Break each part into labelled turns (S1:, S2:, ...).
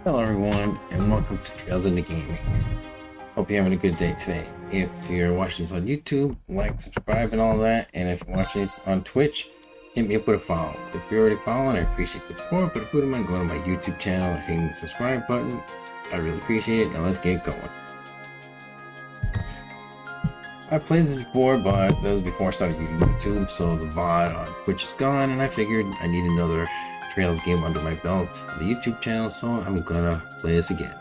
S1: Hello everyone, and welcome to Trails into Gaming. Hope you're having a good day today. If you're watching this on YouTube, like, subscribe, and all that. And if you're watching this on Twitch, hit me up with a follow. If you're already following, I appreciate the support, but if you wouldn't mind going to my YouTube channel and hitting the subscribe button, I really appreciate it. Now let's get going. I played this before, but that was before I started using YouTube, so the VOD on Twitch is gone, and I figured I need another Trails game under my belt on the YouTube channel, so I'm gonna play this again.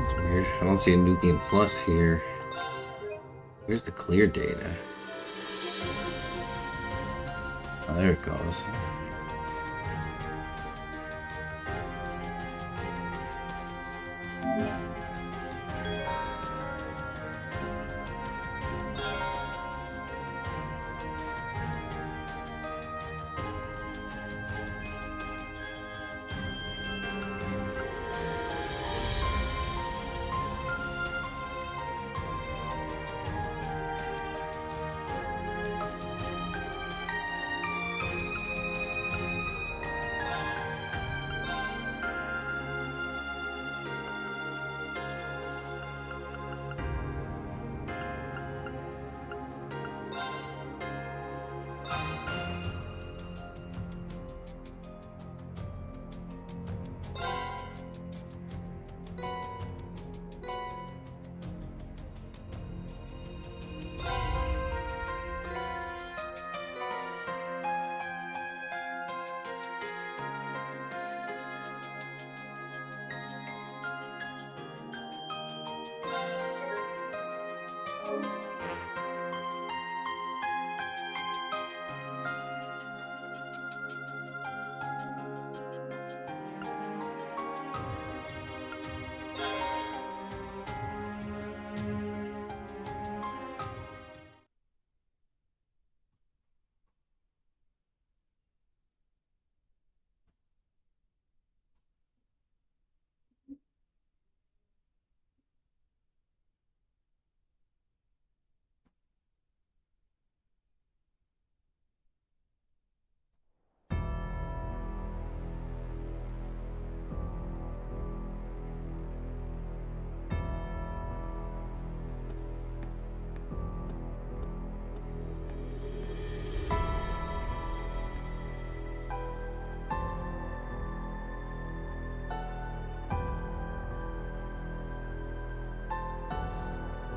S1: That's weird. I don't see a new game plus here. Where's the clear data? Oh, there it goes.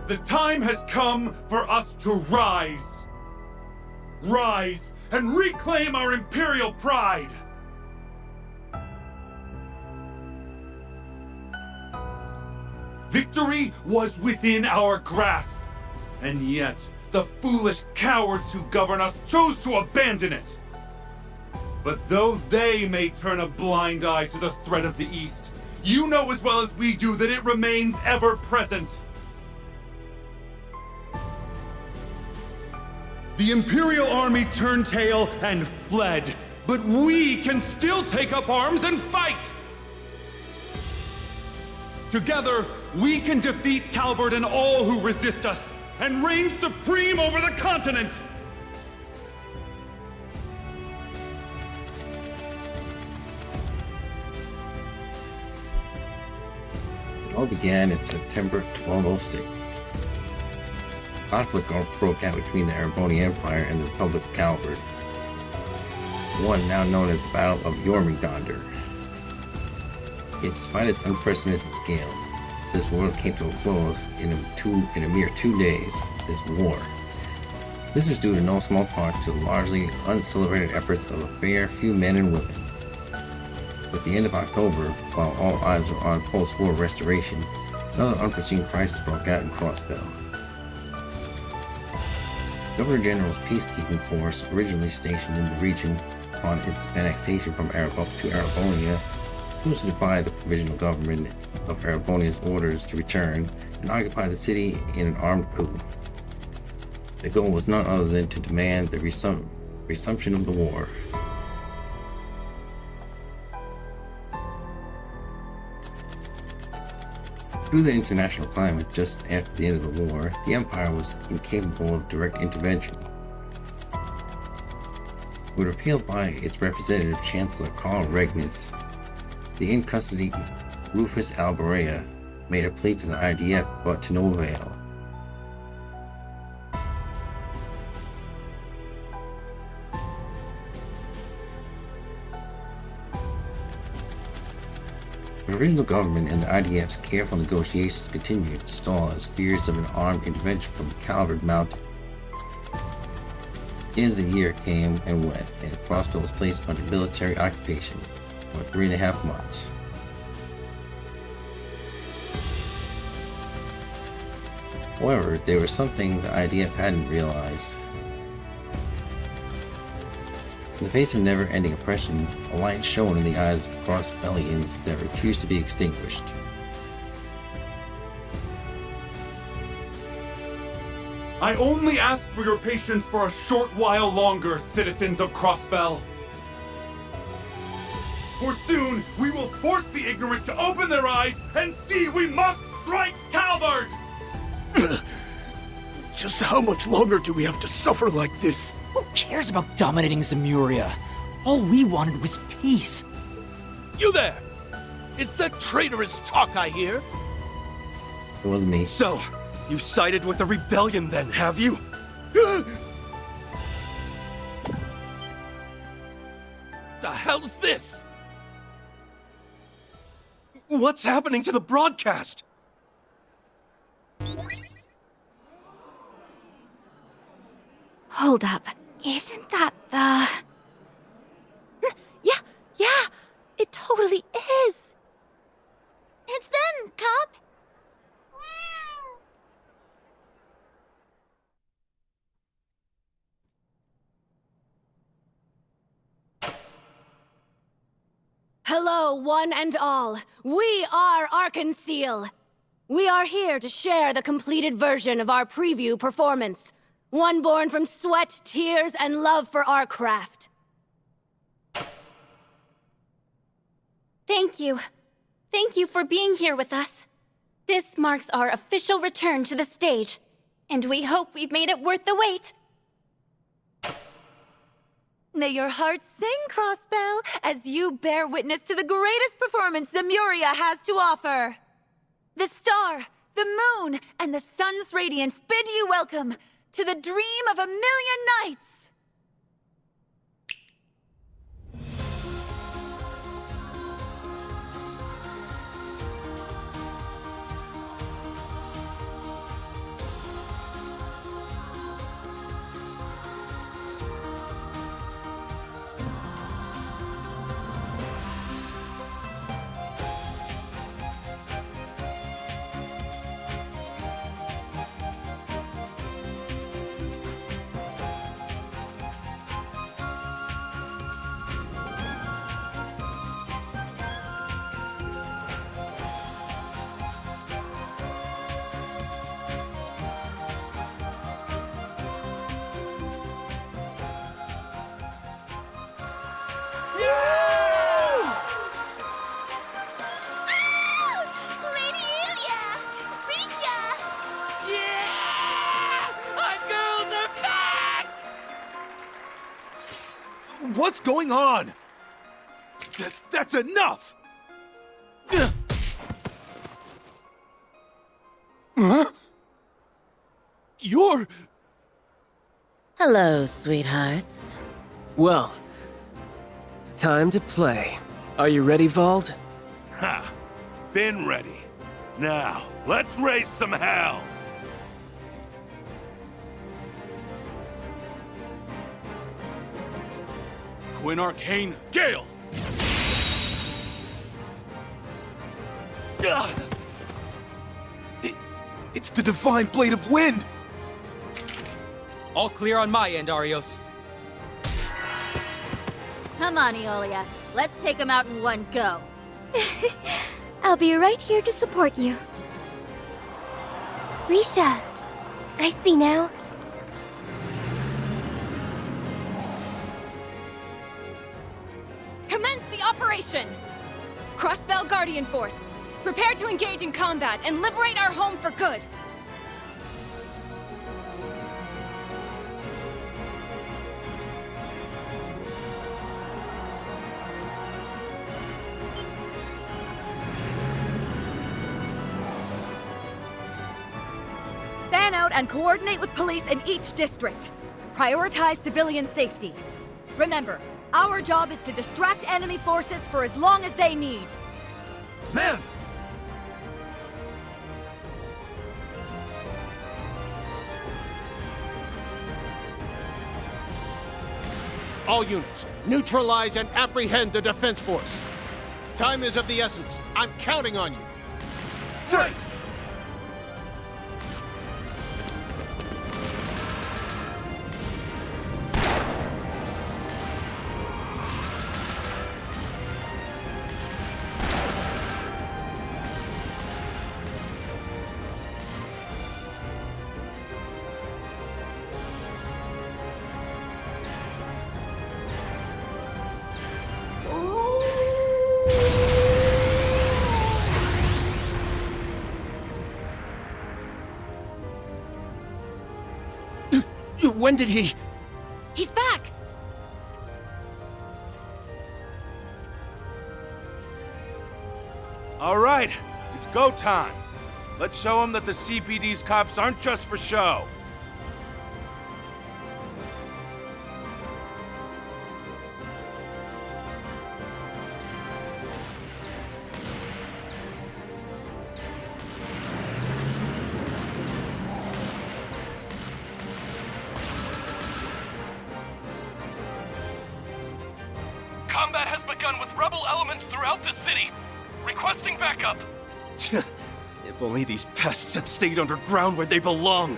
S2: The time has come for us to rise. Rise and reclaim our imperial pride. Victory was within our grasp, and yet the foolish cowards who govern us chose to abandon it. But though they may turn a blind eye to the threat of the East, you know as well as we do that it remains ever present. The Imperial Army turned tail and fled, but we can still take up arms and fight! Together, we can defeat Calvert and all who resist us, and reign supreme over the continent!
S1: It all began in September 1206. Conflict broke out between the Araboni Empire and the Republic of Calvert, one now known as the Battle of Jormungandr. Yet despite its unprecedented scale, this war came to a close in a mere 2 days. This war. This was due to no small part to the largely uncelebrated efforts of a fair few men and women. At the end of October, while all eyes were on post-war restoration, another unforeseen crisis broke out in Crossbell. Governor General's peacekeeping force, originally stationed in the region upon its annexation from to Arabonia, chose to defy the provisional government of Erebonia's orders to return and occupy the city in an armed coup. The goal was none other than to demand the resumption of the war. Through the international climate just after the end of the war, the Empire was incapable of direct intervention. When repealed by its representative Chancellor Karl Regnitz, the in-custody Rufus Alberea made a plea to the IDF, but to no avail. The provisional government and the IDF's careful negotiations continued to stall as fears of an armed intervention from Calvert mounted. The end of the year came and went, and Crossbell was placed under military occupation for 3.5 months. However, there was something the IDF hadn't realized. In the face of never-ending oppression, a light shone in the eyes of Crossbellians that refused to be extinguished.
S2: I only ask for your patience for a short while longer, citizens of Crossbell. For soon, we will force the ignorant to open their eyes and see we must strike Calvert!
S3: Just how much longer do we have to suffer like this?
S4: Who cares about dominating Zemuria? All we wanted was peace.
S3: You there! It's that traitorous talk I hear!
S1: It wasn't me.
S3: So, you sided with the rebellion then, have you? The hell's this? What's happening to the broadcast?
S5: Hold up. Isn't that the... Yeah! It totally is! It's them, Cub!
S6: Hello, one and all. We are Arkanseel. We are here to share the completed version of our preview performance. One born from sweat, tears, and love for our craft.
S5: Thank you. Thank you for being here with us. This marks our official return to the stage, and we hope we've made it worth the wait.
S7: May your heart sing, Crossbell, as you bear witness to the greatest performance Zemuria has to offer. The star, the moon, and the sun's radiance bid you welcome to the dream of a million nights!
S3: What's going on? That's enough! Huh? You're...
S8: Hello, sweethearts.
S9: Well, time to play. Are you ready, Vald?
S10: Ha! Been ready. Now, let's raise some hell!
S3: Twin Arcane Gale! It's the Divine Blade of Wind!
S4: All clear on my end, Arios.
S7: Come on, Eolia. Let's take him out in one go.
S5: I'll be right here to support you. Risha, I see now.
S8: Commence the operation! Crossbell Guardian Force, prepare to engage in combat and liberate our home for good! Fan out and coordinate with police in each district. Prioritize civilian safety. Remember, our job is to distract enemy forces for as long as they need.
S3: Men!
S11: All units, neutralize and apprehend the defense force. Time is of the essence. I'm counting on you.
S3: Right!
S9: When did he...
S8: He's back!
S10: All right, it's go time. Let's show them that the CPD's cops aren't just for show.
S3: Combat has begun with rebel elements throughout the city. Requesting backup.
S12: If only these pests had stayed underground where they belong.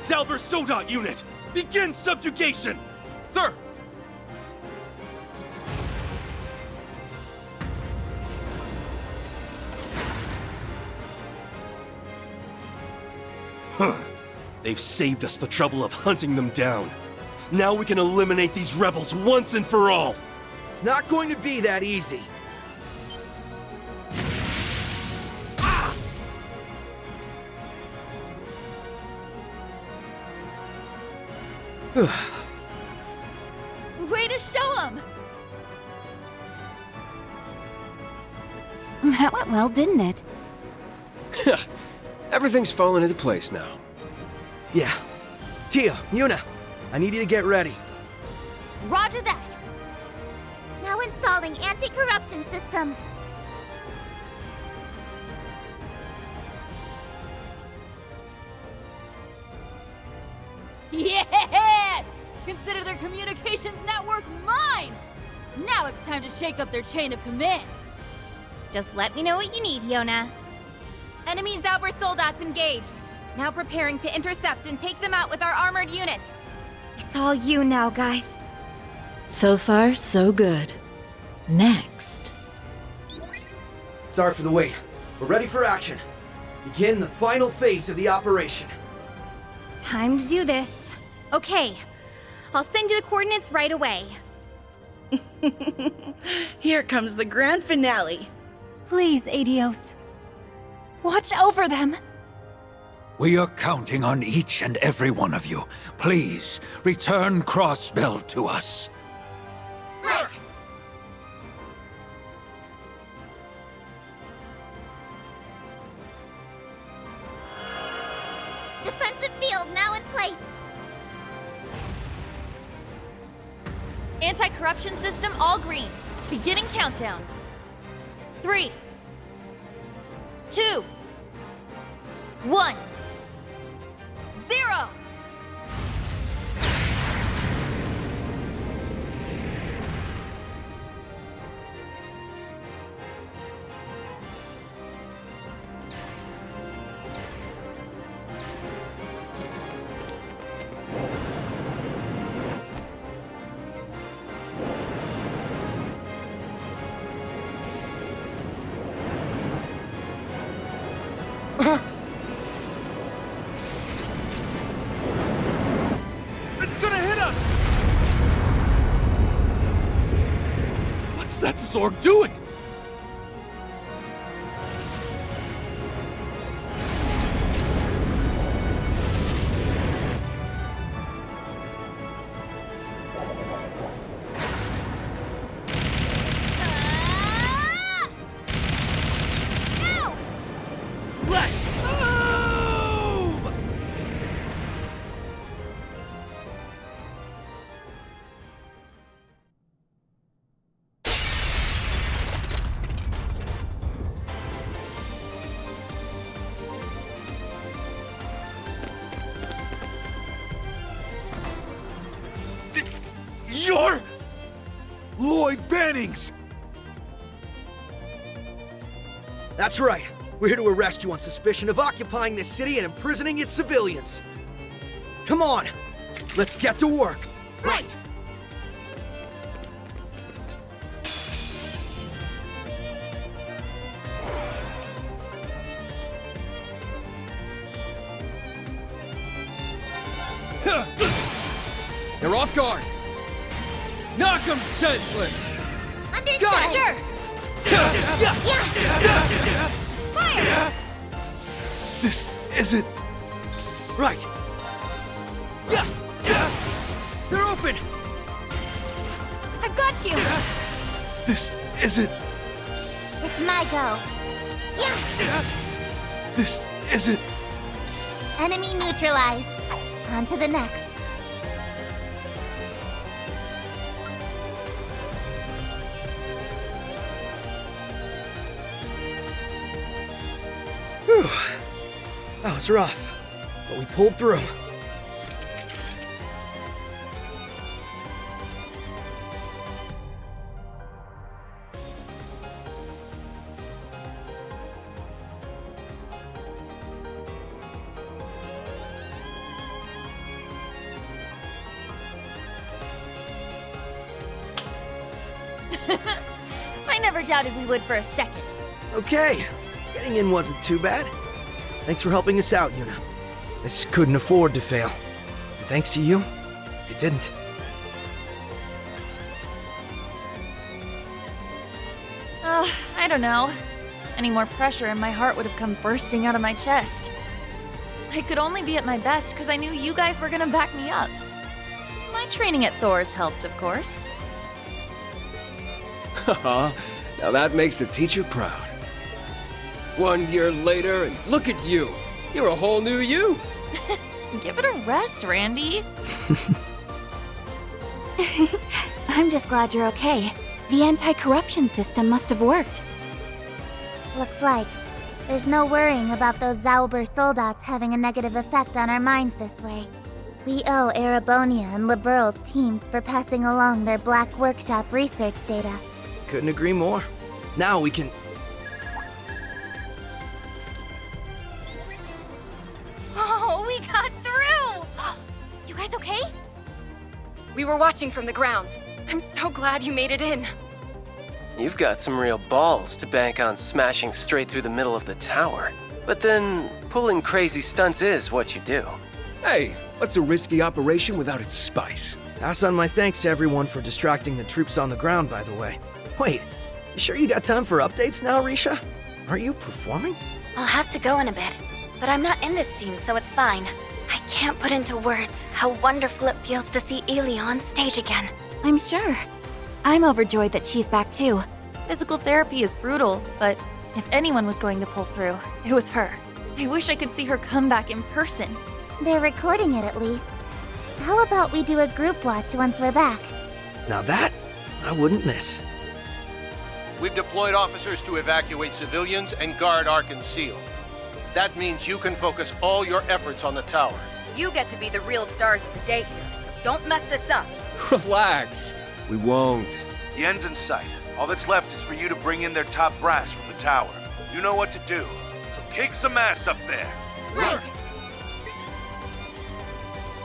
S12: Zalber Soda unit, begin subjugation!
S3: Sir!
S12: Huh. They've saved us the trouble of hunting them down. Now we can eliminate these rebels once and for all!
S13: It's not going to be that easy.
S7: Way to show them! That went well, didn't it?
S9: Everything's falling into place now.
S13: Yeah. Tia, Yuna, I need you to get ready.
S7: Roger that!
S5: Now installing anti-corruption system.
S8: Yes! Consider their communications network mine! Now it's time to shake up their chain of command.
S5: Just let me know what you need, Yona.
S8: Enemy Zauber soldats engaged. Now preparing to intercept and take them out with our armored units.
S5: It's all you now, guys.
S14: So far, so good. Next.
S13: Sorry for the wait. We're ready for action. Begin the final phase of the operation.
S5: Time to do this. Okay, I'll send you the coordinates right away.
S15: Here comes the grand finale.
S7: Please, Adios. Watch over them.
S3: We are counting on each and every one of you. Please, return Crossbell to us.
S5: Right. Defensive field now in place.
S8: Anti-corruption system all green. Beginning countdown. 3, 2, 1, 0!
S3: this orc doing?
S12: You're... Lloyd Bannings!
S13: That's right. We're here to arrest you on suspicion of occupying this city and imprisoning its civilians. Come on, let's get to work.
S15: Right!
S3: They're off guard! Knock them senseless!
S5: Understood!
S13: Got
S5: Fire!
S12: This isn't...
S13: Right. They're open!
S5: I've got you!
S12: This isn't...
S5: It's my go.
S12: This isn't...
S5: Enemy neutralized. On to the next.
S13: Whew. That was rough, but we pulled through.
S5: I never doubted we would for a second.
S13: Okay, getting in wasn't too bad. Thanks for helping us out, Yuna. This couldn't afford to fail. And thanks to you, it didn't.
S16: I don't know. Any more pressure and my heart would have come bursting out of my chest. I could only be at my best because I knew you guys were gonna back me up. My training at Thor's helped, of course.
S9: Haha, now that makes a teacher proud. 1 year later, and look at you! You're a whole new you!
S16: Give it a rest, Randy.
S7: I'm just glad you're okay. The anti-corruption system must have worked.
S5: Looks like. There's no worrying about those Zauber soldats having a negative effect on our minds this way. We owe Erebonia and Liberal's teams for passing along their Black Workshop research data.
S13: Couldn't agree more. Now we can...
S6: Oh, we got through! You guys okay?
S17: We were watching from the ground. I'm so glad you made it in.
S9: You've got some real balls to bank on smashing straight through the middle of the tower. But then, pulling crazy stunts is what you do.
S3: Hey, what's a risky operation without its spice?
S13: Pass on my thanks to everyone for distracting the troops on the ground, by the way. Wait, you sure you got time for updates now, Risha? Are you performing?
S6: I'll have to go in a bit, but I'm not in this scene, so it's fine. I can't put into words how wonderful it feels to see Elia on stage again.
S7: I'm sure. I'm overjoyed that she's back too.
S16: Physical therapy is brutal, but if anyone was going to pull through, it was her. I wish I could see her come back in person.
S5: They're recording it at least. How about we do a group watch once we're back?
S13: Now that, I wouldn't miss.
S11: We've deployed officers to evacuate civilians and guard Arkan Seal. That means you can focus all your efforts on the tower.
S8: You get to be the real stars of the day here, so don't mess this up.
S3: Relax. We won't.
S10: The end's in sight. All that's left is for you to bring in their top brass from the tower. You know what to do, so kick some ass up there.
S7: Right.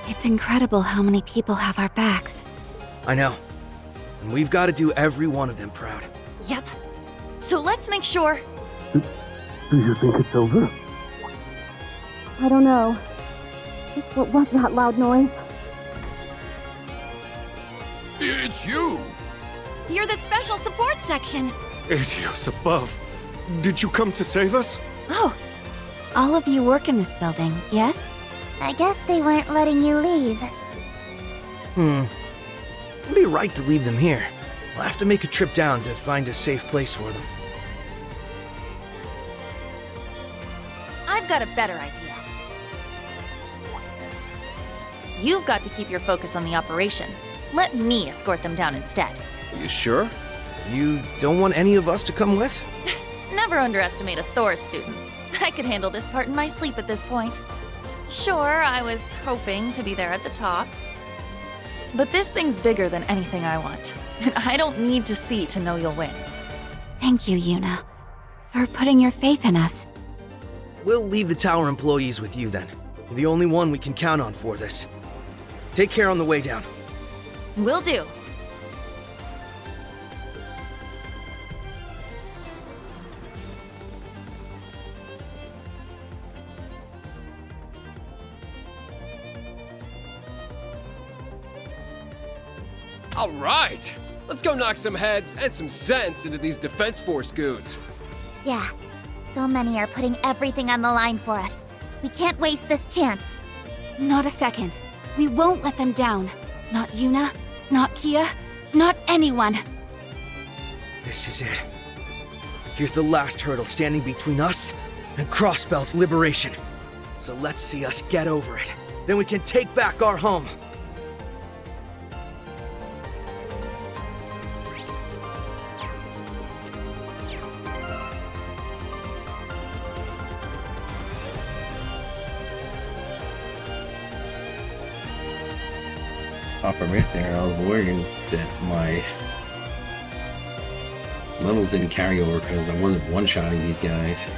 S7: It's incredible how many people have our backs.
S13: I know. And we've got to do every one of them proud.
S16: Yep. So let's make sure.
S18: Do you think it's over?
S6: I don't know. What was that loud noise?
S3: It's you!
S8: You're the special support section.
S12: Adios above. Did you come to save us?
S19: Oh, all of you work in this building, yes?
S5: I guess they weren't letting you leave.
S13: It'd be right to leave them here. We'll have to make a trip down to find a safe place for them.
S16: I've got a better idea. You've got to keep your focus on the operation. Let me escort them down instead.
S13: Are you sure? You don't want any of us to come with?
S16: Never underestimate a Thor student. I could handle this part in my sleep at this point. Sure, I was hoping to be there at the top. But this thing's bigger than anything I want. And I don't need to see to know you'll win.
S19: Thank you, Yuna, for putting your faith in us.
S13: We'll leave the tower employees with you then. You're the only one we can count on for this. Take care on the way down.
S16: Will do.
S20: All right! Let's go knock some heads and some sense into these Defense Force goons.
S5: Yeah, so many are putting everything on the line for us. We can't waste this chance.
S19: Not a second. We won't let them down. Not Yuna, not Kia, not anyone.
S13: This is it. Here's the last hurdle standing between us and Crossbell's liberation. So let's see us get over it. Then we can take back our home.
S1: Off from right there, I was worried that my levels didn't carry over because I wasn't one-shotting these guys.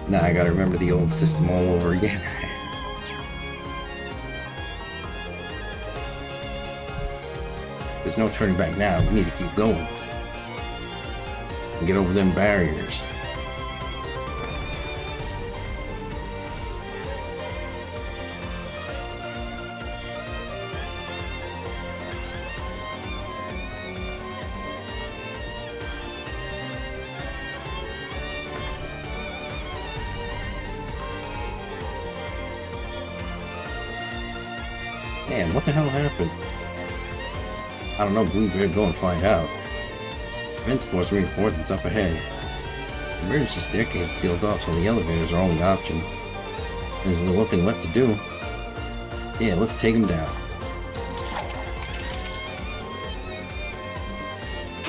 S1: Now I gotta remember the old system all over again. There's no turning back now. We need to keep going. And get over them barriers. Man, what the hell happened? I don't know, but we better go and find out. Defense Force reinforcements up ahead. The emergency staircase is sealed off, so the elevators are only option. There's only one thing left to do. Yeah, let's take them down.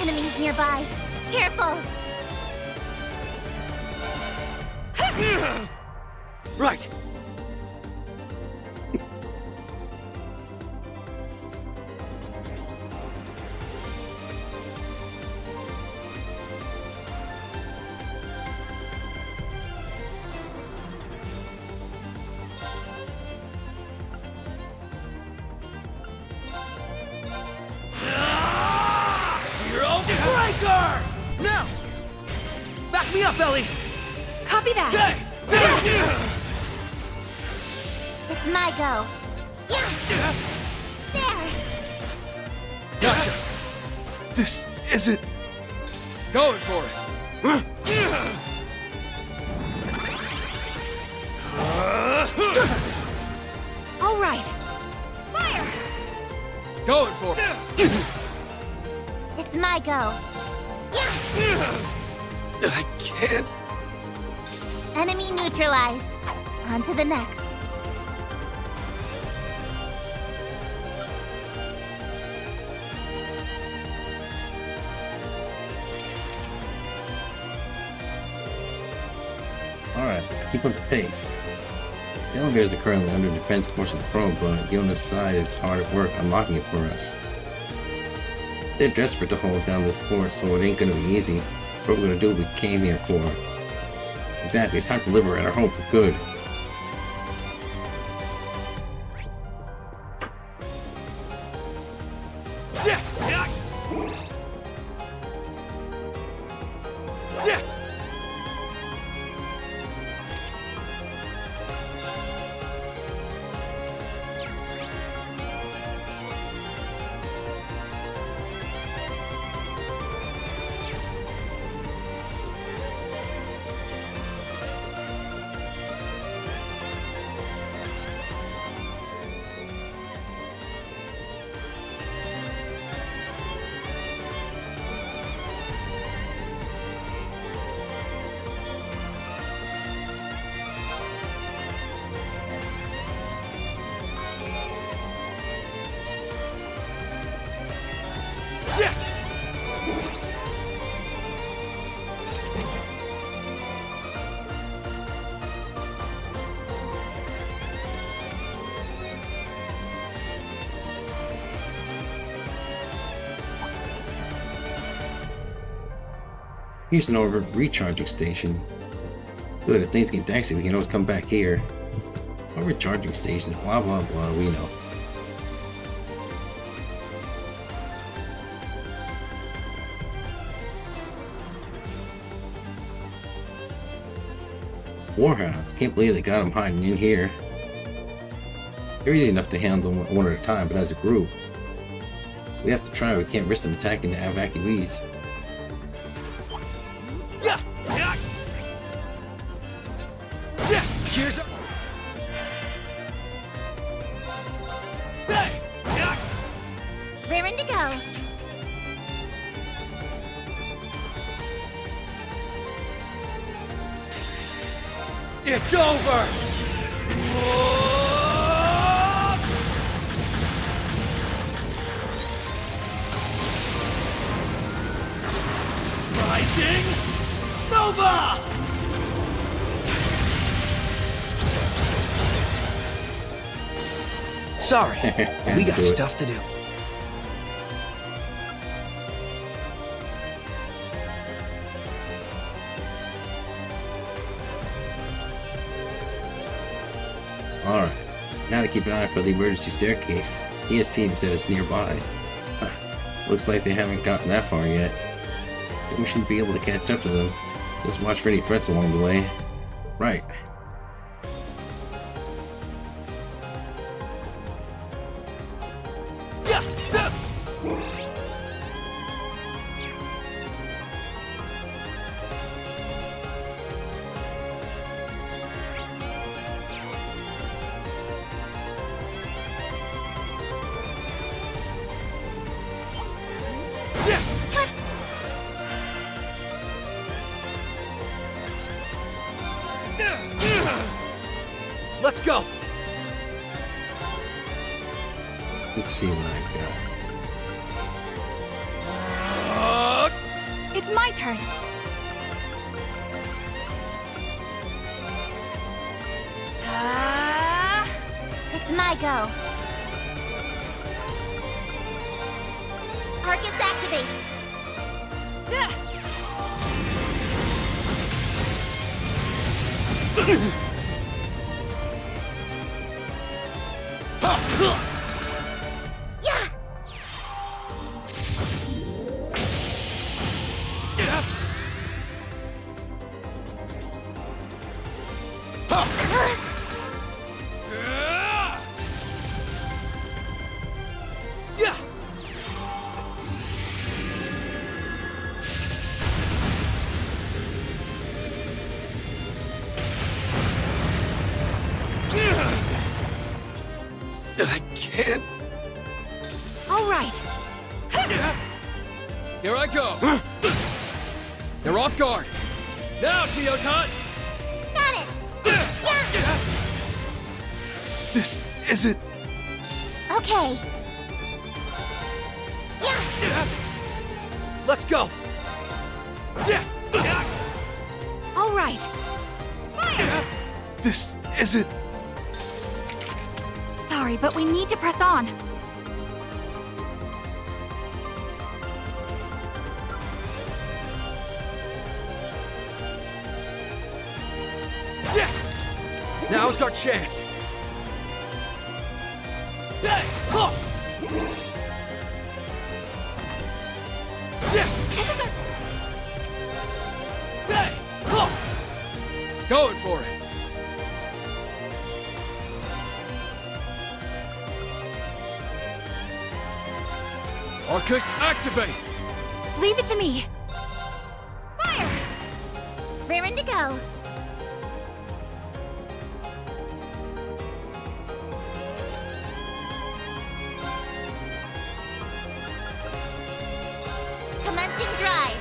S5: Enemies nearby. Careful!
S13: Right! Breaker! Now! Back me up, Ellie!
S19: Copy that!
S5: It's my go. Yeah! There!
S12: Gotcha! This isn't...
S20: Going for it!
S19: All right.
S8: Fire!
S20: Going for it!
S5: It's my go. Yeah!
S12: I can't...
S5: Enemy neutralized. On to the next.
S1: Alright, let's keep up the pace. The elevators are currently under defense portion of the probe, but Yona's side is hard at work unlocking it for us. They're desperate to hold down this force, so it ain't gonna be easy. But we're gonna do what we came here for. Exactly, it's time to liberate our home for good. Here's an over recharging station. Good, if things get dicey, we can always come back here. Over recharging stations, blah blah blah, we know. Warhounds, can't believe they got them hiding in here. They're easy enough to handle one at a time, but as a group, we have to try. We can't risk them attacking the evacuees.
S13: Here's a...
S5: Raring to go.
S13: It's over! Rising Nova! Sorry, we got stuff to do.
S1: Alright, now to keep an eye for the emergency staircase. ES team said it's nearby. Looks like they haven't gotten that far yet. We should be able to catch up to them. Just watch for any threats along the way. Right.
S13: Let's go!
S1: Let's see what I've got.
S19: It's my turn.
S5: It's my go. Arcus activate. Yeah.
S20: I can't.
S19: All right.
S20: Here I go. They're off guard. Now, Teotot!
S5: Got it. Yeah.
S20: This isn't...
S5: Okay.
S13: Let's go!
S19: All right.
S20: This isn't...
S19: Sorry, but we need to press on.
S13: Now's our chance.
S20: Going for it. Arcus, activate!
S19: Leave it to me.
S5: Fire! Raring to go. Commencing drive.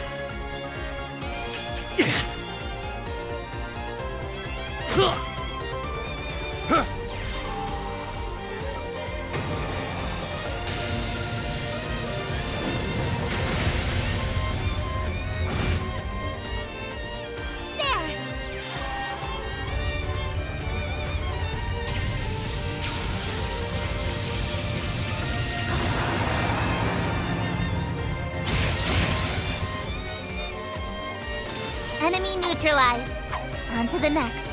S5: Enemy neutralized. On to the next.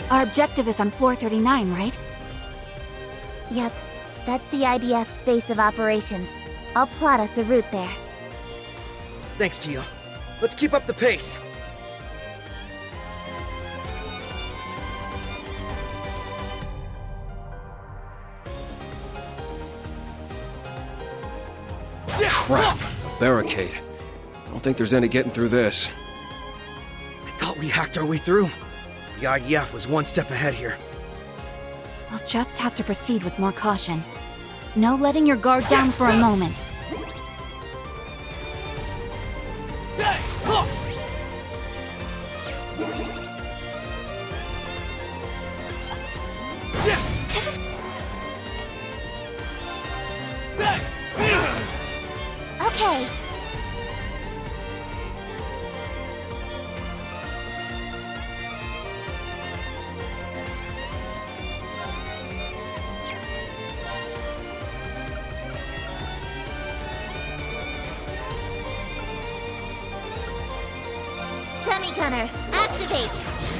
S19: Our objective is on floor 39, right?
S5: Yep, that's the IDF's base of operations. I'll plot us a route there.
S13: Thanks, Tio. Let's keep up the pace.
S20: Crap! Barricade. Don't think there's any getting through this.
S13: I thought we hacked our way through. The IDF was one step ahead here.
S19: We'll just have to proceed with more caution. No letting your guard down for a moment.
S5: Okay. Dummy gunner, activate!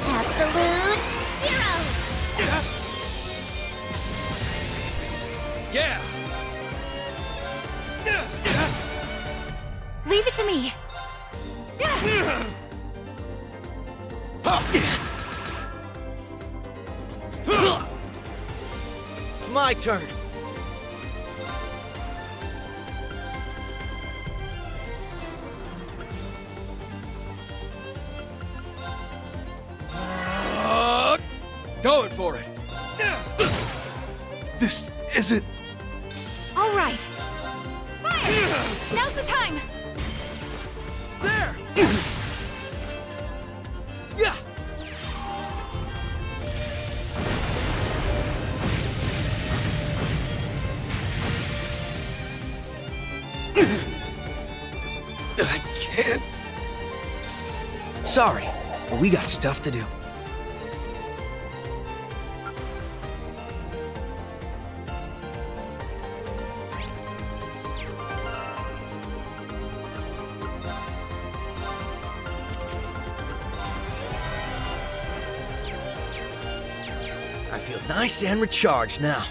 S5: Absolute zero!
S20: Yeah!
S19: Leave it to me!
S13: It's my turn.
S20: Going for it.
S12: This isn't...
S19: All right. Fire! Now's the time!
S13: There! Yeah!
S12: I can't...
S13: Sorry, but we got stuff to do. I feel nice and recharged now.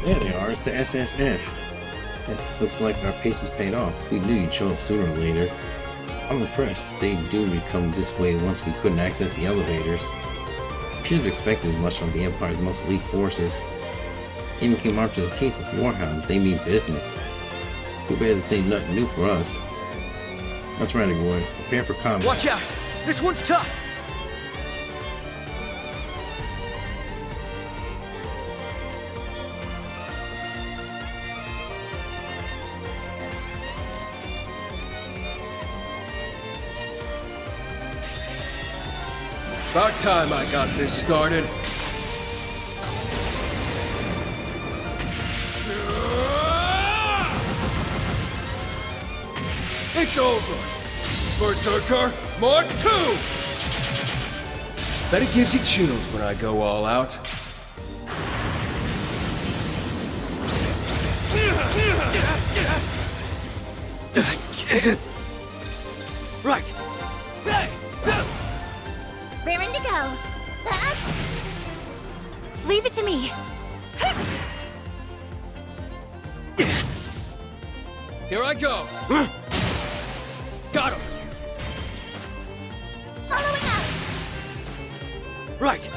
S1: There they are, it's the SSS. It looks like our patience paid off. We knew you'd show up sooner or later. I'm impressed. They doomed me to come this way once we couldn't access the elevators. We should have expected as much from the Empire's most elite forces. Even came out to the teeth with warhounds. They mean business. Too bad this ain't nothing new for us. That's right, everyone. Prepare for combat.
S13: Watch out! This one's tough!
S20: About time I got this started. It's over! Berserker Mark II! Bet it gives you chills when I go all out.
S13: Right!
S5: Raring to go.
S19: Leave it to me.
S20: Here I go! Got him!
S5: Following up.
S13: Right!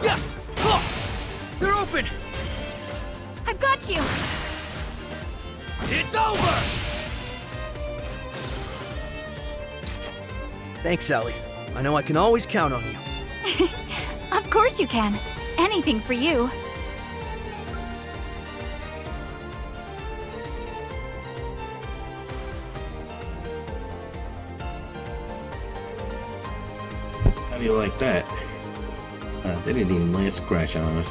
S13: Yeah! They're open!
S19: I've got you.
S13: It's over! Thanks, Sally. I know I can always count on you.
S19: Of course you can. Anything for you.
S1: How do you like that? They didn't even lay a scratch on us.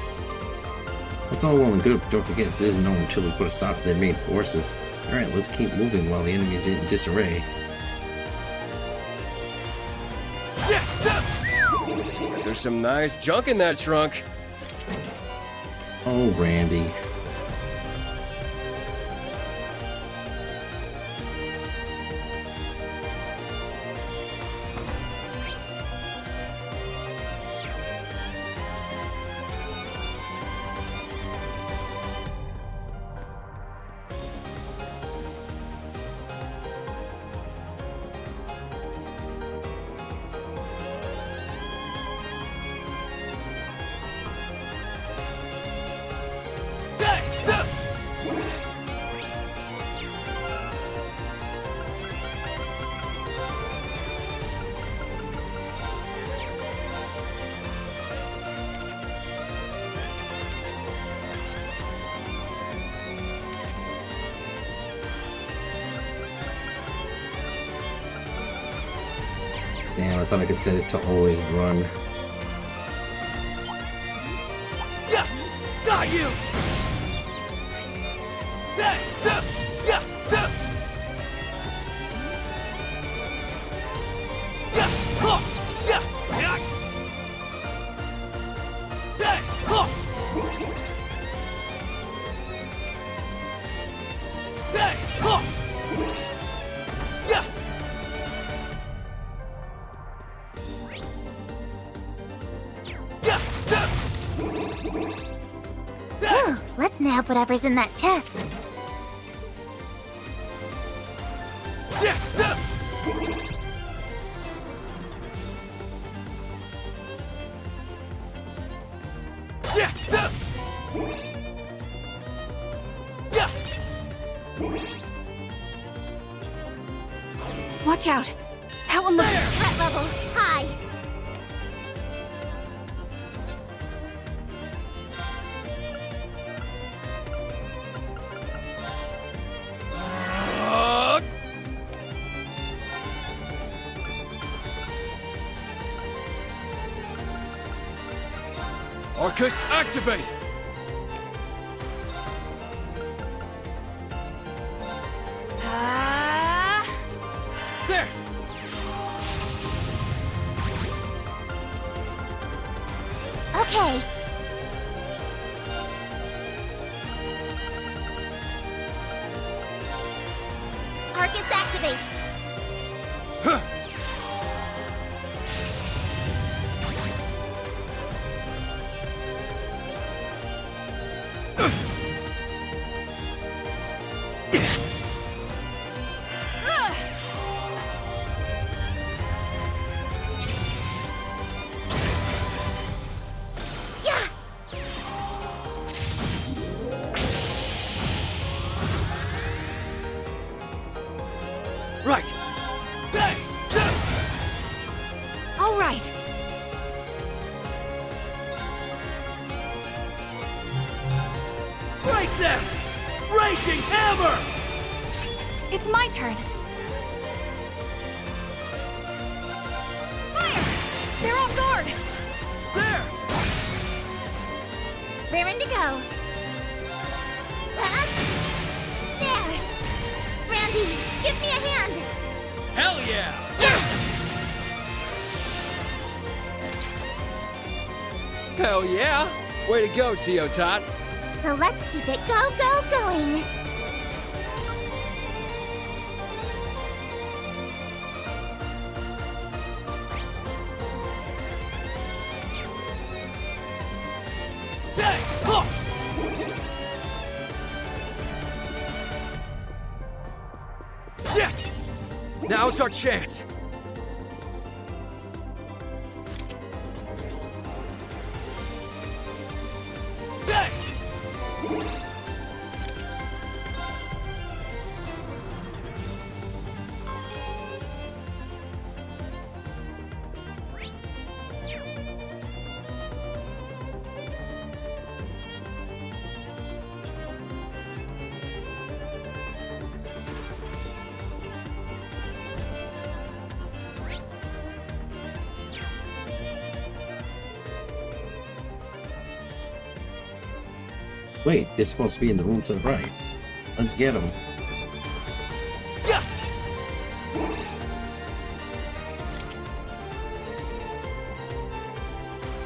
S1: That's all well and good, but don't forget this isn't known until we put a stop to their main forces. Alright, let's keep moving while the enemy's in disarray.
S20: There's some nice junk in that trunk.
S1: Oh, Randy. Damn, I thought I could set it to always run.
S13: Yeah! Got you! Yeah! Yeah!
S5: Let's nab whatever's in that chest.
S19: Watch out. That one looks...
S5: Threat level high.
S20: Arcus, activate! There!
S5: Okay. Arcus activate. Yeah.
S19: right.
S12: Break them! Raging hammer!
S19: It's my turn. Fire! They're off guard!
S12: There!
S5: Raring to go. There! Randy, give me a hand!
S20: Hell yeah! Hell yeah! Way to go, Tio Tot.
S5: So let's keep it going.
S13: Now's our chance.
S1: Wait, they're supposed to be in the room to the right. Let's get them.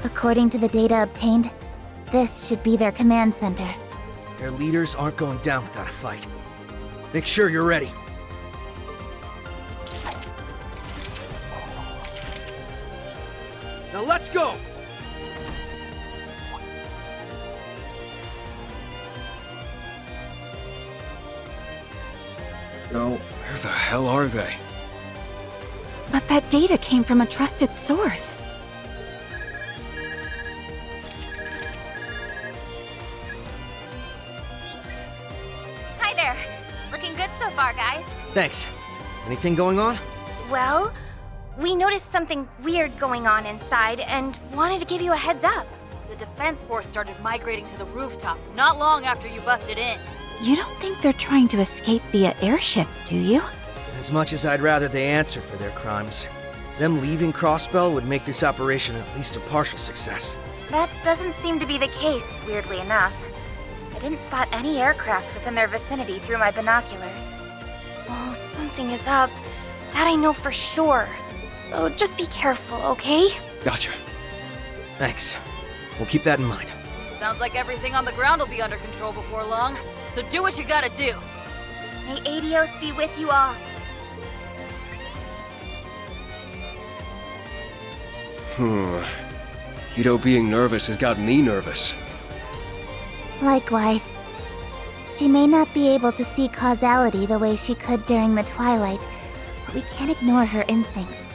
S5: According to the data obtained, this should be their command center.
S13: Their leaders aren't going down without a fight. Make sure you're ready. Now let's go!
S1: No.
S20: Where the hell are they?
S19: But that data came from a trusted source.
S21: Hi there. Looking good so far, guys.
S13: Thanks. Anything going on?
S21: Well, we noticed something weird going on inside and wanted to give you a heads up.
S8: The defense force started migrating to the rooftop not long after you busted in.
S19: You don't think they're trying to escape via airship, do you?
S13: As much as I'd rather they answered for their crimes, them leaving Crossbell would make this operation at least a partial success.
S21: That doesn't seem to be the case, weirdly enough. I didn't spot any aircraft within their vicinity through my binoculars. Oh, something is up. That I know for sure. So just be careful, okay?
S20: Gotcha.
S13: Thanks. We'll keep that in mind.
S8: Sounds like everything on the ground will be under control before long. So do what you gotta do.
S21: May Adios be with you all.
S20: Hito being nervous has got me nervous.
S5: Likewise. She may not be able to see causality the way she could during the Twilight, but we can't ignore her instincts.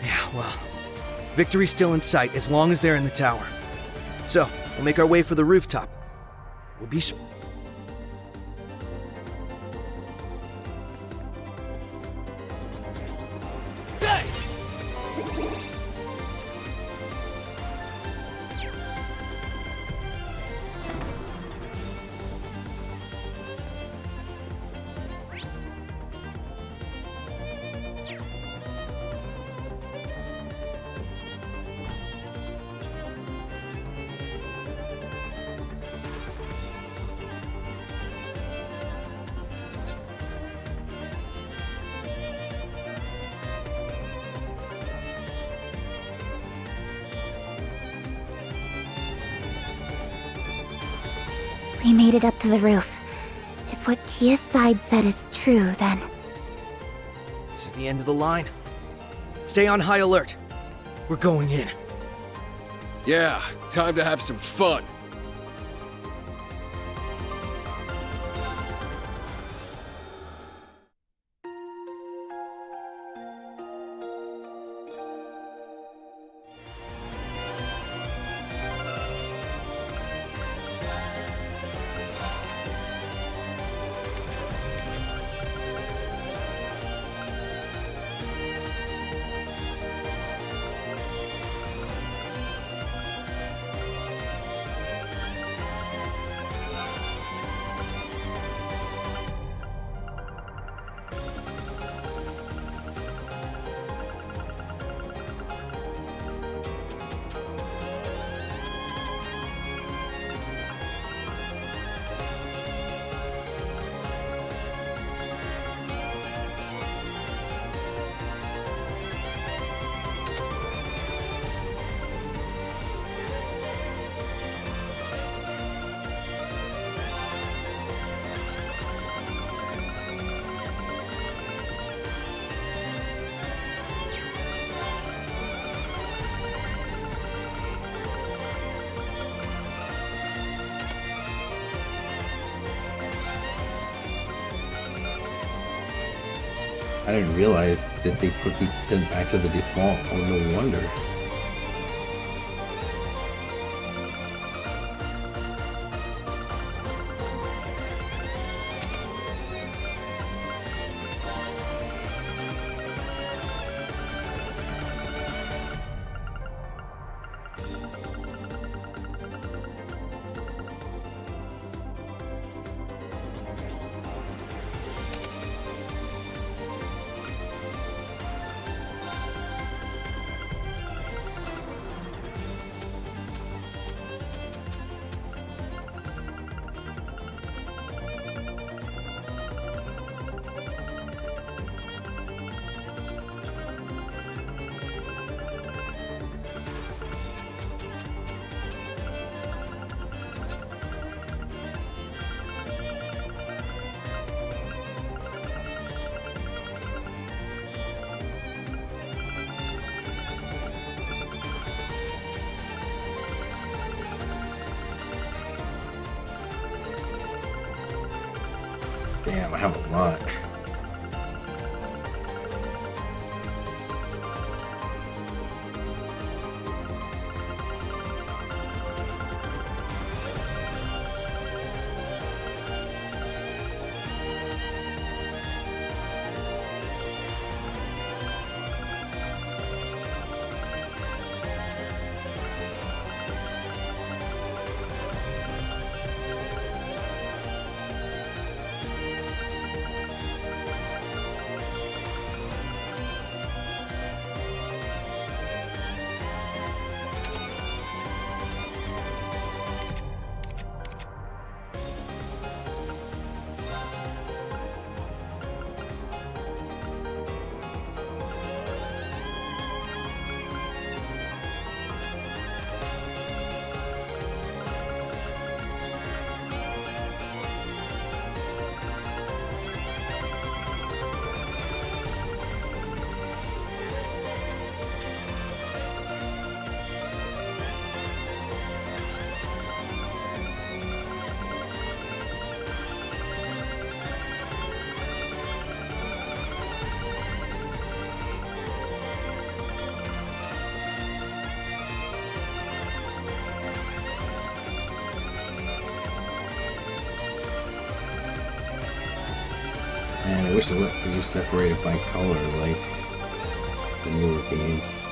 S13: Yeah, well, victory's still in sight as long as they're in the tower. So, we'll make our way for the rooftop. We'll be...
S5: We made it up to the roof. If what Kia's side said is true, then...
S13: This is the end of the line. Stay on high alert. We're going in.
S20: Yeah, time to have some fun.
S1: I didn't realize that they put me back to the default. Oh, no wonder. Damn, I have a lot. Man, I wish they let you separate it by color like the newer games.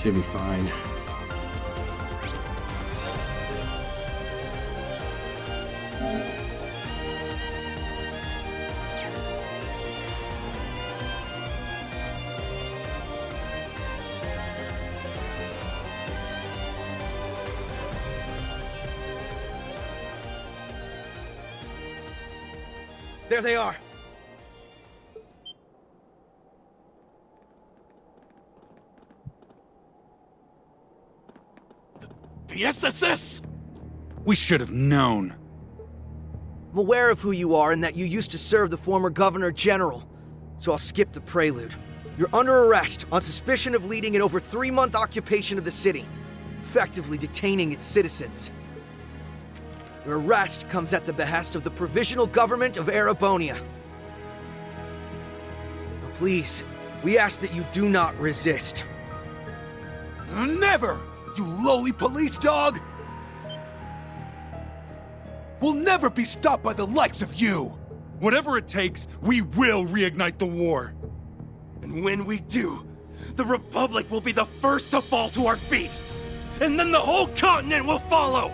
S1: Should be fine.
S13: There they are.
S12: The SSS!
S2: We should have known.
S13: I'm aware of who you are and that you used to serve the former Governor General, so I'll skip the prelude. You're under arrest on suspicion of leading an over 3-month occupation of the city, effectively detaining its citizens. Your arrest comes at the behest of the Provisional Government of Erebonia. Now please, we ask that you do not resist.
S12: Never, you lowly police dog! We'll never be stopped by the likes of you!
S22: Whatever it takes, we will reignite the war.
S12: And when we do, the Republic will be the first to fall to our feet! And then the whole continent will follow!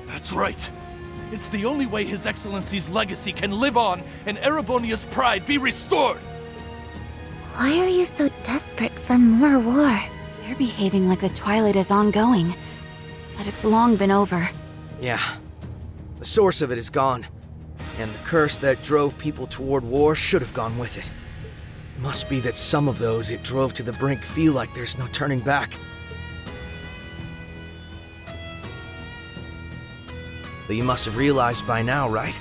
S22: That's right. It's the only way His Excellency's legacy can live on and Erebonia's pride be restored!
S5: Why are you so desperate for more war?
S19: They're behaving like the Twilight is ongoing, but it's long been over.
S13: Yeah. The source of it is gone, and the curse that drove people toward war should have gone with it. It must be that some of those it drove to the brink feel like there's no turning back. But you must have realized by now, right?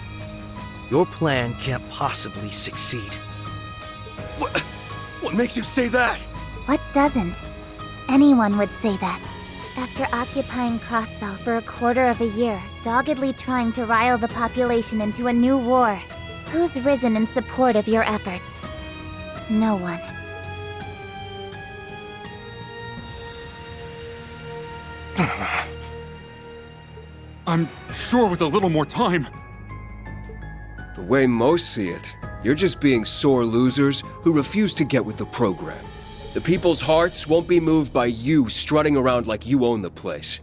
S13: Your plan can't possibly succeed.
S12: What makes you say that?
S5: What doesn't? Anyone would say that. After occupying Crossbell for a quarter of a year, doggedly trying to rile the population into a new war, who's risen in support of your efforts? No one.
S2: I'm sure with a little more time.
S20: The way most see it, you're just being sore losers who refuse to get with the program. The people's hearts won't be moved by you strutting around like you own the place.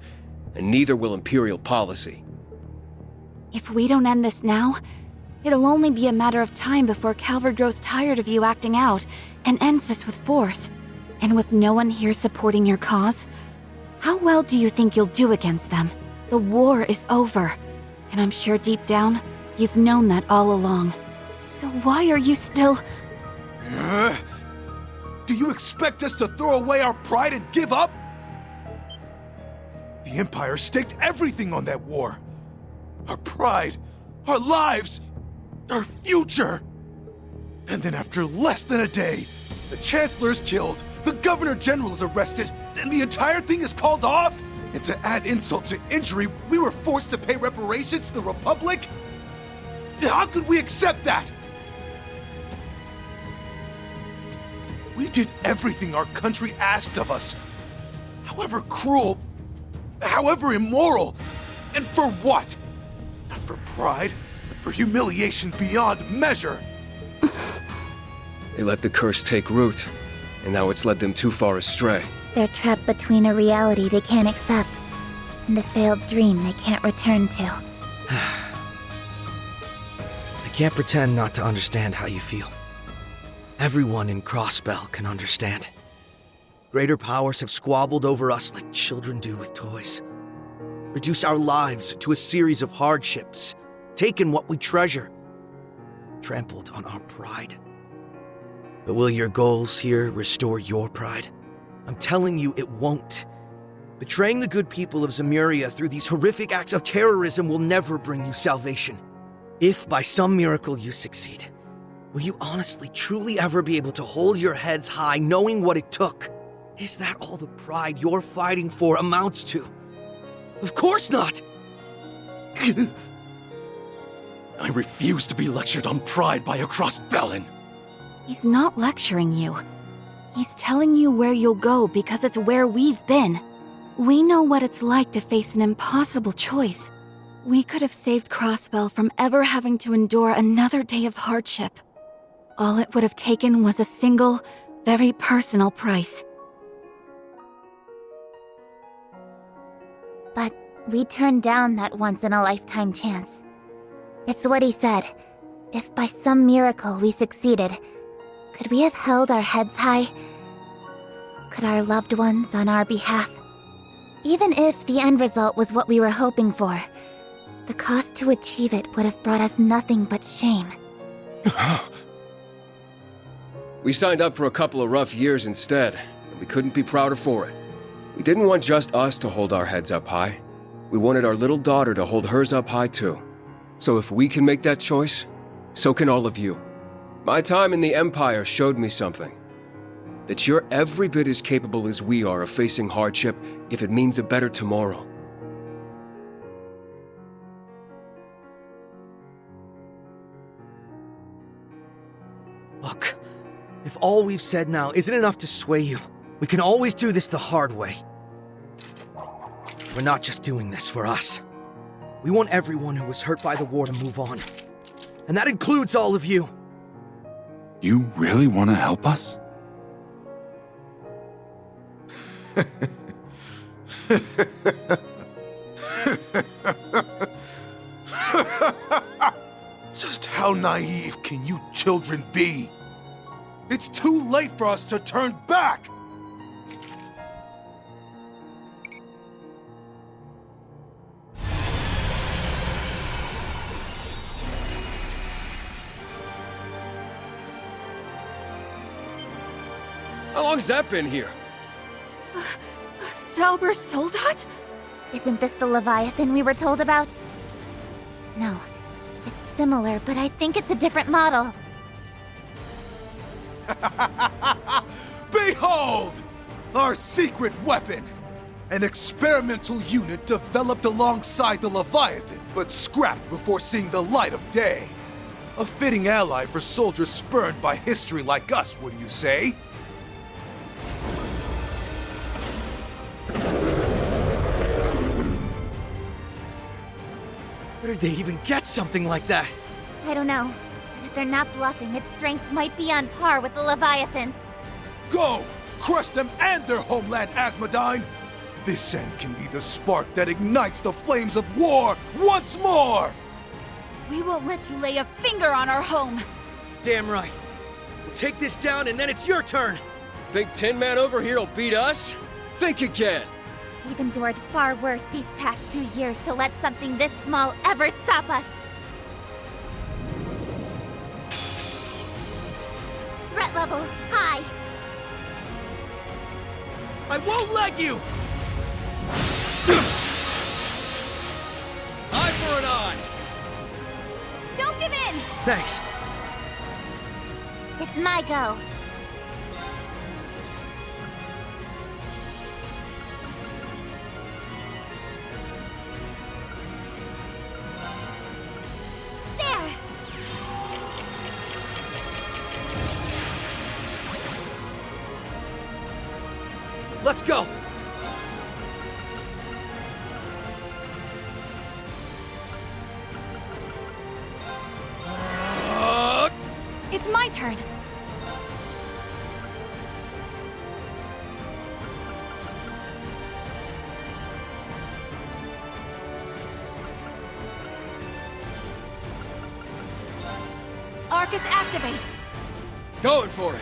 S20: And neither will Imperial policy.
S19: If we don't end this now, it'll only be a matter of time before Calvard grows tired of you acting out and ends this with force. And with no one here supporting your cause, how well do you think you'll do against them? The war is over, and I'm sure deep down, you've known that all along. So why are you still...
S12: Do you expect us to throw away our pride and give up? The Empire staked everything on that war. Our pride, our lives, our future. And then after less than a day, the Chancellor is killed, the Governor General is arrested, and the entire thing is called off? And to add insult to injury, we were forced to pay reparations to the Republic? How could we accept that? We did everything our country asked of us. However cruel, however immoral. And for what? Not for pride, but for humiliation beyond measure.
S20: They let the curse take root, and now it's led them too far astray.
S5: They're trapped between a reality they can't accept and a failed dream they can't return to.
S13: I can't pretend not to understand how you feel. Everyone in Crossbell can understand. Greater powers have squabbled over us like children do with toys. Reduced our lives to a series of hardships. Taken what we treasure. Trampled on our pride. But will your goals here restore your pride? I'm telling you, it won't. Betraying the good people of Zemuria through these horrific acts of terrorism will never bring you salvation. If by some miracle you succeed, will you honestly, truly ever be able to hold your heads high knowing what it took? Is that all the pride you're fighting for amounts to? Of course not!
S12: I refuse to be lectured on pride by a Crossbellan.
S19: He's not lecturing you. He's telling you where you'll go because it's where we've been. We know what it's like to face an impossible choice. We could have saved Crossbell from ever having to endure another day of hardship. All it would have taken was a single, very personal price.
S5: But we turned down that once-in-a-lifetime chance. It's what he said. If by some miracle we succeeded, could we have held our heads high? Could our loved ones on our behalf? Even if the end result was what we were hoping for, the cost to achieve it would have brought us nothing but shame.
S20: We signed up for a couple of rough years instead, and we couldn't be prouder for it. We didn't want just us to hold our heads up high. We wanted our little daughter to hold hers up high too. So if we can make that choice, so can all of you. My time in the Empire showed me something. That you're every bit as capable as we are of facing hardship if it means a better tomorrow.
S13: Look, if all we've said now isn't enough to sway you, we can always do this the hard way. We're not just doing this for us. We want everyone who was hurt by the war to move on. And that includes all of you.
S2: You really want to help us?
S12: Just how naive can you children be? It's too late for us to turn back!
S20: How long's that been here?
S5: Zauber Soldat? Isn't this the Leviathan we were told about? No. It's similar, but I think it's a different model.
S12: Behold! Our secret weapon! An experimental unit developed alongside the Leviathan, but scrapped before seeing the light of day. A fitting ally for soldiers spurned by history like us, wouldn't you say?
S13: Where did they even get something like that?
S5: I don't know. But if they're not bluffing, its strength might be on par with the Leviathans.
S12: Go! Crush them and their homeland, Asmodine! This end can be the spark that ignites the flames of war once more!
S8: We won't let you lay a finger on our home!
S13: Damn right. We'll take this down and then it's your turn!
S20: Think Tin Man over here will beat us? Think again!
S5: We've endured far worse these past 2 years to let something this small ever stop us. Threat level, high.
S13: I won't let you!
S20: Eye for an eye!
S8: Don't give in!
S13: Thanks.
S5: It's my go. There!
S13: Let's go!
S8: It's my turn. Arcus, activate!
S20: Going for it!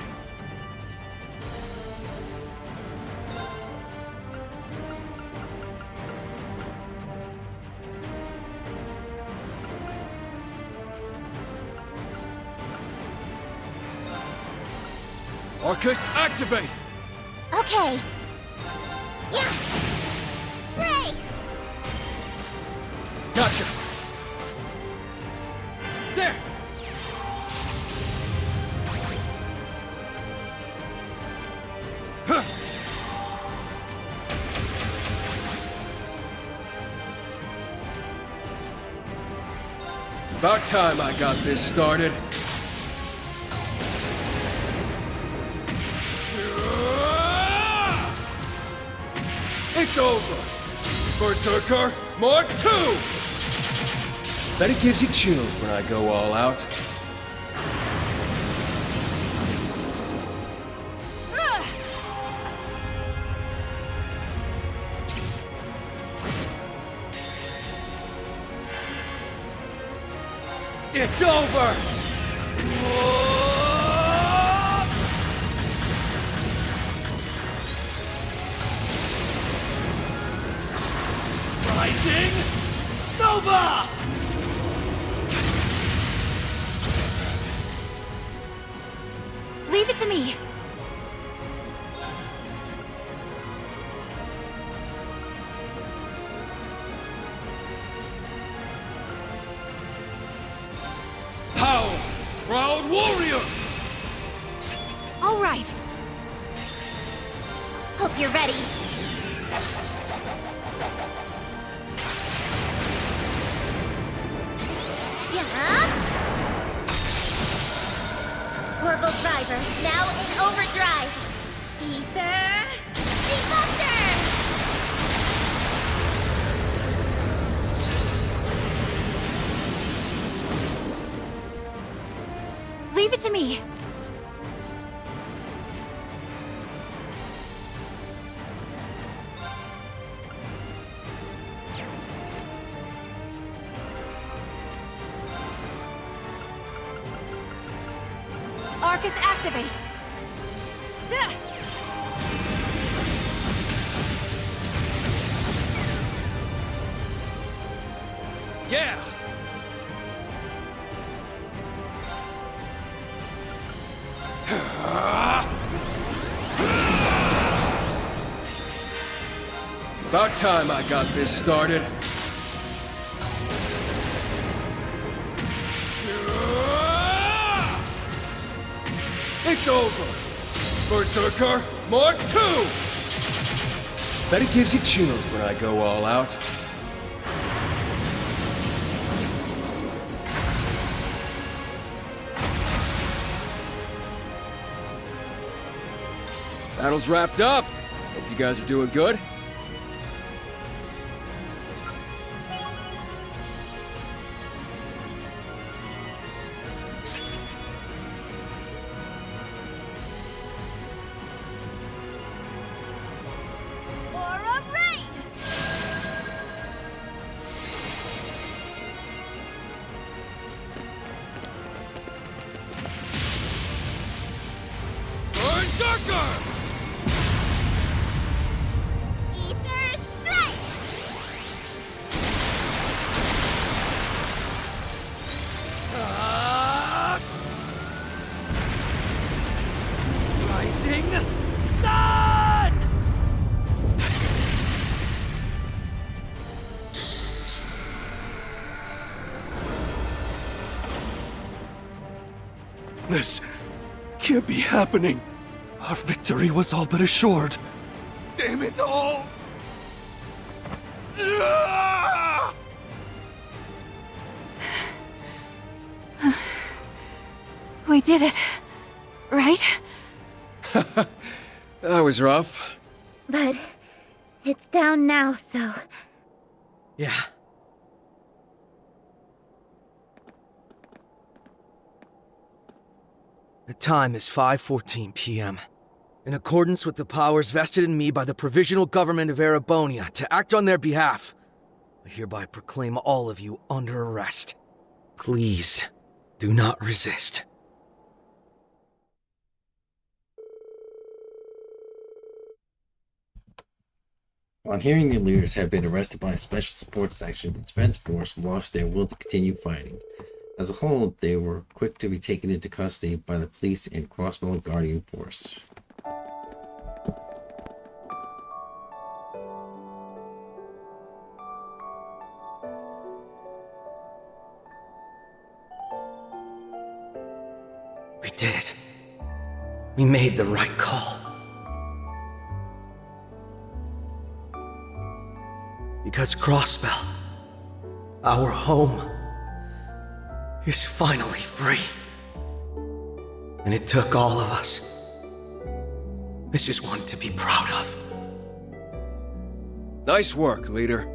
S20: Arcus, activate!
S5: Okay. Yeah! Break!
S20: Gotcha! There! Huh. About time I got this started. It's over! Berserker Mark 2! Bet it gives you chills when I go all out.
S13: It's over!
S22: Rising Nova!
S19: Leave it to me.
S22: How, proud warrior!
S19: All right.
S5: Hope you're ready. Yeah. Orbital driver, now in overdrive. Ether, debuster!
S19: Leave it to me. Arcus activate. Duh.
S22: Yeah!
S20: About time I got this started. It's over! Berserker Mark 2! Bet it gives you chills when I go all out. Battle's wrapped up. Hope you guys are doing good.
S19: Aura rain.
S22: Berserker!
S5: Ether strike!
S22: Rising Sun!
S12: This can't be happening.
S22: Our victory was all but assured.
S12: Damn it all! Ah!
S19: We did it. Right?
S20: That was rough.
S5: But it's down now, so...
S13: Yeah. The time is 5:14 p.m. In accordance with the powers vested in me by the Provisional Government of Erebonia to act on their behalf, I hereby proclaim all of you under arrest. Please, do not resist.
S1: On hearing their leaders had been arrested by a special support section, the defense force lost their will to continue fighting. As a whole, they were quick to be taken into custody by the police and Crossbow Guardian Force.
S13: We did it. We made the right call. Because Crossbell, our home, is finally free. And it took all of us. This is one to be proud of.
S20: Nice work, leader.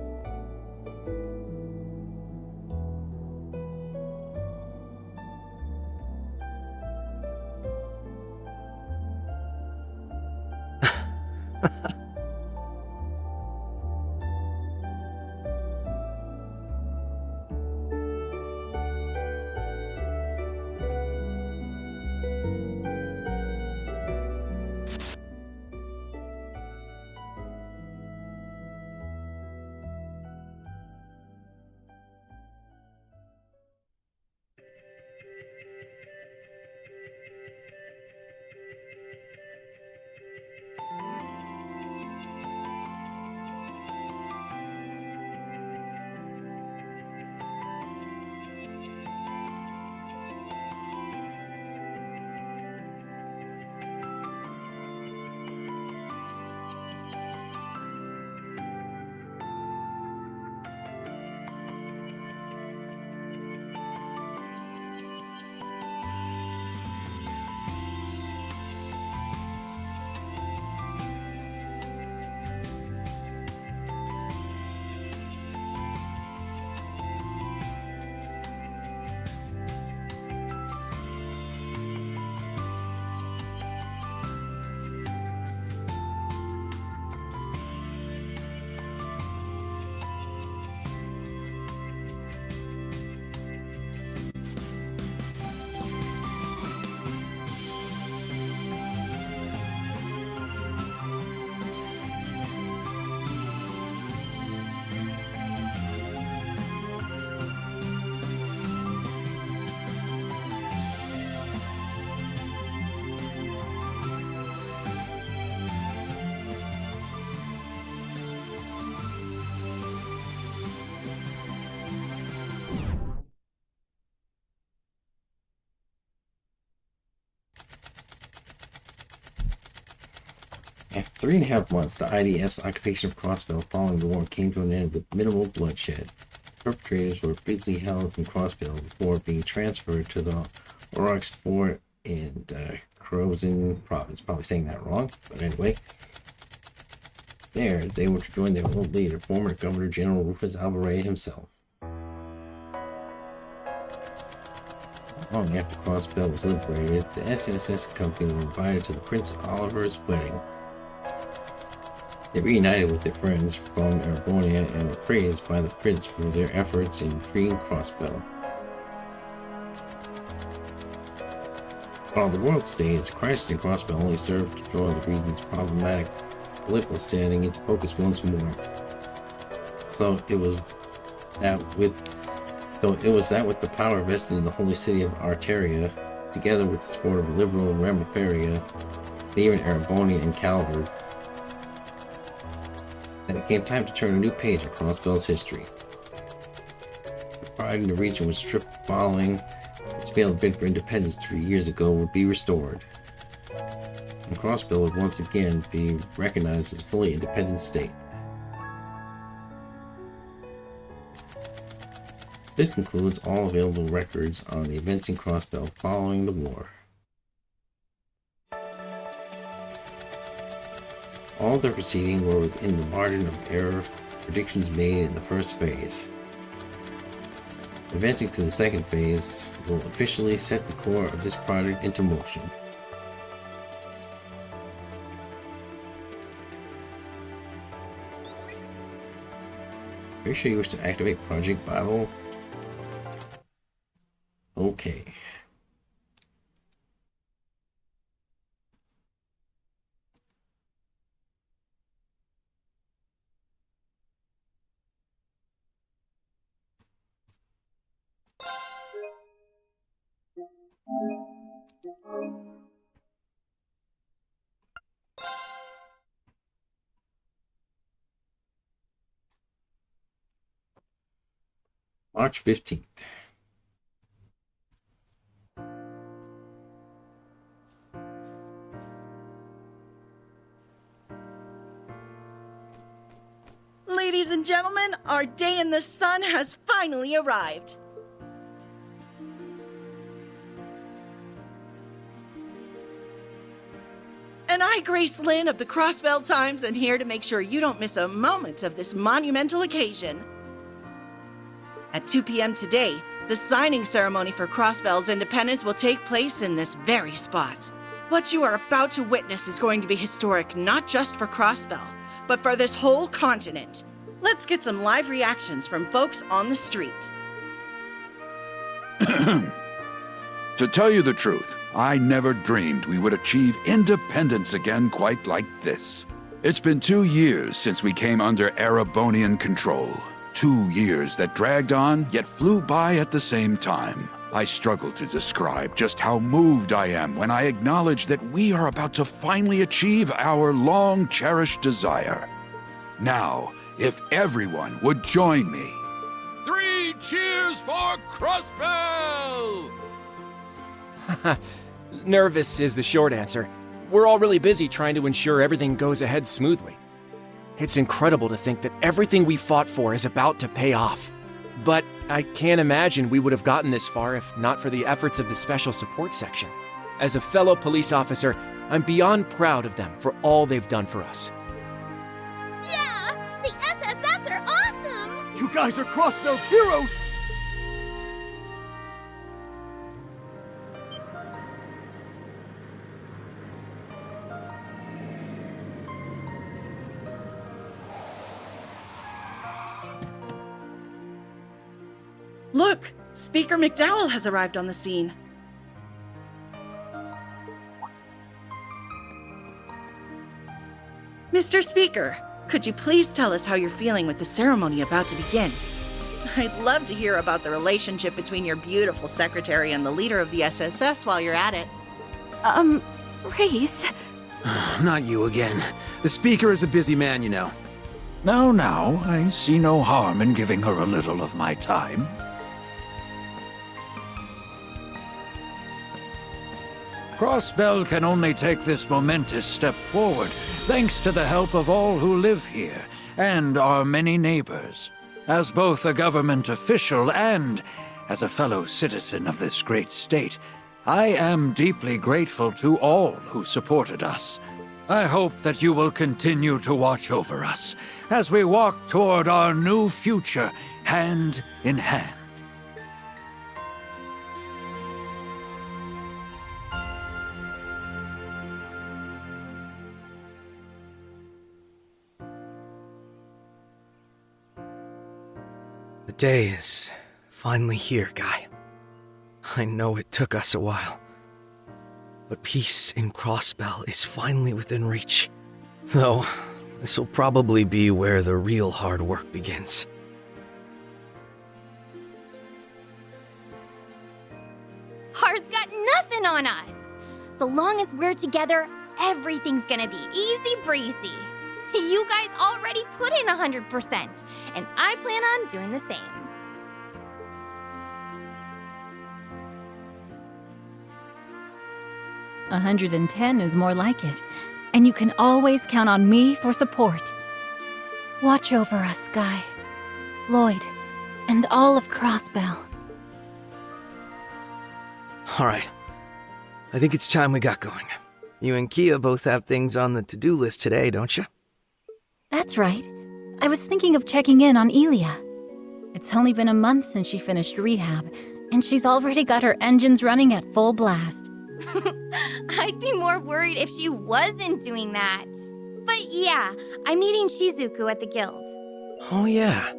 S1: After 3.5 months, the IDF's occupation of Crossbell following the war came to an end with minimal bloodshed. Perpetrators were briefly held in Crossbell before being transferred to the Orox Fort in Crozin province. Probably saying that wrong, but anyway. There, they were to join their old leader, former Governor General Rufus Alvarez himself. Long after Crossbell was liberated, the SSS company were invited to the Prince Oliver's wedding. They reunited with their friends from Erebonia and were praised by the prince for their efforts in freeing Crossbell. On the world stage, crisis in Crossbell only served to draw the region's problematic political standing into focus once more. So it was that with the power vested in the holy city of Arteria, together with the support of liberal Ramaferia, and even Erebonia and Calvard, that it came time to turn a new page in Crossbell's history. The pride in the region was stripped following its failed bid for independence 3 years ago would be restored, and Crossbell would once again be recognized as a fully independent state. This includes all available records on the events in Crossbell following the war. All the proceedings were within the margin of error predictions made in the first phase. Advancing to the second phase will officially set the core of this project into motion. Are you sure you wish to activate Project Bible? Okay. March 15th.
S15: Ladies and gentlemen, our day in the sun has finally arrived. And I, Grace Lynn of the Crossbell Times, am here to make sure you don't miss a moment of this monumental occasion. At 2 p.m. today, the signing ceremony for Crossbell's independence will take place in this very spot. What you are about to witness is going to be historic not just for Crossbell, but for this whole continent. Let's get some live reactions from folks on the street.
S4: To tell you the truth, I never dreamed we would achieve independence again quite like this. It's been 2 years since we came under Erebonian control. 2 years that dragged on, yet flew by at the same time. I struggle to describe just how moved I am when I acknowledge that we are about to finally achieve our long-cherished desire. Now, if everyone would join me.
S22: 3 cheers for Crossbell!
S14: Nervous is the short answer. We're all really busy trying to ensure everything goes ahead smoothly. It's incredible to think that everything we fought for is about to pay off. But I can't imagine we would have gotten this far if not for the efforts of the Special Support Section. As a fellow police officer, I'm beyond proud of them for all they've done for us.
S23: Yeah! The SSS are awesome!
S12: You guys are Crossbell's heroes!
S15: Look, Speaker McDowell has arrived on the scene. Mr. Speaker, could you please tell us how you're feeling with the ceremony about to begin? I'd love to hear about the relationship between your beautiful secretary and the leader of the SSS while you're at it.
S19: Race?
S13: Not you again. The Speaker is a busy man, you know.
S3: Now, I see no harm in giving her a little of my time. Crossbell can only take this momentous step forward thanks to the help of all who live here and our many neighbors. As both a government official and as a fellow citizen of this great state, I am deeply grateful to all who supported us. I hope that you will continue to watch over us as we walk toward our new future hand in hand.
S13: The day is finally here, Guy. I know it took us a while, but peace in Crossbell is finally within reach. Though, this will probably be where the real hard work begins.
S21: Hard's got nothing on us. So long as we're together, everything's gonna be easy breezy. You guys already put in 100%, and I plan on doing the same.
S8: $110 is more like it, and you can always count on me for support.
S19: Watch over us, Guy, Lloyd, and all of Crossbell.
S13: Alright, I think it's time we got going. You and Kia both have things on the to-do list today, don't you?
S8: That's right. I was thinking of checking in on Elia. It's only been a month since she finished rehab, and she's already got her engines running at full blast.
S21: I'd be more worried if she wasn't doing that. But yeah, I'm meeting Shizuku at the guild.
S13: Oh yeah.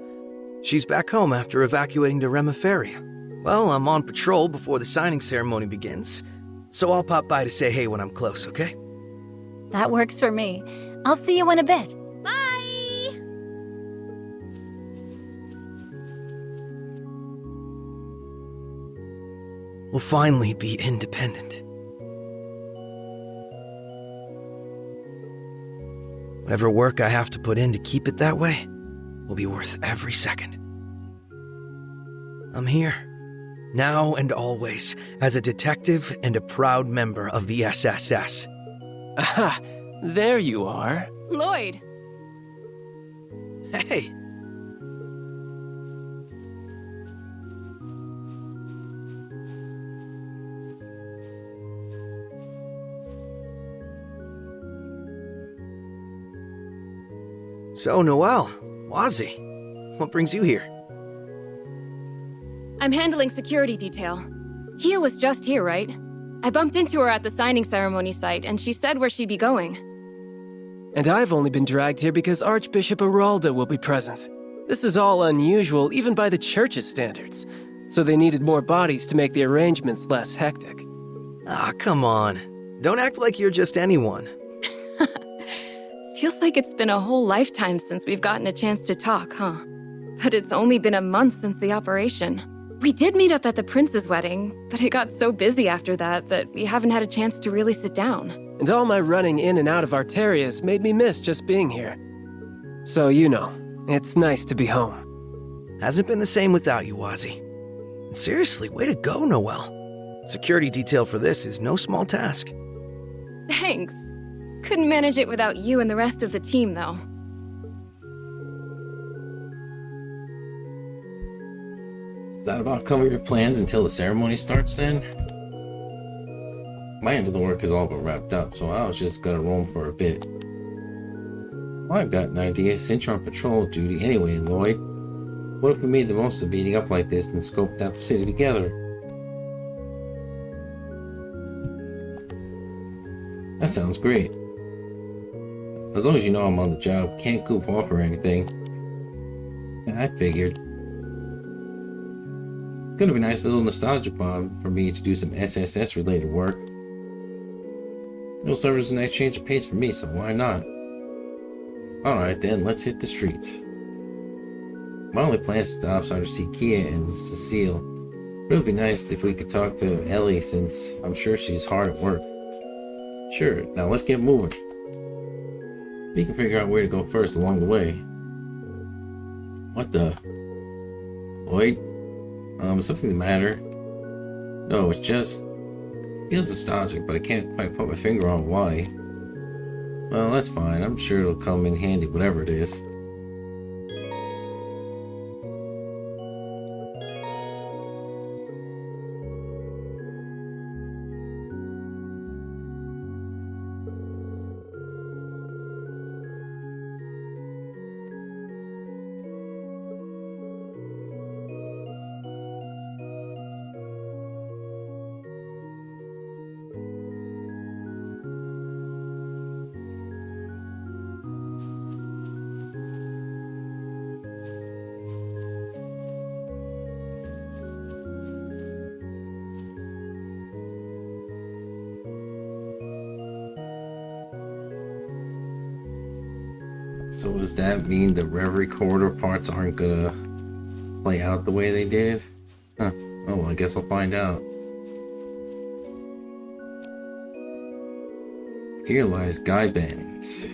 S13: She's back home after evacuating to Reverie. Well, I'm on patrol before the signing ceremony begins, so I'll pop by to say hey when I'm close, okay?
S8: That works for me. I'll see you in a bit.
S21: Bye!
S13: We'll finally be independent. Whatever work I have to put in to keep it that way will be worth every second. I'm here, now and always, as a detective and a proud member of the SSS.
S14: Aha! There you are.
S6: Lloyd.
S13: Hey! So, Noelle, Wazzy, what brings you here?
S6: I'm handling security detail. Kia was just here, right? I bumped into her at the signing ceremony site, and she said where she'd be going.
S14: And I've only been dragged here because Archbishop Aralda will be present. This is all unusual, even by the church's standards. So they needed more bodies to make the arrangements less hectic.
S13: Ah, come on. Don't act like you're just anyone.
S6: Feels like it's been a whole lifetime since we've gotten a chance to talk, huh? But it's only been a month since the operation. We did meet up at the prince's wedding, but it got so busy after that we haven't had a chance to really sit down.
S14: And all my running in and out of Arterias made me miss just being here. So, you know, it's nice to be home.
S13: Hasn't been the same without you, Wazzy. And seriously, way to go, Noelle. Security detail for this is no small task.
S6: Thanks. Couldn't manage it without you and the rest of the team, though.
S1: Is that about cover your plans until the ceremony starts then? My end of the work is all but wrapped up, so I was just gonna roam for a bit. Well, I've got an idea since you're on patrol duty anyway, Lloyd. What if we made the most of meeting up like this and scoped out the city together? That sounds great. As long as you know I'm on the job, can't goof off or anything. I figured. It's gonna be a nice little nostalgia bomb for me to do some SSS related work. It'll serve as a nice change of pace for me, so why not? Alright then, let's hit the streets. My only planned stops are to see Kia and Cecile. It would be nice if we could talk to Ellie since I'm sure she's hard at work. Sure, now let's get moving. We can figure out where to go first along the way. What the? Lloyd? Is something the matter? No, it's just... Feels nostalgic, but I can't quite put my finger on why. Well, that's fine. I'm sure it'll come in handy, whatever it is. So does that mean the Reverie corridor parts aren't gonna play out the way they did? Huh. Oh, well, I guess I'll find out. Here lies Guy Banks.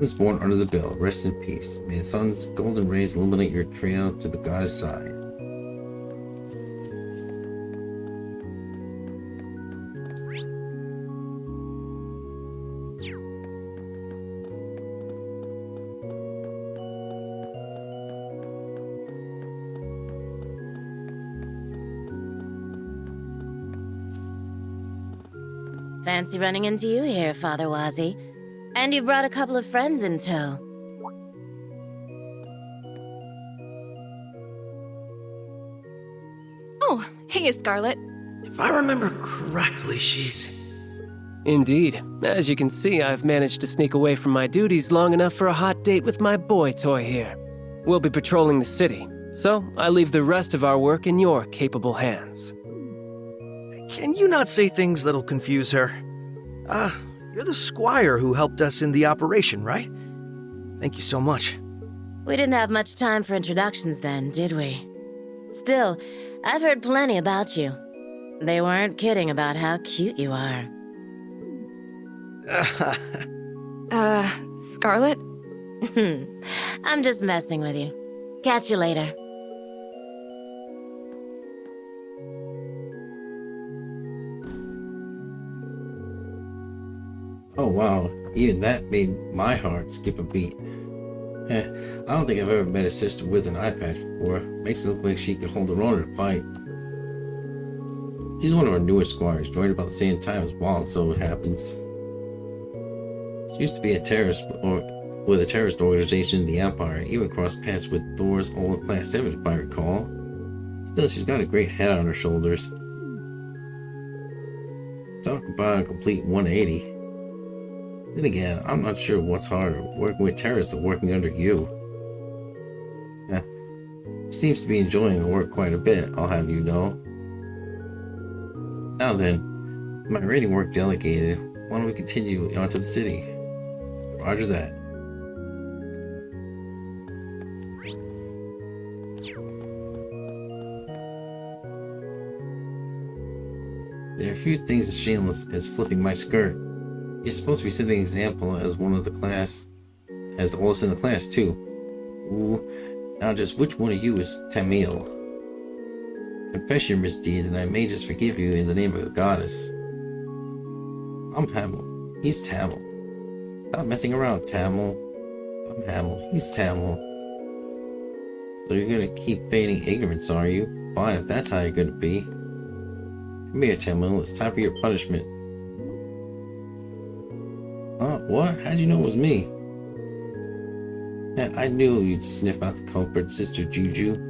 S1: Was born under the bell. Rest in peace. May the sun's golden rays illuminate your trail to the goddess side.
S9: Fancy running into you here, Father Wazi. And you brought a couple of friends in tow.
S11: Oh, hey, Scarlet.
S13: If I remember correctly, she's...
S17: Indeed. As you can see, I've managed to sneak away from my duties long enough for a hot date with my boy toy here. We'll be patrolling the city, so I leave the rest of our work in your capable hands.
S13: Can you not say things that'll confuse her? You're the squire who helped us in the operation, right? Thank you so much.
S9: We didn't have much time for introductions then, did we? Still, I've heard plenty about you. They weren't kidding about how cute you are.
S11: Scarlet?
S9: I'm just messing with you. Catch you later.
S1: Oh wow, even that made my heart skip a beat. I don't think I've ever met a sister with an eye patch before. Makes it look like she could hold her own in a fight. She's one of our newer squires, joined about the same time as Walt, so it happens. She used to be a terrorist, with a terrorist organization in the Empire, even crossed paths with Thor's old Class 7 if I recall. Still, she's got a great head on her shoulders. Talk about a complete 180. Then again, I'm not sure what's harder, working with terrorists or working under you. She seems to be enjoying her work quite a bit, I'll have you know. Now then, my raiding work delegated, why don't we continue onto the city? Roger that. There are a few things as shameless as flipping my skirt. You're supposed to be setting an example as one of the class, as the oldest in the class too. Ooh, now just which one of you is Tamil? Confess your misdeeds and I may just forgive you in the name of the goddess. I'm Hamel. He's Tamil. Stop messing around, Tamil. I'm Hamel. He's Tamil. So you're gonna keep feigning ignorance, are you? Fine, if that's how you're gonna be. Come here, Tamil. It's time for your punishment. What? How'd you know it was me? Yeah, I knew you'd sniff out the culprit, Sister Juju.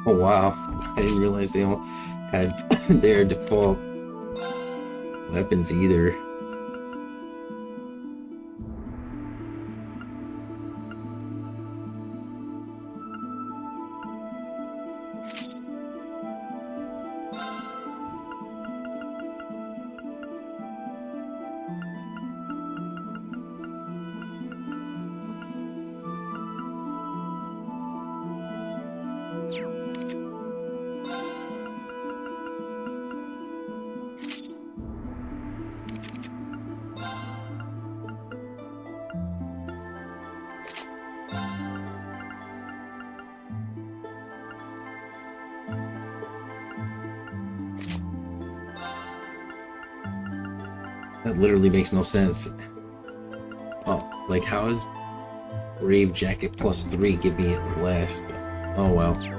S1: Oh wow, I didn't realize they all had their default weapons either. That literally makes no sense. Oh, like how is Brave Jacket +3 give me it less? But, oh well.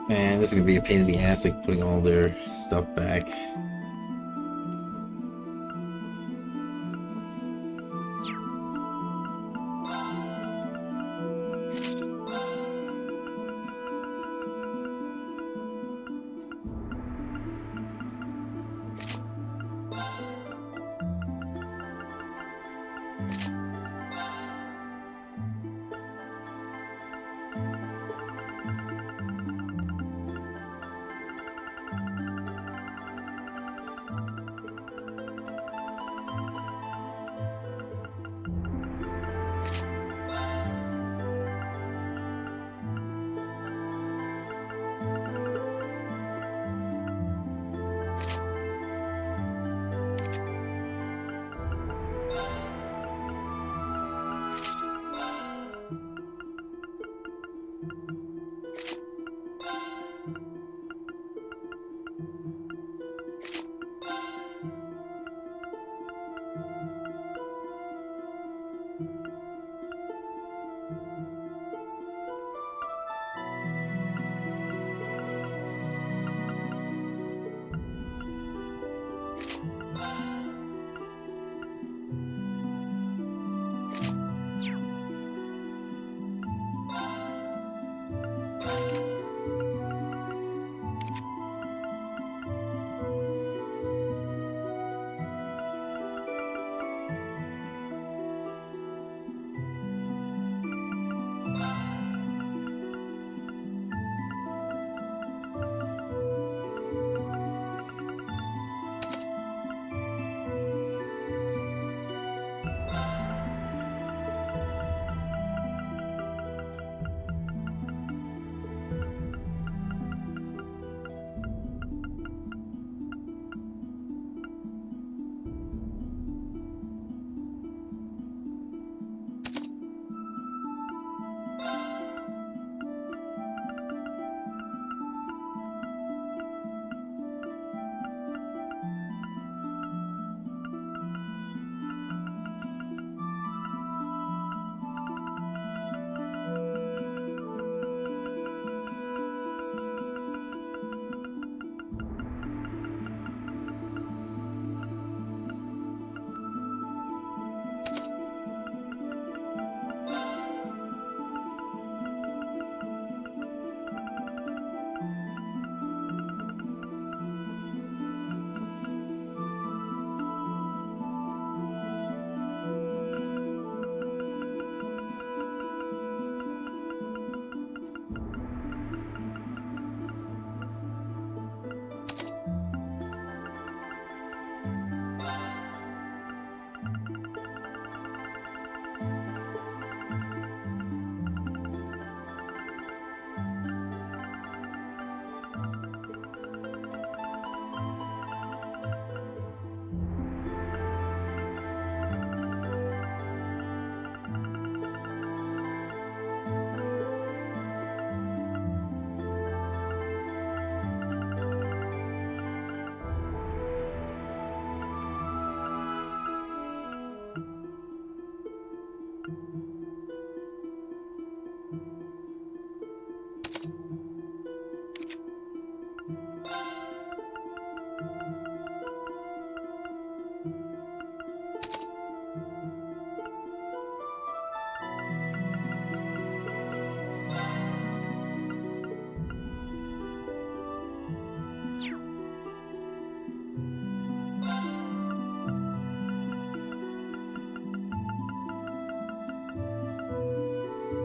S1: Man, this is gonna be a pain in the ass, like putting all their stuff back.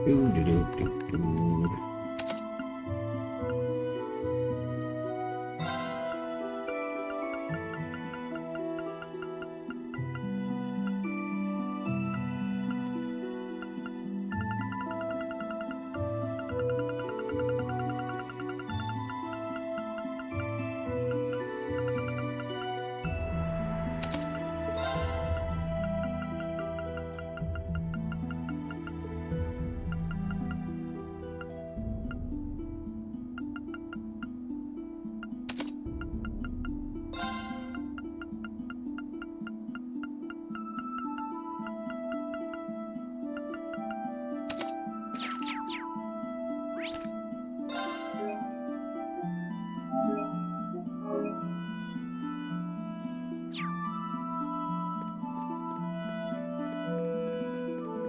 S1: Doo-doo-doo-doo-doo.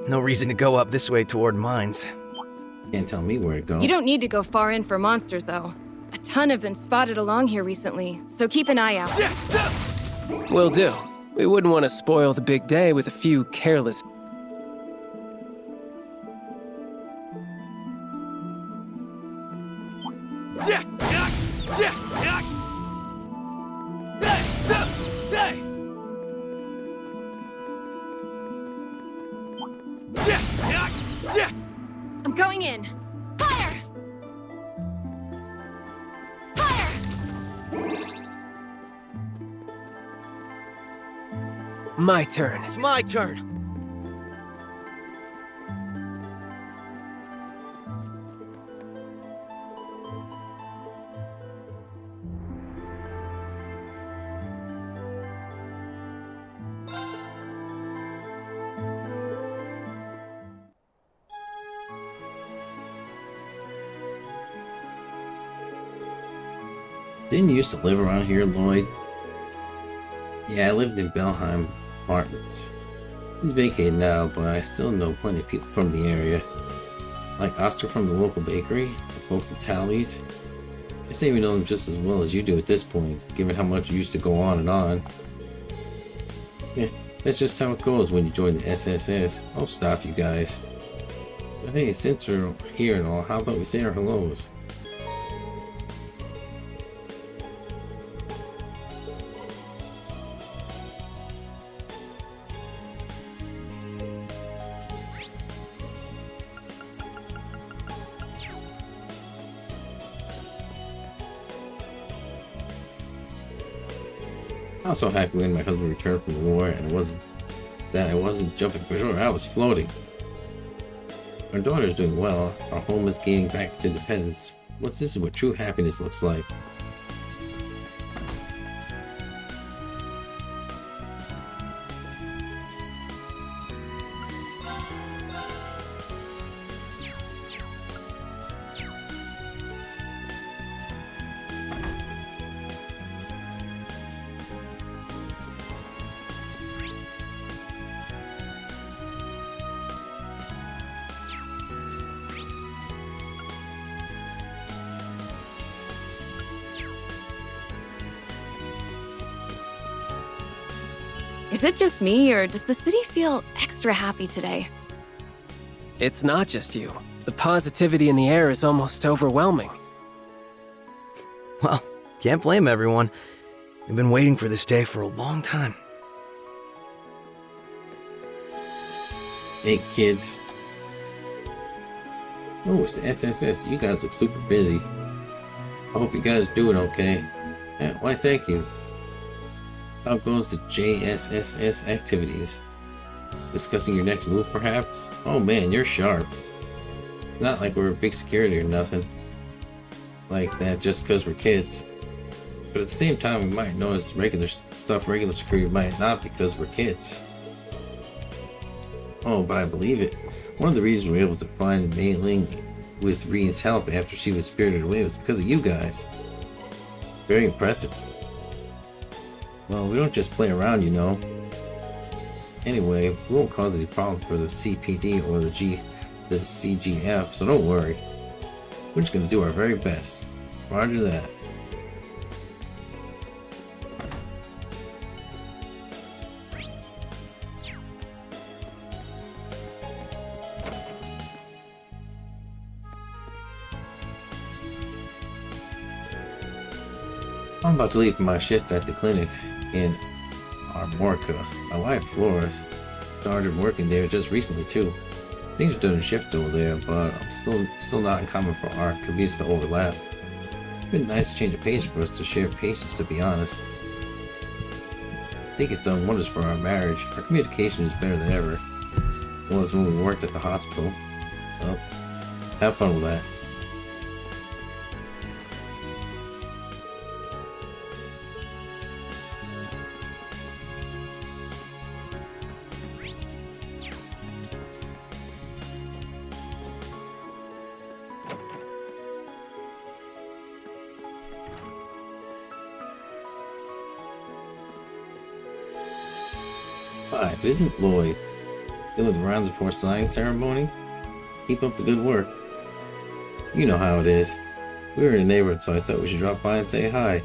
S13: No reason to go up this way toward mines.
S1: Can't tell me where to go.
S7: You don't need to go far in for monsters, though. A ton have been spotted along here recently, so keep an eye out.
S17: Will do. We wouldn't want to spoil the big day with a few careless...
S7: I'm going in. Fire! Fire!
S17: My turn.
S13: It's my turn.
S1: Didn't you used to live around here, Lloyd? Yeah, I lived in Belheim Apartments. He's vacated now, but I still know plenty of people from the area. Like Oscar from the local bakery, the folks at Tally's. I say we know them just as well as you do at this point, given how much used to go on and on. Yeah, that's just how it goes when you join the SSS. I'll stop you guys. But hey, since we're here and all, how about we say our hellos? I was so happy when my husband returned from the war, and it wasn't that I wasn't jumping for sure, I was floating. Our daughter's doing well, our home is gaining back its independence. This is what true happiness looks like.
S7: Is it just me, or does the city feel extra happy today?
S17: It's not just you. The positivity in the air is almost overwhelming.
S13: Well, can't blame everyone. We've been waiting for this day for a long time.
S1: Hey kids. Oh, it's the SSS. You guys look super busy. I hope you guys doing okay. Yeah, why thank you. How goes the JSSS activities? Discussing your next move, perhaps? Oh man, you're sharp. Not like we're big security or nothing like that just because we're kids. But at the same time, we might notice regular stuff regular security might not because we're kids. Oh, but I believe it. One of the reasons we were able to find Mei Ling with Reen's help after she was spirited away was because of you guys. Very impressive. Well, we don't just play around, you know. Anyway, we won't cause any problems for the CPD or the CGF, so don't worry. We're just gonna do our very best. Roger that. I'm about to leave for my shift at the clinic in Armorica. My wife, Flores, started working there just recently too. Things are doing a shift over there, but I'm still not uncommon for our commutes to overlap. It's been nice to change of pace for us to share patients, to be honest. I think it's done wonders for our marriage. Our communication is better than ever. Was when we worked at the hospital. Well, have fun with that. Hi, isn't Lloyd doing the rounds before signing ceremony? Keep up the good work. You know how it is. We were in the neighborhood, so I thought we should drop by and say hi.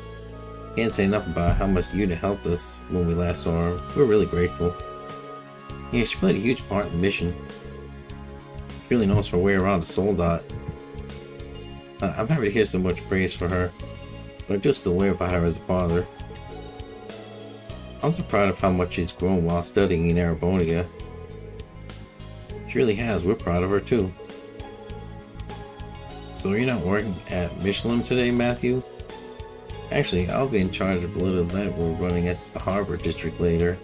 S1: Can't say enough about how much Una helped us when we last saw her. We're really grateful. Yeah, she played a huge part in the mission. She really knows her way around the Soldat. I'm happy to hear so much praise for her, but I'm just aware about her as a father. I'm so proud of how much she's grown while studying in Arabonia. She really has. We're proud of her too. So you're not working at Michelin today, Matthew? Actually, I'll be in charge of a little event we're running at the Harbor District later.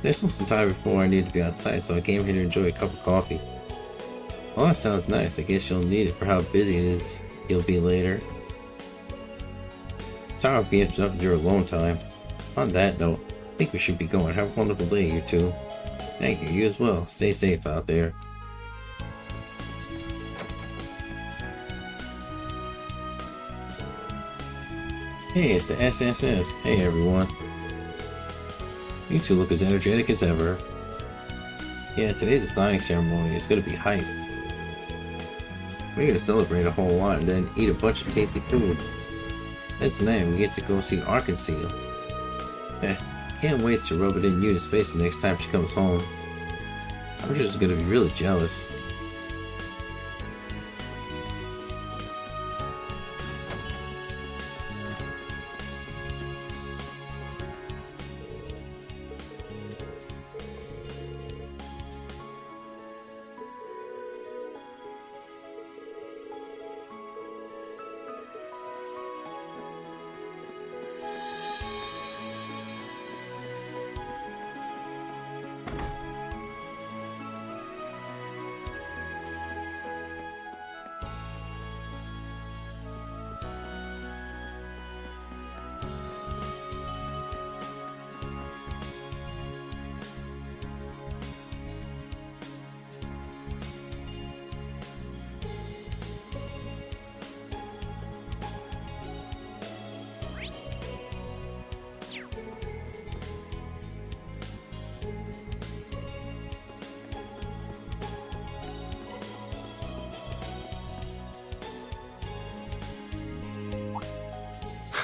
S1: There's still some time before I need to be outside, so I came here to enjoy a cup of coffee. Well, that sounds nice. I guess you'll need it for how busy it is you'll be later. Sorry I'll be interrupting your alone time. On that note, I think we should be going. Have a wonderful day, you two. Thank you. You as well. Stay safe out there. Hey, it's the SSS. Hey, everyone. You two look as energetic as ever. Yeah, today's the signing ceremony. It's gonna be hype. We're gonna celebrate a whole lot and then eat a bunch of tasty food. Then tonight we get to go see Arkansas. Can't wait to rub it in Una's face the next time she comes home. I'm just gonna be really jealous.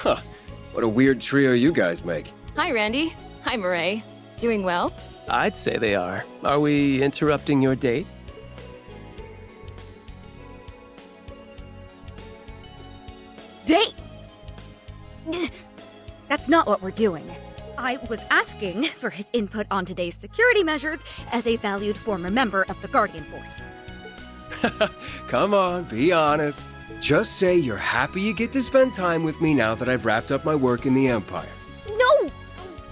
S20: Huh. What a weird trio you guys make.
S7: Hi, Randy. Hi, Murray. Doing well?
S17: I'd say they are. Are we interrupting your date?
S8: Date? That's not what we're doing. I was asking for his input on today's security measures as a valued former member of the Guardian Force.
S20: Come on, be honest. Just say you're happy you get to spend time with me now that I've wrapped up my work in the Empire.
S8: No!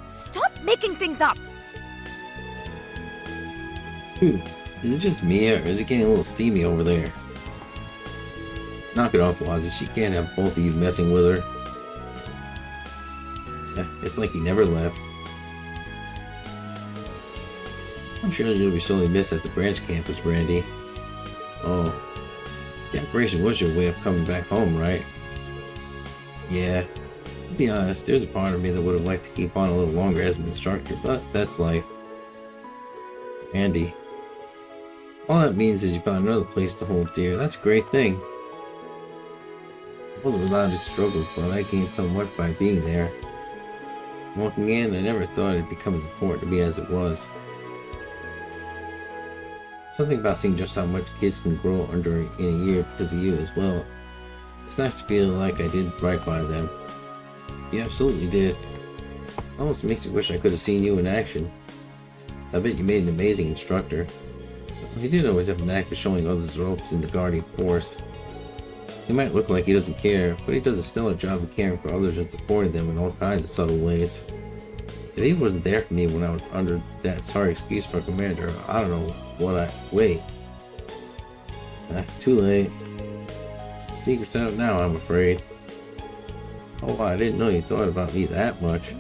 S8: Stop making things up!
S1: Is it just me, or is it getting a little steamy over there? Knock it off, Wazzy. She can't have both of you messing with her. It's like he never left. I'm sure you'll be sorely missed at the branch campus, Randy. Oh. The operation was your way of coming back home, right? Yeah. To be honest, there's a part of me that would have liked to keep on a little longer as an instructor, but that's life. Andy. All that means is you've got another place to hold dear. That's a great thing. I wasn't allowed to struggle, but I gained so much by being there. Walking in, I never thought it'd become as important to me as it was. Something about seeing just how much kids can grow under in a year because of you as well. It's nice to feel like I did right by them. You absolutely did. Almost makes me wish I could have seen you in action. I bet you made an amazing instructor. He did always have a knack for showing others the ropes in the Guardian Force. He might look like he doesn't care, but he does a stellar job of caring for others and supporting them in all kinds of subtle ways. If he wasn't there for me when I was under that sorry excuse for Commander, I don't know what I... Wait. Too late. Secret's out now, I'm afraid. Oh, I didn't know you thought about me that much.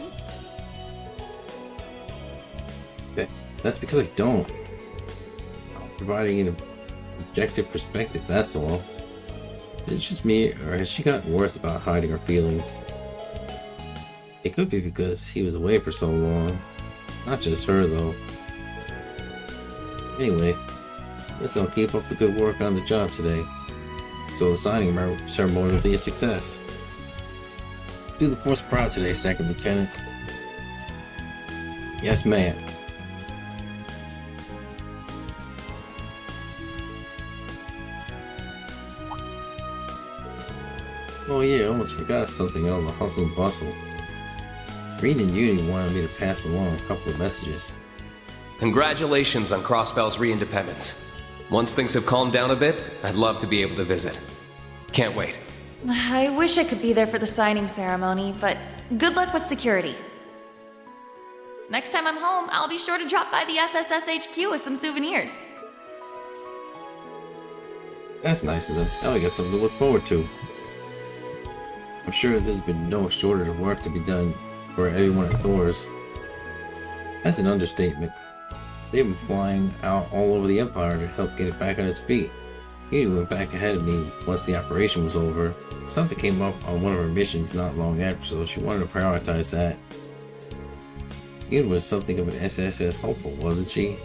S1: That's because I don't. I'm providing an objective perspective, that's all. Is it just me, or has she gotten worse about hiding her feelings? It could be because he was away for so long. It's not just her, though. Anyway, guess I'll keep up the good work on the job today. So the signing ceremony will be a success. Do the Force proud today, Second Lieutenant. Yes, ma'am. Oh yeah, I almost forgot something on the hustle and bustle. Green and Uni wanted me to pass along a couple of messages.
S10: Congratulations on Crossbell's re-independence. Once things have calmed down a bit, I'd love to be able to visit. Can't wait.
S16: I wish I could be there for the signing ceremony, but good luck with security. Next time I'm home, I'll be sure to drop by the SSS HQ with some souvenirs.
S1: That's nice of them. Now I got something to look forward to. I'm sure there's been no shortage of work to be done for everyone at Thor's. That's an understatement. They've been flying out all over the Empire to help get it back on its feet. He went back ahead of me once the operation was over. Something came up on one of her missions not long after, so she wanted to prioritize that. Ian was something of an SSS hopeful, wasn't she?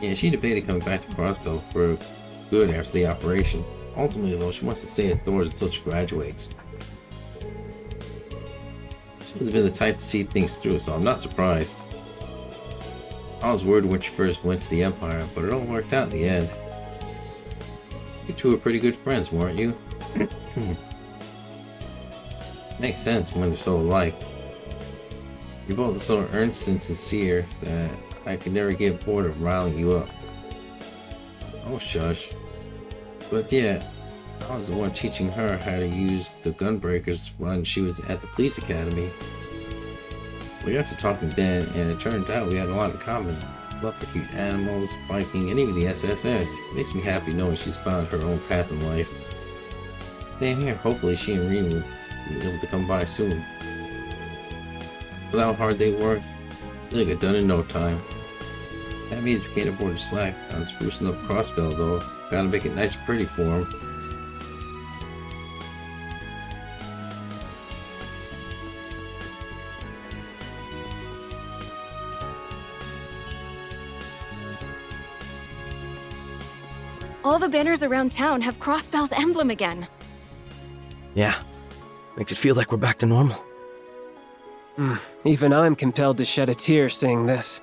S1: Yeah, she debated coming back to Crossbell for good after the operation. Ultimately, though, she wants to stay at Thor's until she graduates. She's been the type to see things through, so I'm not surprised. I was worried when she first went to the Empire, but it all worked out in the end. You two are pretty good friends, weren't you? Makes sense when they're so alike. You're both so earnest and sincere that I could never get bored of riling you up. Oh shush. But yeah, I was the one teaching her how to use the gunbreakers when she was at the police academy. We got to talking then, and it turned out we had a lot in common. Love for cute animals, biking, and even the SSS. Makes me happy knowing she's found her own path in life. Same here, hopefully she and Reen will be able to come by soon. With how hard they work, they'll get done in no time. That means we can't afford to slack on sprucing up Crossbell though. Gotta make it nice and pretty for him.
S7: All the banners around town have Crossbell's emblem again.
S13: Yeah, makes it feel like we're back to normal.
S17: Even I'm compelled to shed a tear seeing this.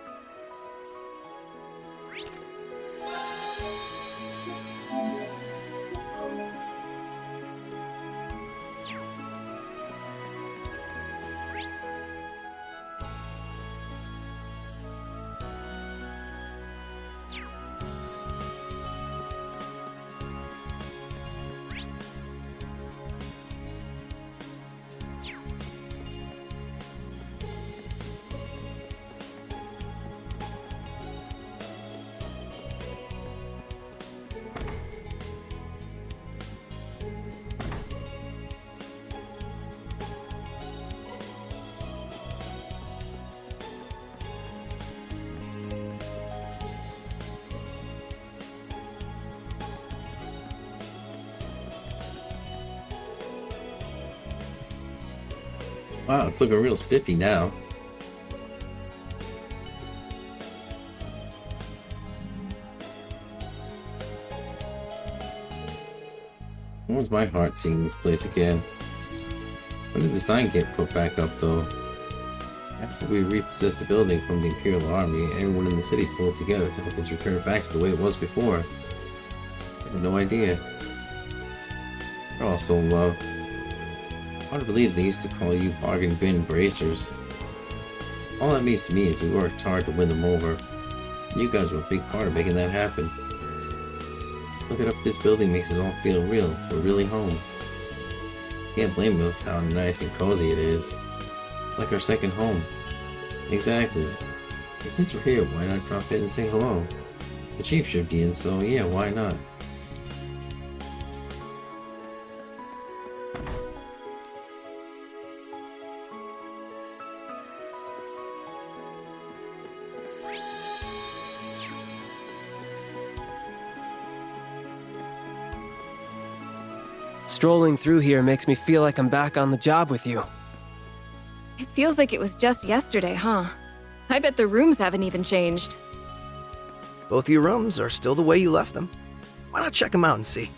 S1: Wow, it's looking real spiffy now. Warms my heart seeing this place again. When did the sign get put back up though? After we repossessed the building from the Imperial Army, everyone in the city pulled together to help us return it back to the way it was before. I had no idea. We're all so in love. Hard to believe they used to call you bargain bin bracers. All that means to me is we worked hard to win them over. You guys were a big part of making that happen. Looking up at this building makes it all feel real. We're really home. Can't blame us how nice and cozy it is. Like our second home. Exactly. And since we're here, why not drop in and say hello? The chief should be in, so yeah, why not?
S17: Strolling through here makes me feel like I'm back on the job with you.
S7: It feels like it was just yesterday, huh? I bet the rooms haven't even changed.
S13: Both your rooms are still the way you left them. Why not check them out and see?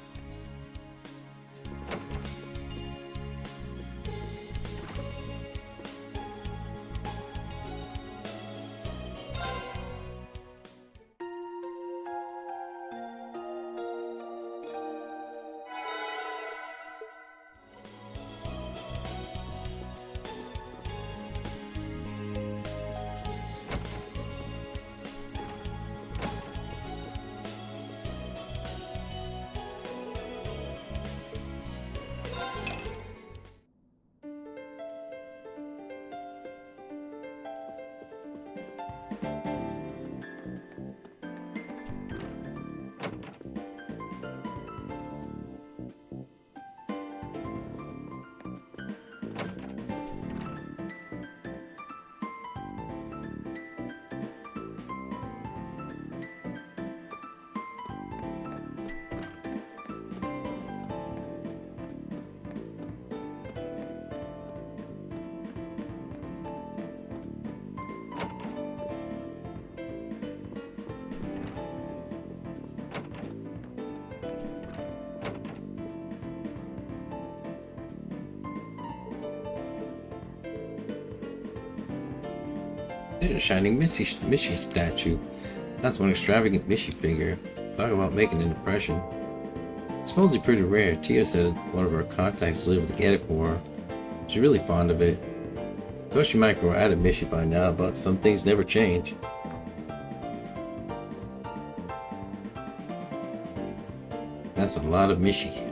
S1: There's a shining Mishy statue. That's one extravagant Mishy figure. Talk about making an impression. It's supposedly pretty rare. Tia said one of her contacts was able to get it for her. She's really fond of it. Though she might grow out of Mishy by now, but some things never change. That's a lot of Mishy.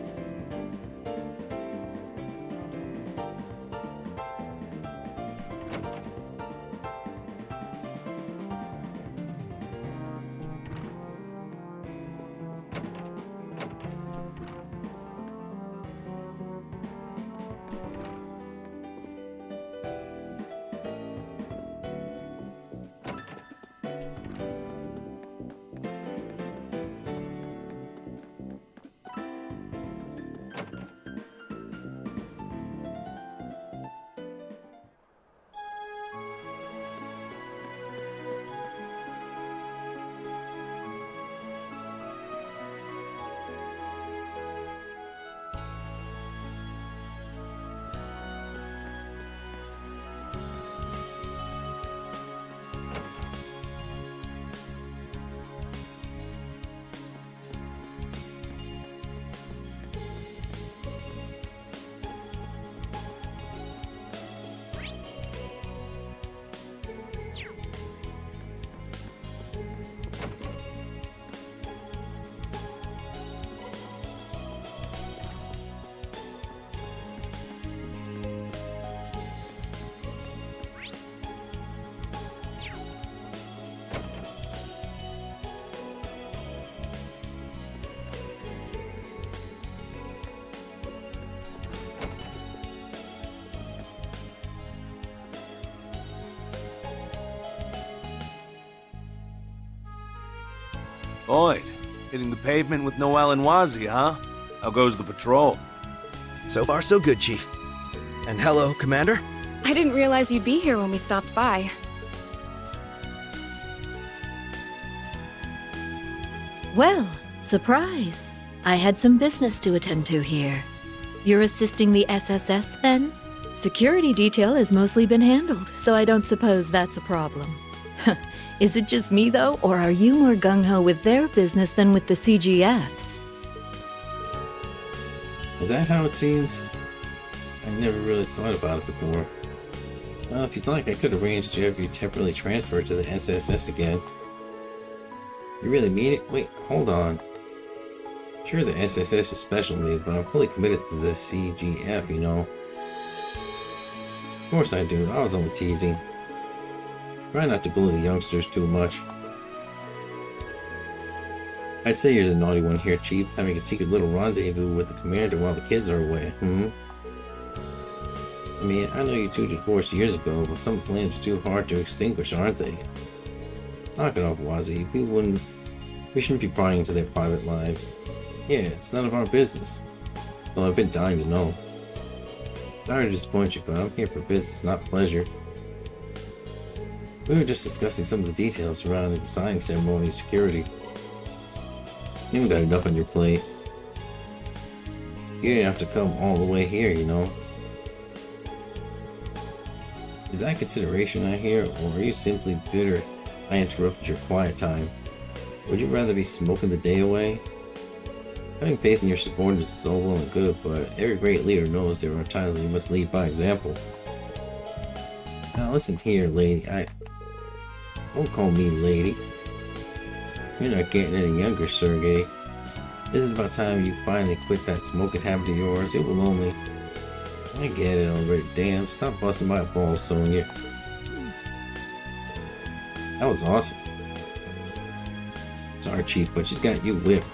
S2: Boyd, hitting the pavement with Noel and Wazi, huh? How goes the patrol?
S13: So far, so good, Chief. And hello, Commander.
S7: I didn't realize you'd be here when we stopped by.
S11: Well, surprise. I had some business to attend to here. You're assisting the SSS, then? Security detail has mostly been handled, so I don't suppose that's a problem. Is it just me, though, or are you more gung-ho with their business than with the CGF's?
S1: Is that how it seems? I never really thought about it before. Well, if you'd like, I could arrange to have you temporarily transferred to the SSS again. You really mean it? Wait, hold on. Sure, the SSS is special to me, but I'm fully committed to the CGF, you know. Of course I do. I was only teasing. Try not to bully the youngsters too much. I'd say you're the naughty one here, Chief, having a secret little rendezvous with the commander while the kids are away, I mean, I know you two divorced years ago, but some flames are too hard to extinguish, aren't they? Knock it off, Wazzy. We shouldn't be prying into their private lives. Yeah, it's none of our business. Well, I've been dying to know. Sorry to disappoint you, but I'm here for business, not pleasure. We were just discussing some of the details surrounding the signing ceremony and security. You haven't got enough on your plate. You didn't have to come all the way here, you know. Is that consideration I hear, or are you simply bitter I interrupted your quiet time? Would you rather be smoking the day away? Having faith in your subordinates is all well and good, but every great leader knows there are times when you must lead by example. Now listen here, lady. Don't call me lady. You're not getting any younger, Sergey. Isn't it about time you finally quit that smoking habit of yours? It will only... I get it already. Damn, stop busting my balls, Sonya. That was awesome. Sorry, Chief, but she's got you whipped.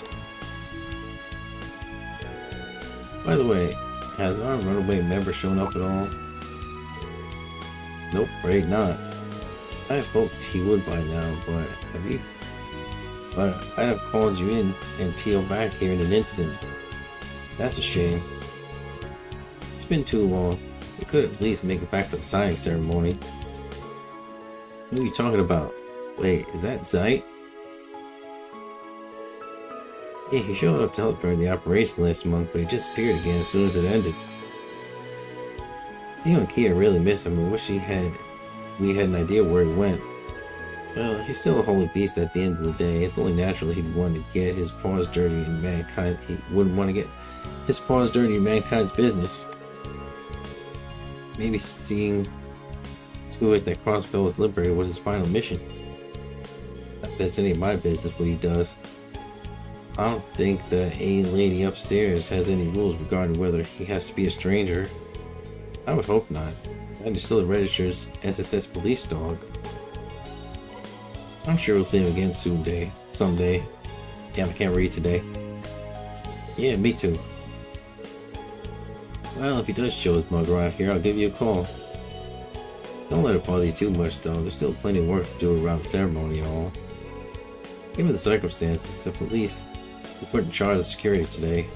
S1: By the way, has our runaway member shown up at all? Nope, afraid not. I had hoped he would by now, but have you? But I'd have called you in and Teal back here in an instant. That's a shame. It's been too long. We could at least make it back for the signing ceremony. Who are you talking about? Wait, is that Zeit? Yeah, he showed up to help during the operation last month, but he just appeared again as soon as it ended. Theo and Kia really miss him and wish we had an idea where he went. Well, he's still a holy beast at the end of the day. It's only natural he'd want to get his paws dirty in mankind. He wouldn't want to get his paws dirty in mankind's business. Maybe seeing to it that Crossbell was liberated was his final mission. Not that it's any of my business what he does. I don't think the A lady upstairs has any rules regarding whether he has to be a stranger. I would hope not. And he's still a registered SSS police dog. I'm sure we'll see him again someday. Damn, I can't read today. Yeah, me too. Well, if he does show his mug around here, I'll give you a call. Don't let it bother you too much, though. There's still plenty of work to do around the ceremony and all. Given the circumstances, the police were put in charge of security today.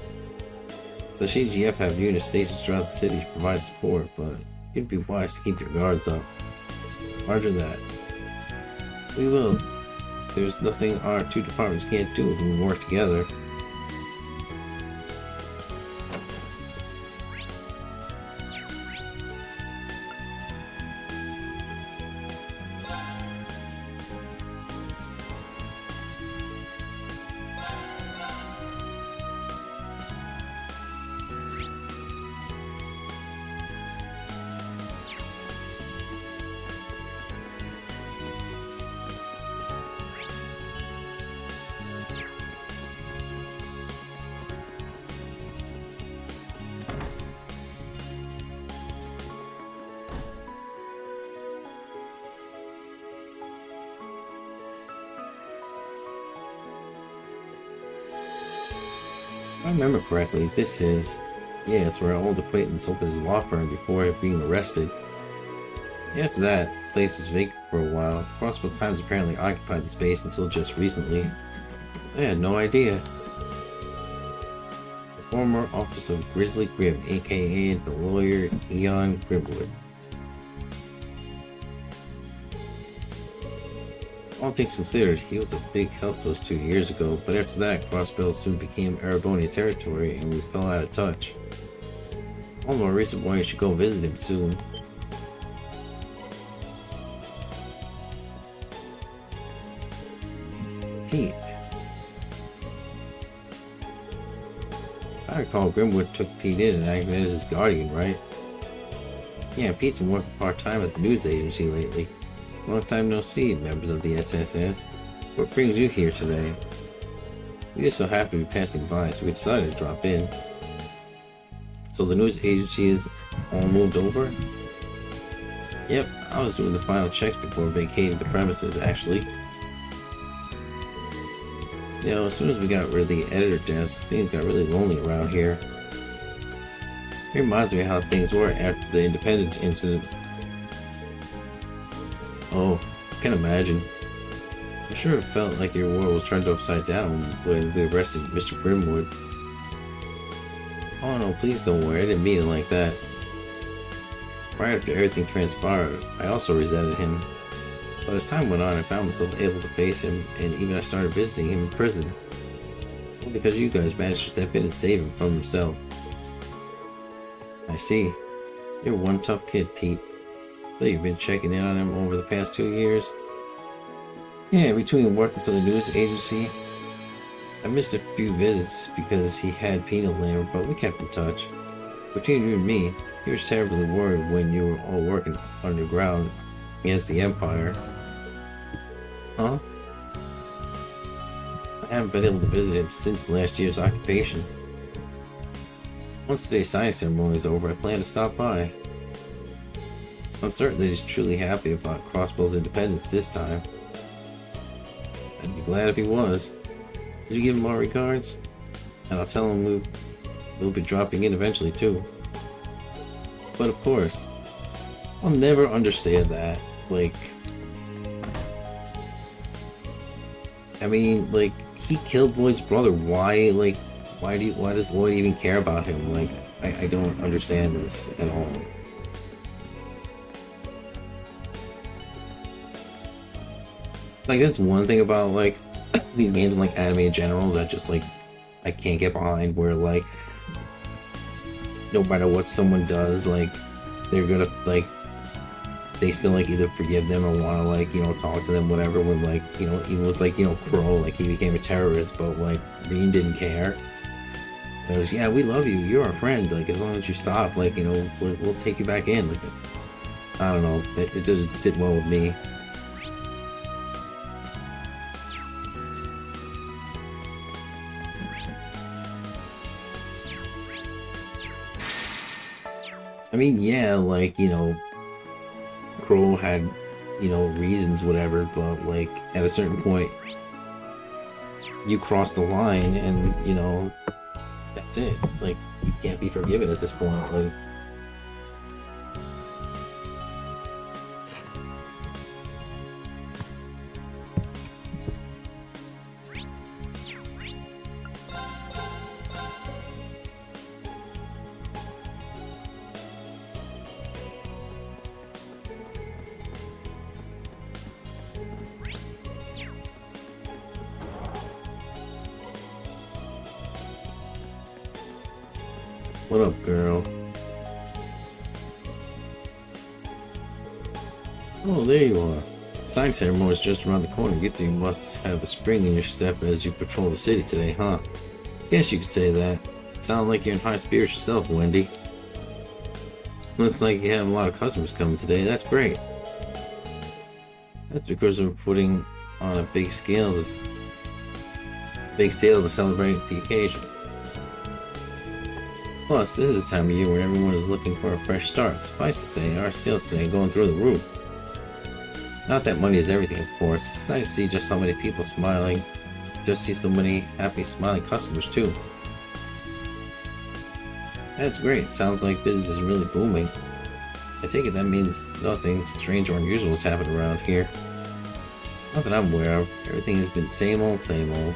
S1: The CGF have units stationed throughout the city to provide support, but it'd be wise to keep your guards up. Roger that. We will. There's nothing our two departments can't do if we work together. If I remember correctly, this is... Yeah, it's where our old acquaintance opened his law firm before being arrested. After that, the place was vacant for a while. Crossbow Times apparently occupied the space until just recently. I had no idea. The former office of Grizzly Grim, aka the lawyer Eon Grimwood. All things considered, he was a big help to us 2 years ago, but after that, Crossbell soon became Erebonian territory and we fell out of touch. All the more reason why you should go visit him soon. Pete. I recall Grimwood took Pete in and acted as his guardian, right? Yeah, Pete's been working part-time at the news agency lately. Long time no see, members of the SSS. What brings you here today? We just so happened to be passing by, so we decided to drop in. So the news agency is all moved over? Yep, I was doing the final checks before vacating the premises, actually. You know, as soon as we got rid of the editor desk, things got really lonely around here. It reminds me of how things were after the Independence incident. Oh, I can imagine. I'm sure it felt like your world was turned upside down when we arrested Mr. Grimwood. Oh no, please don't worry, I didn't mean it like that. Right after everything transpired, I also resented him. But as time went on, I found myself able to face him, and even I started visiting him in prison. All because you guys managed to step in and save him from himself. I see. You're one tough kid, Pete. So you've been checking in on him over the past 2 years? Yeah, between working for the news agency, I missed a few visits because he had penal labor, but we kept in touch. Between you and me, he was terribly worried when you were all working underground against the Empire. Huh? I haven't been able to visit him since last year's occupation. Once today's signing ceremony is over, I plan to stop by. I'm certain that he's truly happy about Crossbell's independence this time. I'd be glad if he was. Could you give him our regards? And I'll tell him we'll be dropping in eventually too. But of course, I'll never understand that. Like, I mean, like, he killed Lloyd's brother. Why, like, why does Lloyd even care about him? Like, I don't understand this at all. Like, that's one thing about, like, these games and, like, anime in general that just, like, I can't get behind, where, like, no matter what someone does, like, they're gonna, like, they still, like, either forgive them or want to, like, you know, talk to them, whatever, when, like, you know, even with, like, you know, Crow, like, he became a terrorist, but, like, Reen didn't care. It was, yeah, we love you, you're our friend, like, as long as you stop, like, you know, we'll take you back in. Like, I don't know, it doesn't sit well with me. I mean, yeah, like, you know, Crow had, you know, reasons, whatever, but, like, at a certain point, you cross the line and, you know, that's it. Like, you can't be forgiven at this point. Like, what up, girl? Oh, there you are. The sign ceremony is just around the corner. You two must have a spring in your step as you patrol the city today, huh? Guess you could say that. Sound like you're in high spirits yourself, Wendy. Looks like you have a lot of customers coming today. That's great. That's because we're putting on a big sale to celebrate the occasion. Plus, this is the time of year when everyone is looking for a fresh start. Suffice to say, our sales today are going through the roof. Not that money is everything, of course. It's nice to see just so many people smiling. Just see so many happy, smiling customers, too. That's great. Sounds like business is really booming. I take it that means nothing strange or unusual has happened around here. Not that I'm aware of. Everything has been same old, same old.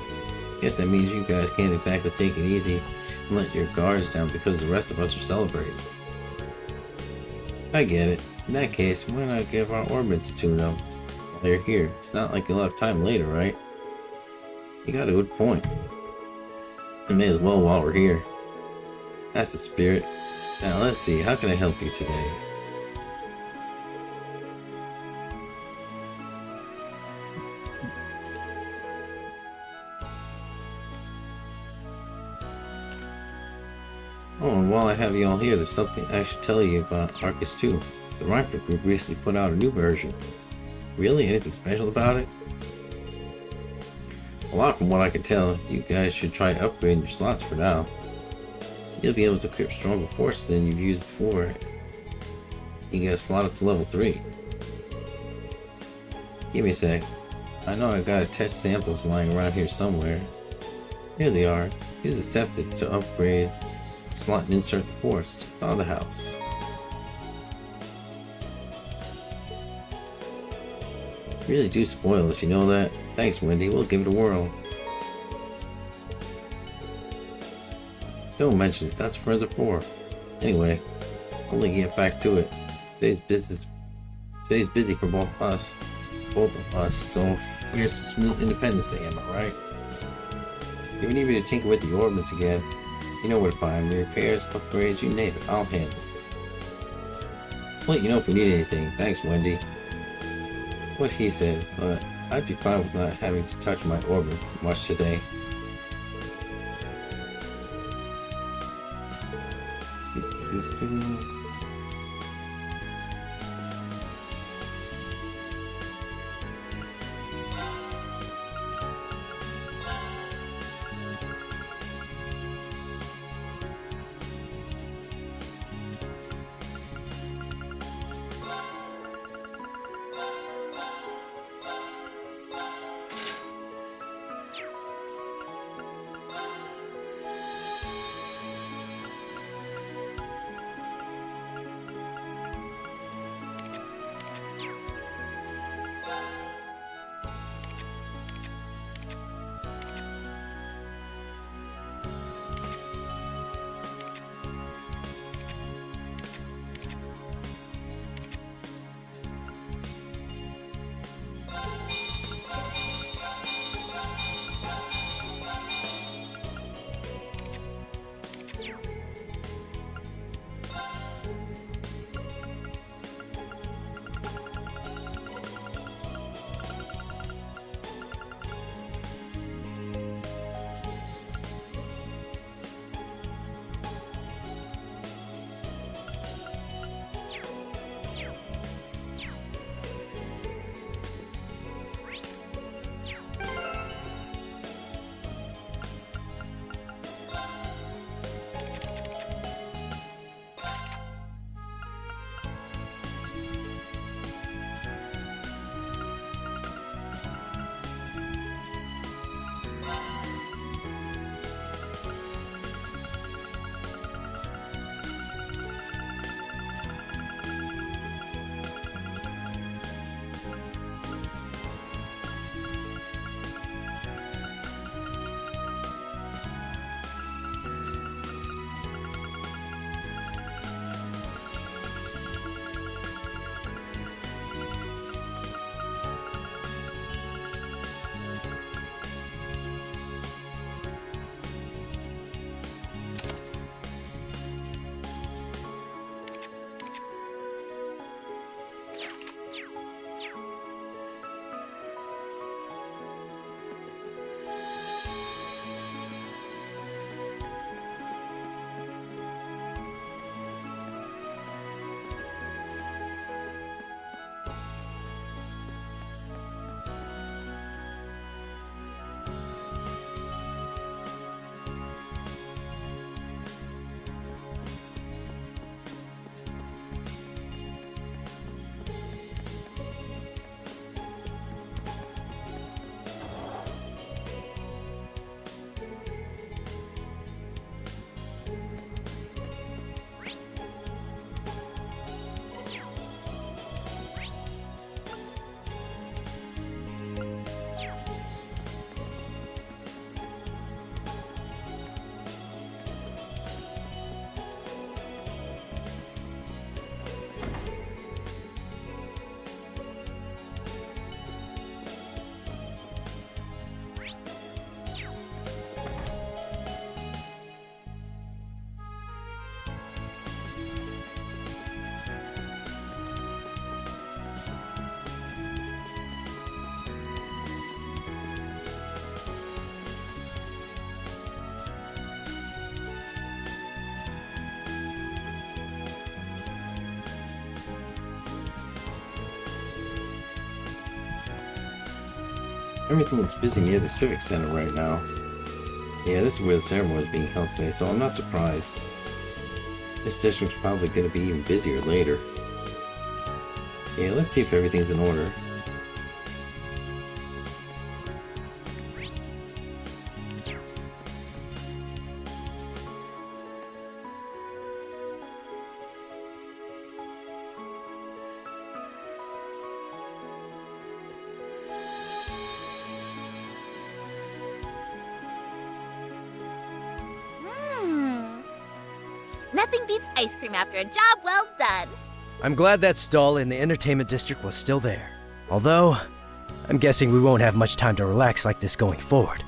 S1: Guess that means you guys can't exactly take it easy and let your guards down because the rest of us are celebrating. I get it. In that case, why not give our orbits a tune-up while you're here? It's not like you'll have time later, right? You got a good point. We may as well while we're here. That's the spirit. Now let's see, how can I help you today? Oh, and while I have you all here, there's something I should tell you about Arcus 2. The Rifle Group recently put out a new version. Really? Anything special about it? A lot from what I can tell. You guys should try upgrading your slots for now. You'll be able to equip stronger forces than you've used before. You get a slot up to level 3. Give me a sec. I know I got test samples lying around here somewhere. Here they are. Use the scepter to upgrade the slot and insert the force. Found the house. Really do spoil us, you know that? Thanks, Wendy. We'll give it a whirl. Don't mention it. That's friends are for. Anyway, I'll get back to it. Today's busy for both of us. So here's to smooth Independence Day. Am I right? If you need me to tinker with the ordnance again, you know where to find me. Repairs, upgrades, you name it. I'll handle it. Let you know if you need anything. Thanks, Wendy. What he said, but I'd be fine with not having to touch my orbit much today. Everything looks busy near the Civic Center right now. Yeah, this is where the ceremony is being held today, so I'm not surprised. This district's probably going to be even busier later. Yeah, let's see if everything's in order.
S23: Nothing beats ice cream after a job well done.
S13: I'm glad that stall in the entertainment district was still there. Although, I'm guessing we won't have much time to relax like this going forward,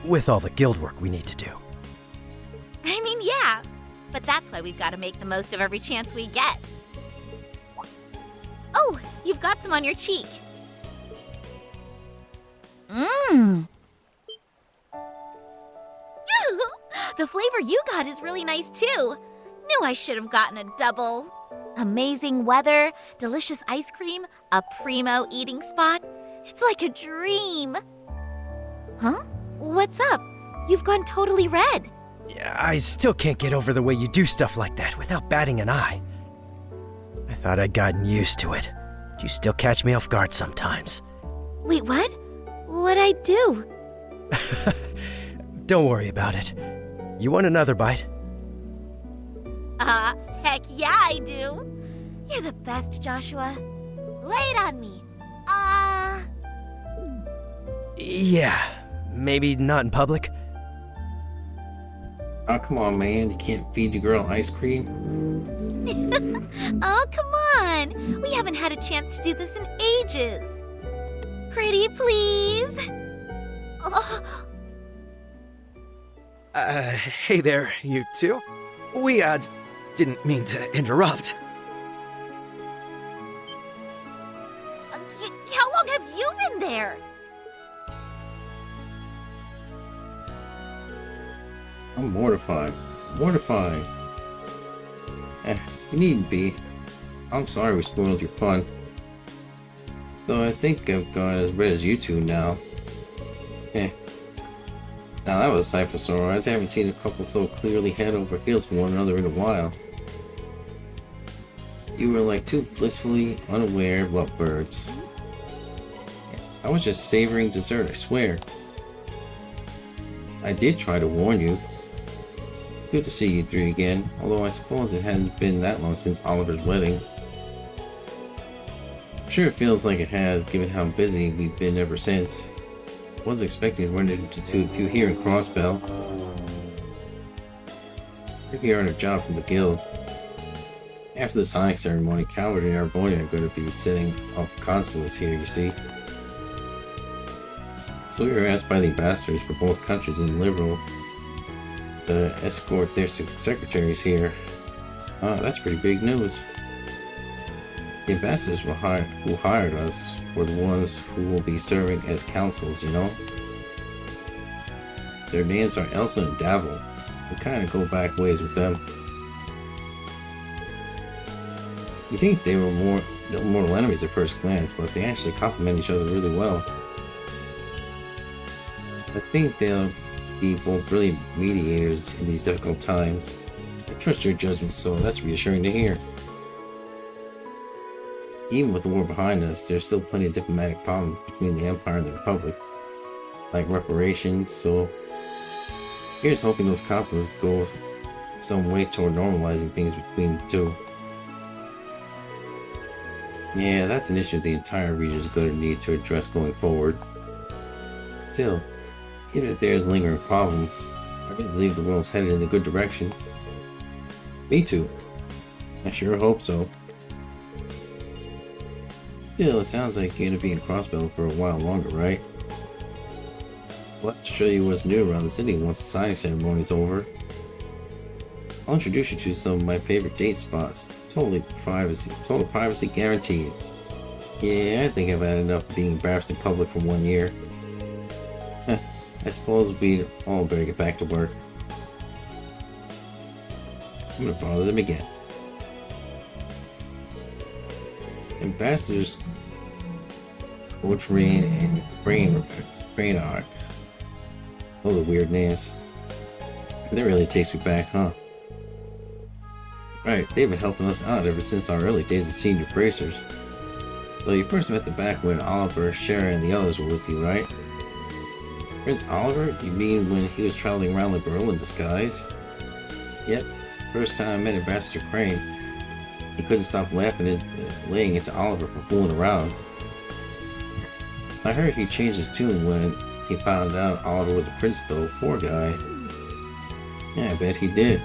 S13: with all the guild work we need to do.
S23: I mean, yeah, but that's why we've got to make the most of every chance we get. Oh, you've got some on your cheek. Mmm. The flavor you got is really nice too. Knew I should have gotten a double. Amazing weather, delicious ice cream, a primo eating spot. It's like a dream. Huh? What's up? You've gone totally red.
S13: Yeah, I still can't get over the way you do stuff like that without batting an eye. I thought I'd gotten used to it, but you still catch me off guard sometimes.
S23: Wait, what? What'd I do?
S13: Don't worry about it. You want another bite?
S23: Heck yeah, I do. You're the best, Joshua. Lay it on me.
S13: Yeah, maybe not in public.
S1: Oh, come on, man. You can't feed your girl ice cream?
S23: Oh, come on. We haven't had a chance to do this in ages. Pretty please. Oh.
S13: Hey there, you two. We, didn't mean to interrupt.
S23: How long have you been there?
S1: I'm mortified. Mortifying. You needn't be. I'm sorry we spoiled your fun. Though I think I've gone as red as you two now. Now that was a sight for sore eyes. I haven't seen a couple so clearly head over heels for one another in a while. You were like two blissfully unaware lovebirds. I was just savoring dessert, I swear. I did try to warn you. Good to see you three again, although I suppose it hadn't been that long since Oliver's wedding. I'm sure it feels like it has, given how busy we've been ever since. Wasn't expecting to run into you here in Crossbell. Maybe you earned a job from the guild. After the signing ceremony, Calvert and Arboni are going to be setting up consulates here, you see. So we were asked by the ambassadors for both countries in Liberal to escort their secretaries here. That's pretty big news. The ambassadors who hired us were the ones who will be serving as consuls, you know? Their names are Elsa and Davil. We kind of go back ways with them. You think they were mortal enemies at first glance, but they actually complement each other really well. I think they'll be both brilliant mediators in these difficult times. I trust your judgment, so that's reassuring to hear. Even with the war behind us, there's still plenty of diplomatic problems between the Empire and the Republic, like reparations, so here's hoping those consulates go some way toward normalizing things between the two. Yeah, that's an issue the entire region is going to need to address going forward. Still, even if there's lingering problems, I do believe the world's headed in a good direction. Me too. I sure hope so. Still, it sounds like you're going to be in Crossbell for a while longer, right? I'll have to show you what's new around the city once the signing ceremony is over. I'll introduce you to some of my favorite date spots. Total privacy guaranteed. Yeah, I think I've had enough of being embarrassed in public for 1 year. I suppose we'd all better get back to work. I'm gonna bother them again. Ambassadors Coach Rain and Brain Great arc. Oh, the weird names. That really takes me back, huh? Right, they've been helping us out ever since our early days as senior bracers. Well, you first met them back when Oliver, Sharon, and the others were with you, right? Prince Oliver? You mean when he was traveling around Liberl in disguise? Yep, first time I met Ambassador Crane, he couldn't stop laughing and laying into Oliver for fooling around. I heard he changed his tune when he found out Oliver was a prince though, poor guy. Yeah, I bet he did.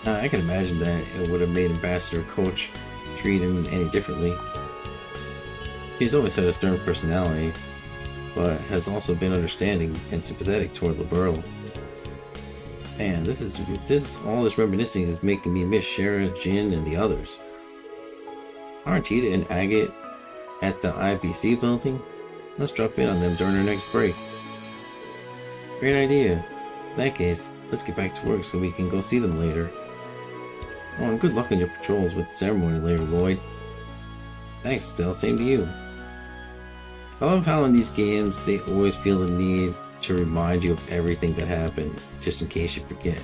S1: I can imagine that it would have made Ambassador Coach treat him any differently. He's always had a stern personality, but has also been understanding and sympathetic toward Liberl. Man, all this reminiscing is making me miss Shara, Jin, and the others. Aren't Tita and Agate at the IBC building? Let's drop in on them during our next break. Great idea. In that case, let's get back to work so we can go see them later. Oh, and good luck on your patrols with the ceremony later, Lloyd. Thanks, Estelle. Same to you. I love how in these games they always feel the need to remind you of everything that happened, just in case you forget.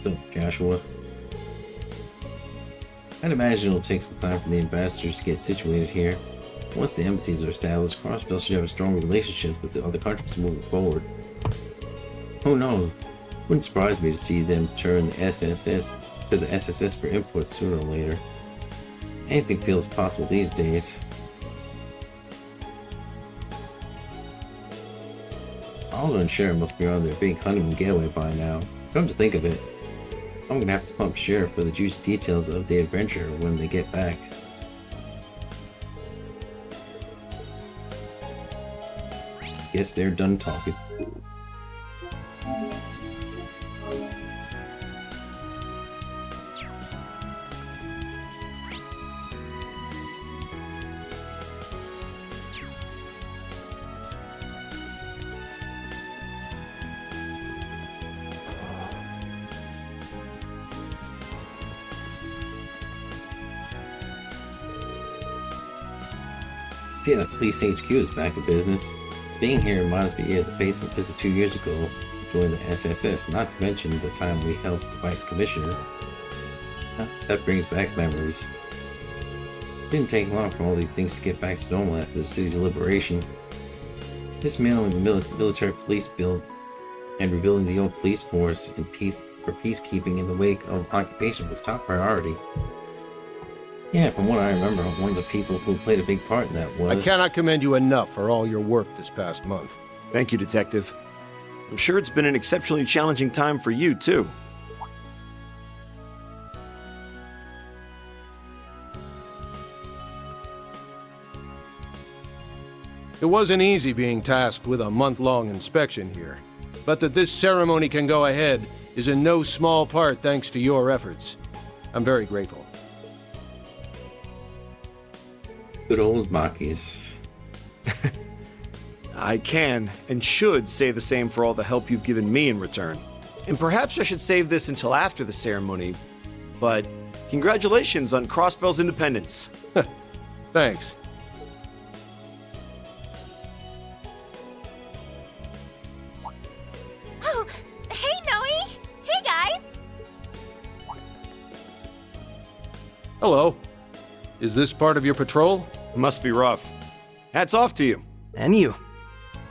S1: So, Joshua, I'd imagine it'll take some time for the ambassadors to get situated here. Once the embassies are established, Crossbell should have a strong relationship with the other countries moving forward. Who knows? Wouldn't surprise me to see them turn the SSS to the SSS for input sooner or later. Anything feels possible these days. Oliver and Sharon must be on their big honeymoon getaway by now. Come to think of it, I'm gonna have to pump Sharon for the juicy details of the adventure when they get back. Guess they're done talking. See, the police HQ is back in business. Being here reminds me of the pace of visit 2 years ago during the SSS, not to mention the time we helped the Vice Commissioner. That brings back memories. Didn't take long for all these things to get back to normal after the city's liberation. Dismantling the military police bill and rebuilding the old police force for peacekeeping in the wake of occupation was top priority. Yeah, from what I remember, one of the people who played a big part in that was...
S4: I cannot commend you enough for all your work this past month.
S5: Thank you, Detective. I'm sure it's been an exceptionally challenging time for you, too.
S4: It wasn't easy being tasked with a month-long inspection here, but that this ceremony can go ahead is in no small part thanks to your efforts. I'm very grateful.
S1: Good old Makis.
S5: I can and should say the same for all the help you've given me in return. And perhaps I should save this until after the ceremony, but congratulations on Crossbell's independence.
S4: Thanks.
S23: Oh, hey, Noe! Hey, guys!
S4: Hello. Is this part of your patrol?
S5: Must be rough. Hats off to you.
S13: And you.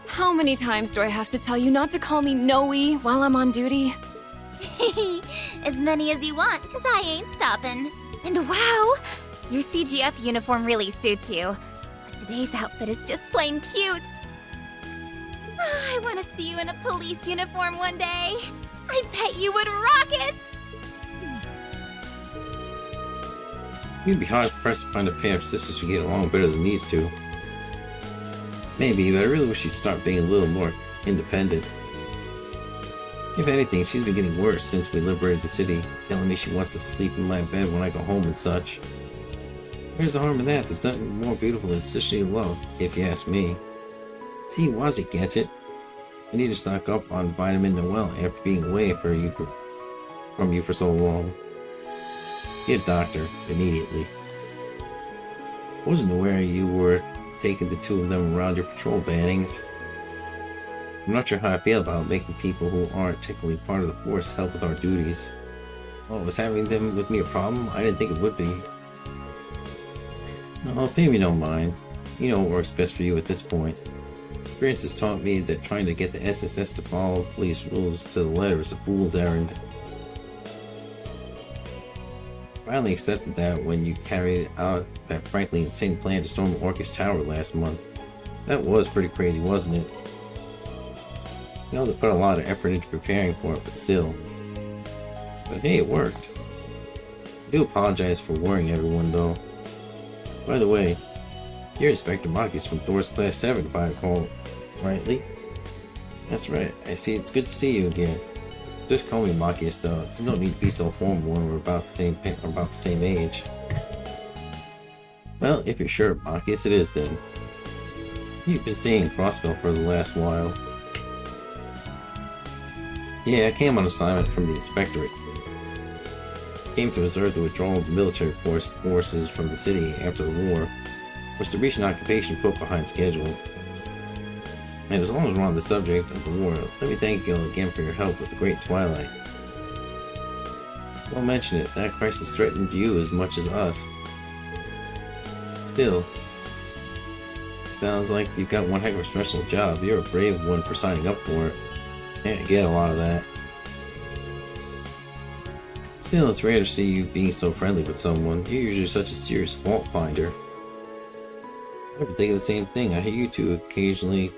S7: How many times do I have to tell you not to call me Noe while I'm on duty?
S23: As many as you want, because I ain't stopping. And wow, your CGF uniform really suits you. But today's outfit is just plain cute. I want to see you in a police uniform one day. I bet you would rock it!
S1: You'd be hard-pressed to find a pair of sisters who get along better than these two. Maybe, but I really wish she'd start being a little more independent. If anything, she's been getting worse since we liberated the city, telling me she wants to sleep in my bed when I go home and such. Where's the harm in that? There's nothing more beautiful than sisterly love, if you ask me. See, Wazzy gets it. I need to stock up on vitamin Noel after being away from you for so long. See a doctor immediately. Wasn't aware you were taking the two of them around your patrol bandings. I'm not sure how I feel about making people who aren't technically part of the force help with our duties. Oh, was having them with me a problem? I didn't think it would be. No, maybe don't mind. You know what works best for you at this point. Experience has taught me that trying to get the SSS to follow police rules to the letter is a fool's errand. Finally accepted that when you carried out that frankly insane plan to storm Orcus Tower last month. That was pretty crazy, wasn't it? You know, they put a lot of effort into preparing for it, but still. But hey, it worked. I do apologize for worrying everyone, though. By the way, you're Inspector Marcus from Thor's Class 7, if I recall rightly. That's right. I see. It's good to see you again. Just call me Marcus, though. There's no need to be so formal when we're about the same age. Well, if you're sure, Marcus, it is then. You've been staying in Crossbell for the last while. Yeah, I came on assignment from the Inspectorate. Came to observe the withdrawal of the military forces from the city after the war, was to reach an occupation put behind schedule. And as long as we're on the subject of the war, let me thank you again for your help with the Great Twilight. Don't mention it, that crisis threatened you as much as us. Still, sounds like you've got one heck of a stressful job. You're a brave one for signing up for it. Yeah, I get a lot of that. Still, it's rare to see you being so friendly with someone. You're usually such a serious fault finder. I've been thinking the same thing. I hear you two occasionally,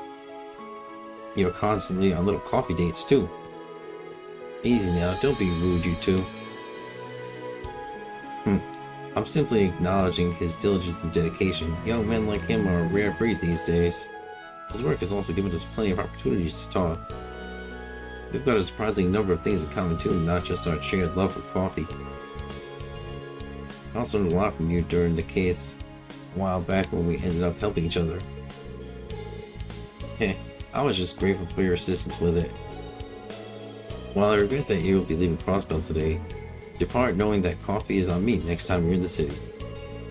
S1: you're constantly on little coffee dates too. Easy now, don't be rude, you two. I'm simply acknowledging his diligence and dedication. Young men like him are a rare breed these days. His work has also given us plenty of opportunities to talk. We've got a surprising number of things in common too, not just our shared love for coffee. I also learned a lot from you during the case a while back when we ended up helping each other. Heh, I was just grateful for your assistance with it. While I regret that you will be leaving Crossbell today, depart knowing that coffee is on me next time you're in the city.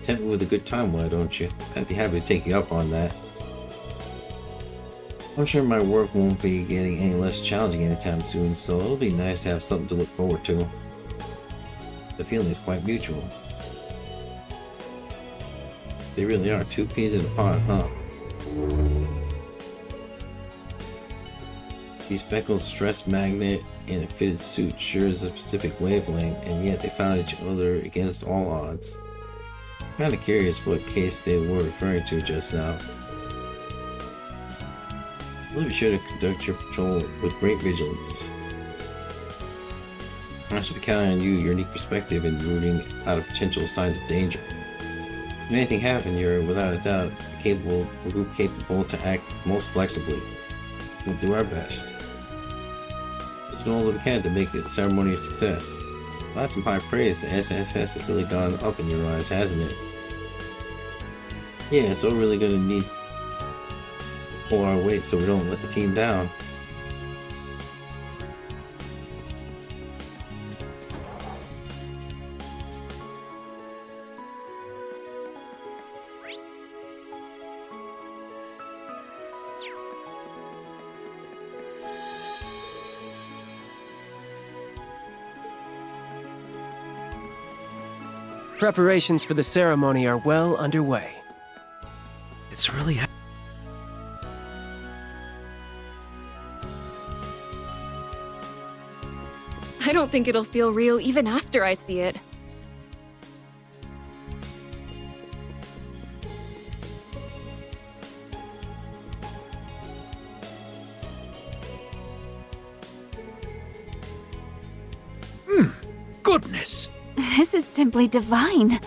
S1: Tempt me with a good time, why don't you? I'd be happy to take you up on that. I'm sure my work won't be getting any less challenging anytime soon, so it'll be nice to have something to look forward to. The feeling is quite mutual. They really are two peas in a pod, huh? The speckled stress magnet in a fitted suit shares a specific wavelength, and yet they found each other against all odds. Kinda curious what case they were referring to just now. We'll be sure to conduct your patrol with great vigilance. I should be counting on you, your unique perspective in rooting out of potential signs of danger. If anything happened, you're without a doubt a group capable to act most flexibly. We'll do our best. We'll do all that we can to make the ceremony a success. That's some high praise. The SSS has really gone up in your eyes, hasn't it? Yeah, so we're really gonna need to pull our weight so we don't let the team down.
S17: Preparations for the ceremony are well underway.
S13: It's really
S7: I don't think it'll feel real even after I see it.
S3: Goodness!
S19: This is simply divine.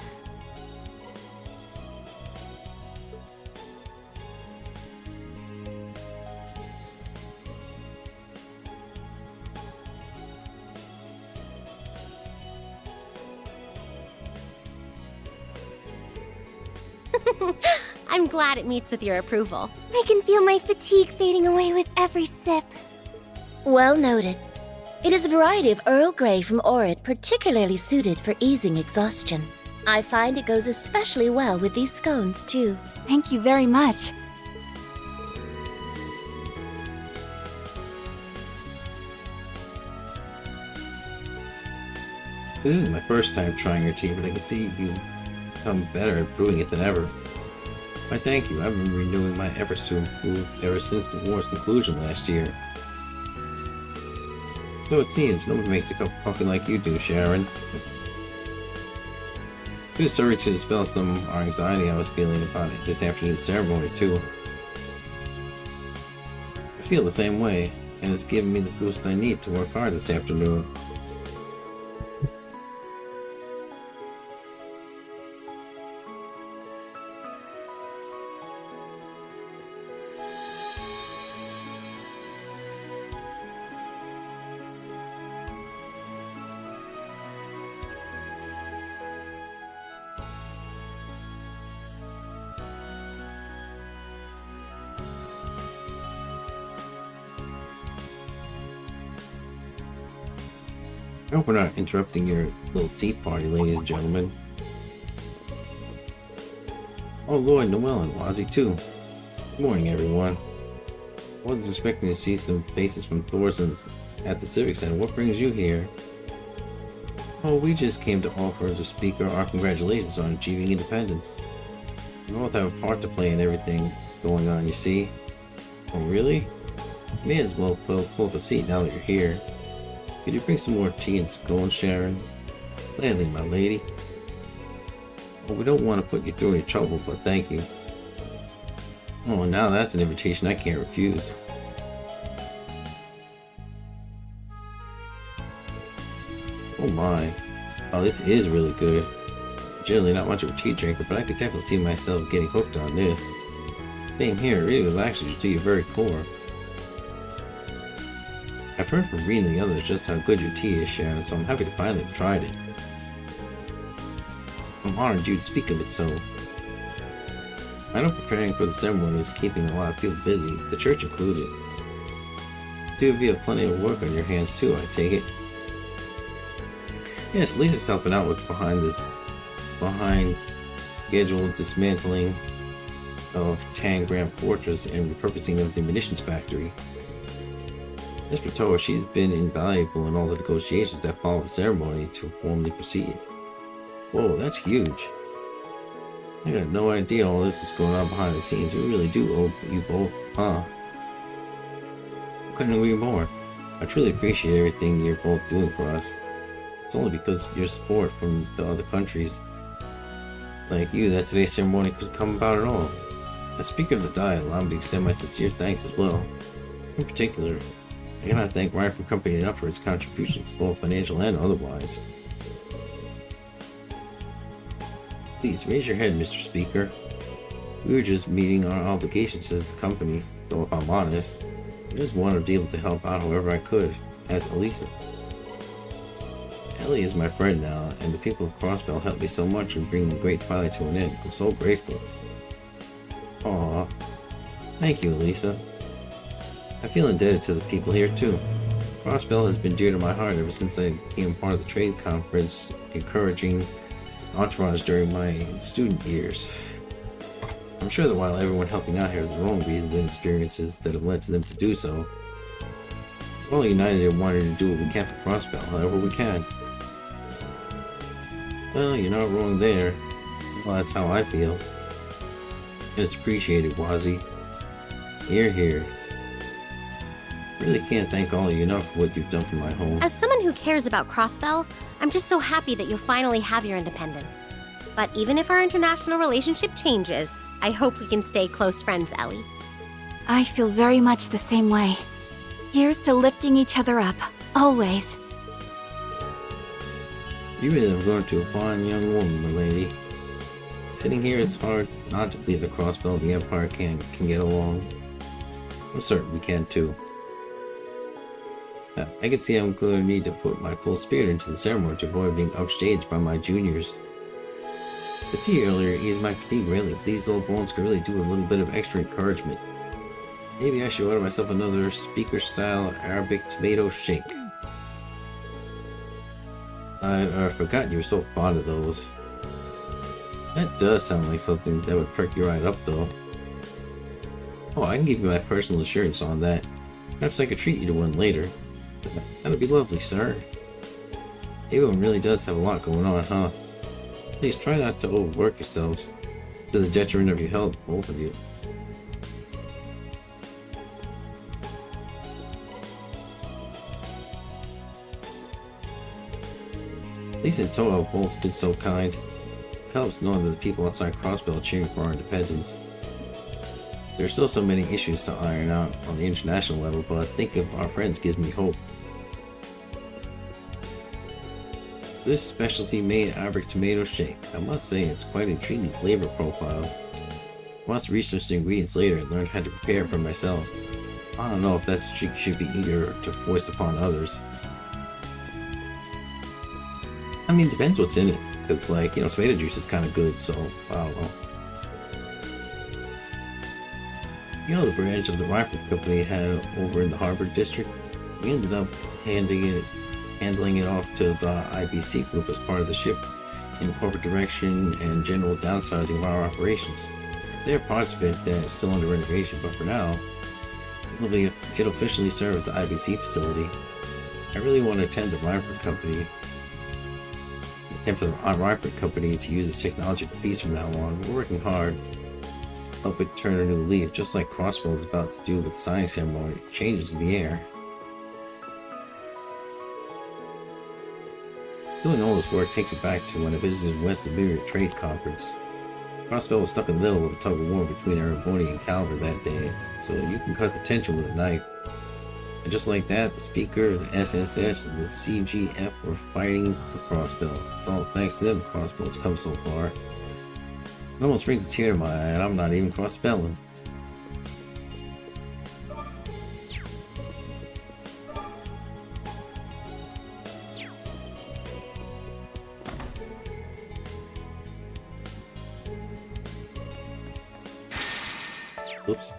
S12: I'm glad it meets with your approval. I can feel my fatigue fading away with every sip.
S9: Well noted. It is a variety of Earl Grey from Orit particularly suited for easing exhaustion. I find it goes especially well with these scones, too.
S19: Thank you very much.
S1: This isn't my first time trying your tea, but I can see you become better at brewing it than ever. Why, thank you. I've been renewing my efforts to improve ever since the war's conclusion last year. So it seems, no one makes a cup of coffee like you do, Sharon. Just sorry to dispel some of our anxiety I was feeling about it this afternoon's ceremony, too. I feel the same way, and it's given me the boost I need to work hard this afternoon. I hope we're not interrupting your little tea party, ladies and gentlemen. Oh, Lloyd, Noel, and Wazzy, too. Good morning, everyone. I wasn't expecting to see some faces from Thorson's at the Civic Center. What brings you here? Oh, we just came to offer as a speaker our congratulations on achieving independence. We both have a part to play in everything going on, you see. Oh, really? You may as well pull up a seat now that you're here. Could you bring some more tea and scones, Sharon? Gladly, my lady. Well, we don't want to put you through any trouble, but thank you. Oh, now that's an invitation I can't refuse. Oh my. Oh, this is really good. Generally not much of a tea drinker, but I could definitely see myself getting hooked on this. Same here, it really relaxes you to your very core. I've heard from reading the others just how good your tea is, Sharon, so I'm happy to finally have tried it. I'm honored you to speak of it so. I know preparing for the ceremony is keeping a lot of people busy, the church included. You have plenty of work on your hands too, I take it. Yes, Lisa's helping out with behind scheduled dismantling of Tangram Fortress and repurposing of the munitions factory. As for Toa, she's been invaluable in all the negotiations that follow the ceremony to formally proceed. Whoa, that's huge. I got no idea all this is going on behind the scenes. We really do owe you both, huh? Couldn't agree more. I truly appreciate everything you're both doing for us. It's only because of your support from the other countries like you that today's ceremony could come about at all. As Speaker of the Diet, allow me to extend my sincere thanks as well. In particular, I cannot thank Ryan for Company enough for his contributions, both financial and otherwise. Please raise your head, Mr. Speaker. We were just meeting our obligations as a company, though if I'm honest, I just wanted to be able to help out however I could, as Elisa. Ellie is my friend now, and the people of Crossbell helped me so much in bringing the Great Twilight to an end. I'm so grateful. Aww. Thank you, Elisa. I feel indebted to the people here too. Crossbell has been dear to my heart ever since I became part of the trade conference, encouraging entourage during my student years. I'm sure that while everyone helping out here has their own reasons and experiences that have led to them to do so, we're all united in wanting to do what we can for Crossbell, however we can. Well, you're not wrong there. Well, that's how I feel. And it's appreciated, Wazzy. Hear, hear. Really can't thank all of you enough for what you've done for my home.
S12: As someone who cares about Crossbell, I'm just so happy that you'll finally have your independence. But even if our international relationship changes, I hope we can stay close friends, Ellie.
S19: I feel very much the same way. Here's to lifting each other up, always.
S1: You really have grown to a fine young woman, my lady. Sitting here, it's hard not to believe the Crossbell and the Empire can get along. I'm certain we can too. Now, I can see I'm going to need to put my full spirit into the ceremony to avoid being upstaged by my juniors. The tea earlier eased my fatigue greatly, but these little bones could really do a little bit of extra encouragement. Maybe I should order myself another speaker-style Arabic tomato shake. I'd forgotten you were so fond of those. That does sound like something that would perk you right up, though. Oh, I can give you my personal assurance on that. Perhaps I could treat you to one later. That'd be lovely, sir. Everyone really does have a lot going on, huh? Please try not to overwork yourselves to the detriment of your health, both of you. At least and Toa have both been so kind. It helps knowing that the people outside Crossbell are cheering for our independence. There are still so many issues to iron out on the international level, but thinking of our friends gives me hope. This specialty made Arabic tomato shake. I must say it's quite an intriguing flavor profile. Once researched the ingredients later and learned how to prepare it for myself. I don't know if that's a trick you should be eager to foist upon others. I mean, depends what's in it. Because, like, you know, tomato juice is kind of good, so I don't know. You know, the branch of the rifle company had over in the Harbor District, we ended up handling it off to the IBC group as part of the ship in corporate direction and general downsizing of our operations. There are parts of it that is still under renovation, but for now, it'll officially serve as the IBC facility. I really want to attend the rifle company. For the rifle company to use its technology for peace from now on. We're working hard to help it turn a new leaf, just like Crossbell is about to do with the signing ceremony. Changes in the air. Doing all this work takes it back to when I visited West Reverie Trade Conference. Crossbell was stuck in the middle of a tug of war between Erebony and Calvert that day, so you can cut the tension with a knife. And just like that, the Speaker, the SSS, and the CGF were fighting for Crossbell. It's all thanks to them Crossbell's come so far. It almost brings a tear to my eye, and I'm not even Crossbelling. Oops.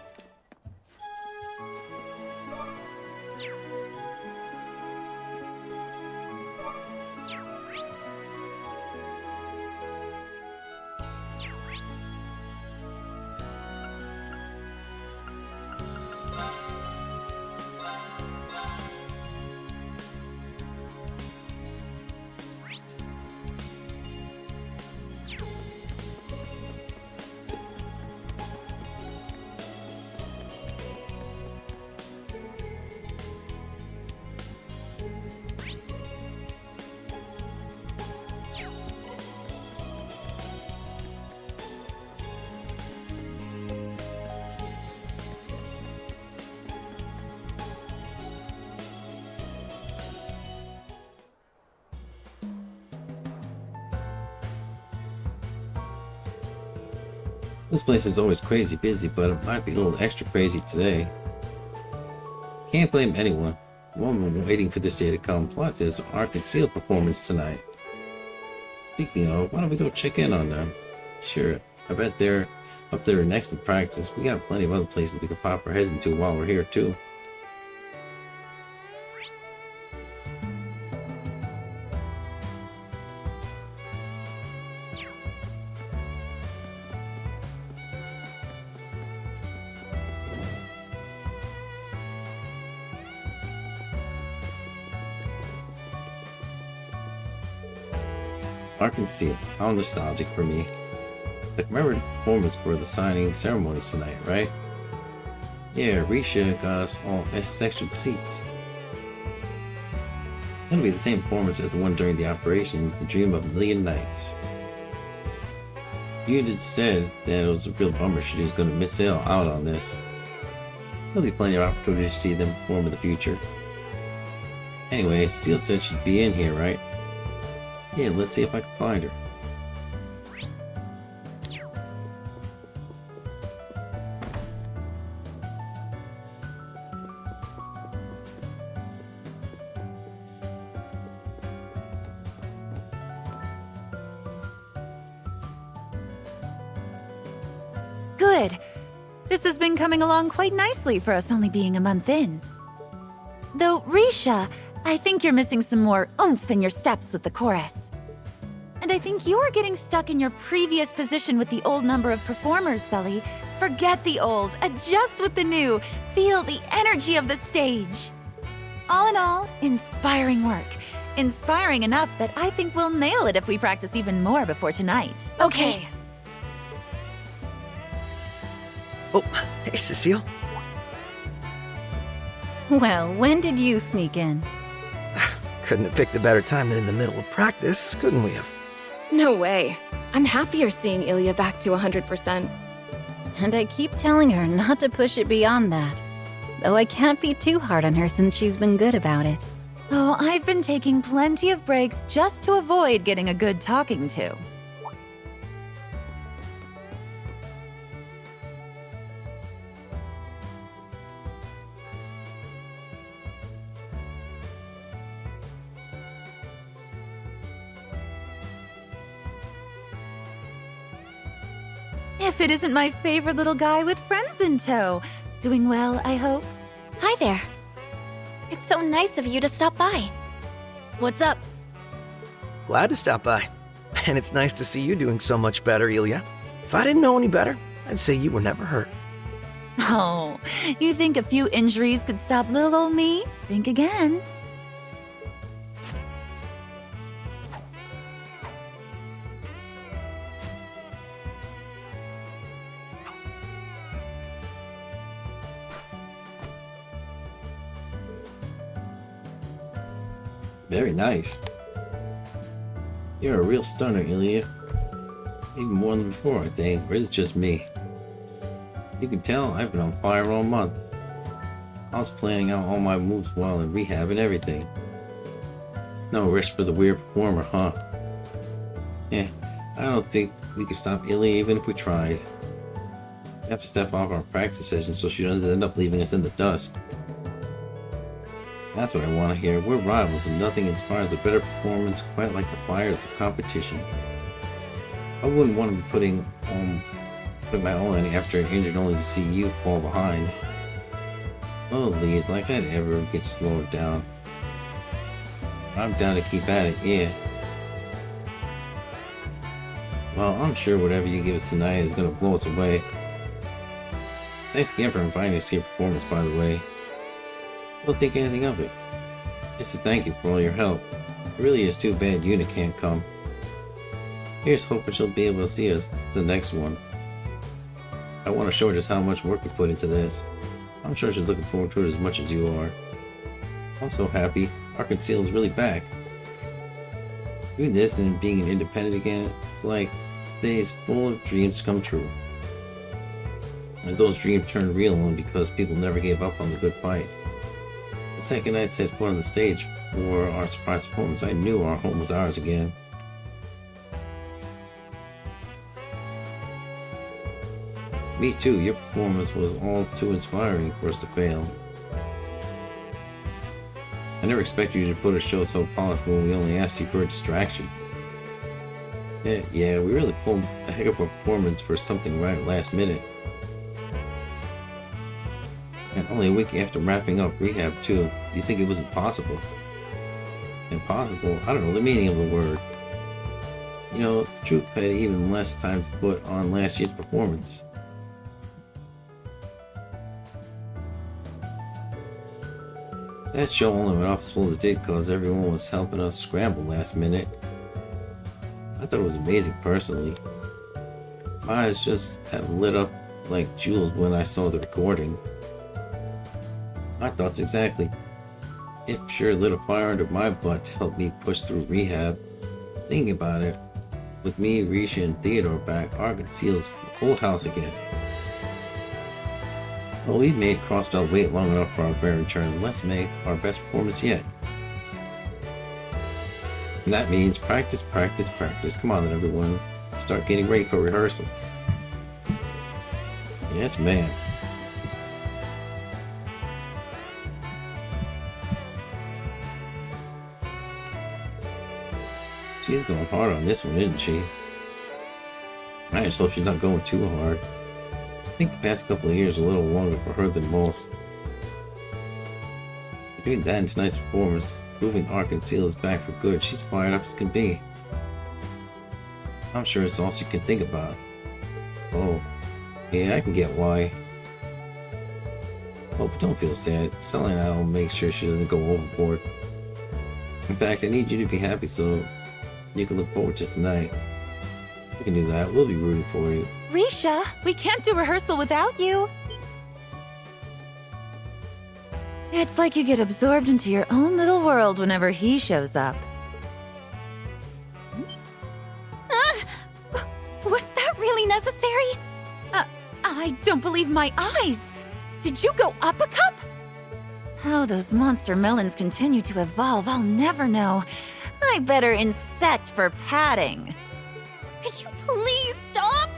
S1: This place is always crazy busy, but it might be a little extra crazy today. Can't blame anyone. One been waiting for this day to come, plus there's our concealed performance tonight. Speaking of, why don't we go check in on them? Sure, I bet they're up there next to practice. We got plenty of other places we could pop our heads into while we're here too. I can see it. How nostalgic for me. Like, remember the performance for the signing ceremony tonight, right? Yeah, Risha got us all S-section seats. It'll be the same performance as the one during the operation, The Dream of a Million Nights. Judith said that it was a real bummer she was going to miss out on this. There'll be plenty of opportunities to see them perform in the future. Anyway, Cecile said she'd be in here, right? Yeah, let's see if I can find her.
S15: Good. This has been coming along quite nicely for us only being a month in. Though, Risha, I think you're missing some more oomph in your steps with the chorus. And I think you're getting stuck in your previous position with the old number of performers, Sully. Forget the old, adjust with the new, feel the energy of the stage. All in all, inspiring work. Inspiring enough that I think we'll nail it if we practice even more before tonight.
S6: Okay.
S13: Oh, hey, Cecile.
S15: Well, when did you sneak in?
S13: Couldn't have picked a better time than in the middle of practice, couldn't we have?
S7: No way. I'm happier seeing Ilya back to 100%.
S15: And I keep telling her not to push it beyond that. Though I can't be too hard on her since she's been good about it. Oh, I've been taking plenty of breaks just to avoid getting a good talking to. If it isn't my favorite little guy with friends in tow. Doing well, I hope.
S23: Hi there. It's so nice of you to stop by.
S6: What's up?
S13: Glad to stop by. And it's nice to see you doing so much better, Ilya. If I didn't know any better, I'd say you were never hurt.
S15: Oh, you think a few injuries could stop little old me? Think again.
S1: Very nice. You're a real stunner, Ilya. Even more than before, I think. Or is it just me? You can tell I've been on fire all month. I was planning out all my moves while in rehab and everything. No risk for the weird performer, huh? Yeah, I don't think we could stop Ilya even if we tried. We have to step off our practice session so she doesn't end up leaving us in the dust. That's what I want to hear. We're rivals and nothing inspires a better performance quite like the fires of competition. I wouldn't want to be putting my all in after I'm injured only to see you fall behind. Oh, Lee, like I'd ever get slowed down. I'm down to keep at it, yeah. Well, I'm sure whatever you give us tonight is going to blow us away. Thanks again for inviting us to your performance, by the way. Don't think anything of it. Just to thank you for all your help. It really is too bad Una can't come. Here's hoping she'll be able to see us at the next one. I want to show her just how much work we put into this. I'm sure she's looking forward to it as much as you are. I'm so happy. Arkansas is really back. Doing this and being an independent again, it's like days full of dreams come true. And those dreams turned real only because people never gave up on the good fight. The second I set foot on the stage for our surprise performance, I knew our home was ours again. Me too, your performance was all too inspiring for us to fail. I never expected you to put a show so polished when we only asked you for a distraction. Yeah, we really pulled a heck of a performance for something right at last minute. And only a week after wrapping up rehab too, you think it was impossible. Impossible? I don't know the meaning of the word. You know, the troupe had even less time to put on last year's performance. That show only went off as well as it did because everyone was helping us scramble last minute. I thought it was amazing personally. My eyes just have lit up like jewels when I saw the recording. My thoughts exactly. It sure lit a fire under my butt to help me push through rehab. Thinking about it, with me, Risha, and Theodore back, Arkansas is full house again. Well, we've made Crossbell wait long enough for our very return. Let's make our best performance yet. And that means practice, practice, practice. Come on then, everyone. Start getting ready for rehearsal. Yes, ma'am. She's going hard on this one, isn't she? I just hope she's not going too hard. I think the past couple of years are a little longer for her than most. Between that and tonight's performance, proving Arkansas is back for good, she's fired up as can be. I'm sure it's all she can think about. Oh, yeah, I can get why. Oh, but don't feel sad. Sally and I will make sure she doesn't go overboard. In fact, I need you to be happy so you can look forward to tonight. We can do that. We'll be rooting for you.
S15: Risha, we can't do rehearsal without you. It's like you get absorbed into your own little world whenever he shows up.
S16: Was that really necessary?
S15: I don't believe my eyes! Did you go up a cup? How those monster melons continue to evolve, I'll never know. I better inspect for padding.
S16: Could you please stop?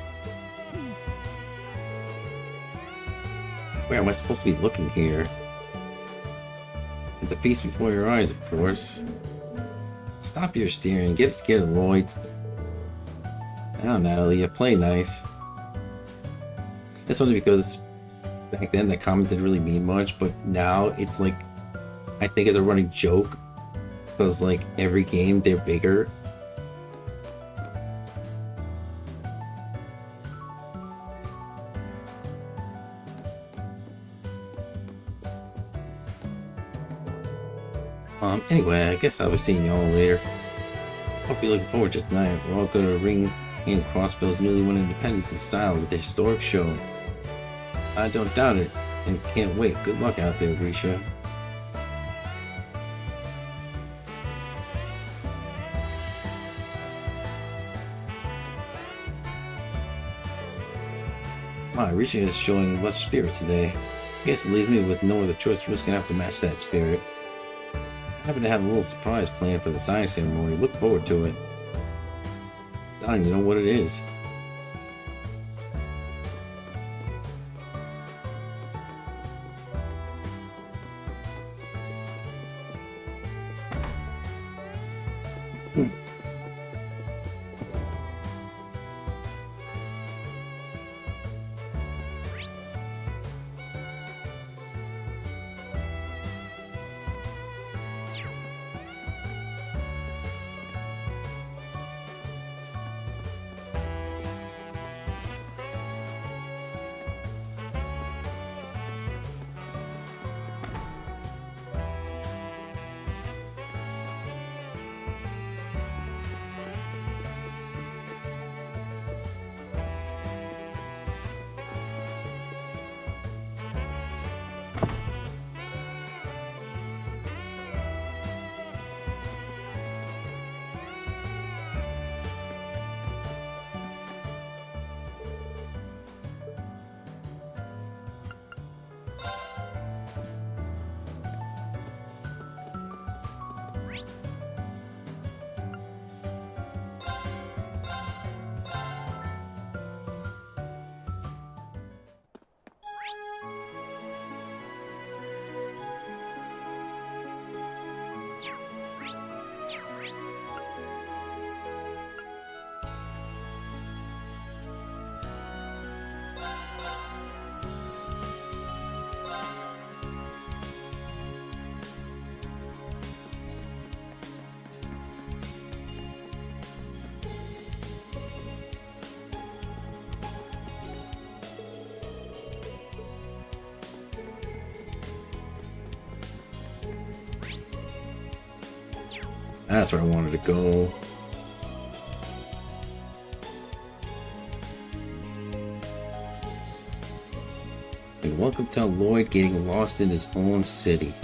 S1: Where am I supposed to be looking here? At the feast before your eyes, of course. Stop your steering. Get it together, Lloyd. Now, Natalie, you play nice. It's only because back then that comment didn't really mean much, but now it's like, I think it's a running joke. Because, like, every game they're bigger. Anyway, I guess I'll be seeing y'all later. Hope you're looking forward to tonight. We're all gonna ring in Crossbell's newly won independence in style with a historic show. I don't doubt it, and can't wait. Good luck out there, Risha. Wow, Risha is showing much spirit today. I guess it leaves me with no other choice. We're just gonna have to match that spirit. I happen to have a little surprise planned for the signing ceremony. Look forward to it. Dying to know what it is. That's where I wanted to go. And welcome to Lloyd getting lost in his own city.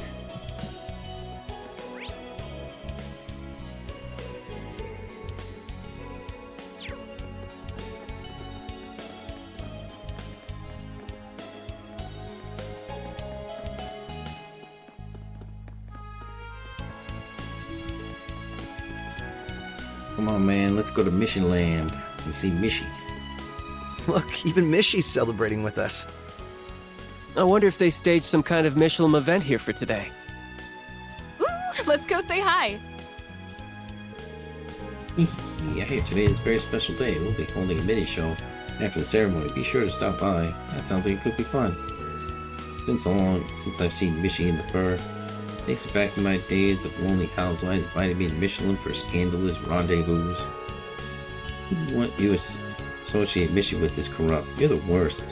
S1: Come on, man, let's go to Mission Land and see Mishy.
S13: Look, even Mishy's celebrating with us.
S17: I wonder if they staged some kind of Michelin event here for today.
S7: Ooh, let's go say hi.
S1: I hear today is a very special day. We'll be holding a mini show after the ceremony. Be sure to stop by. That sounds like it could be fun. It's been so long since I've seen Mishy in the fur. Takes me back to my days of lonely housewives inviting me to Michelin for scandalous rendezvous. What you associate mission with is corrupt. You're the worst.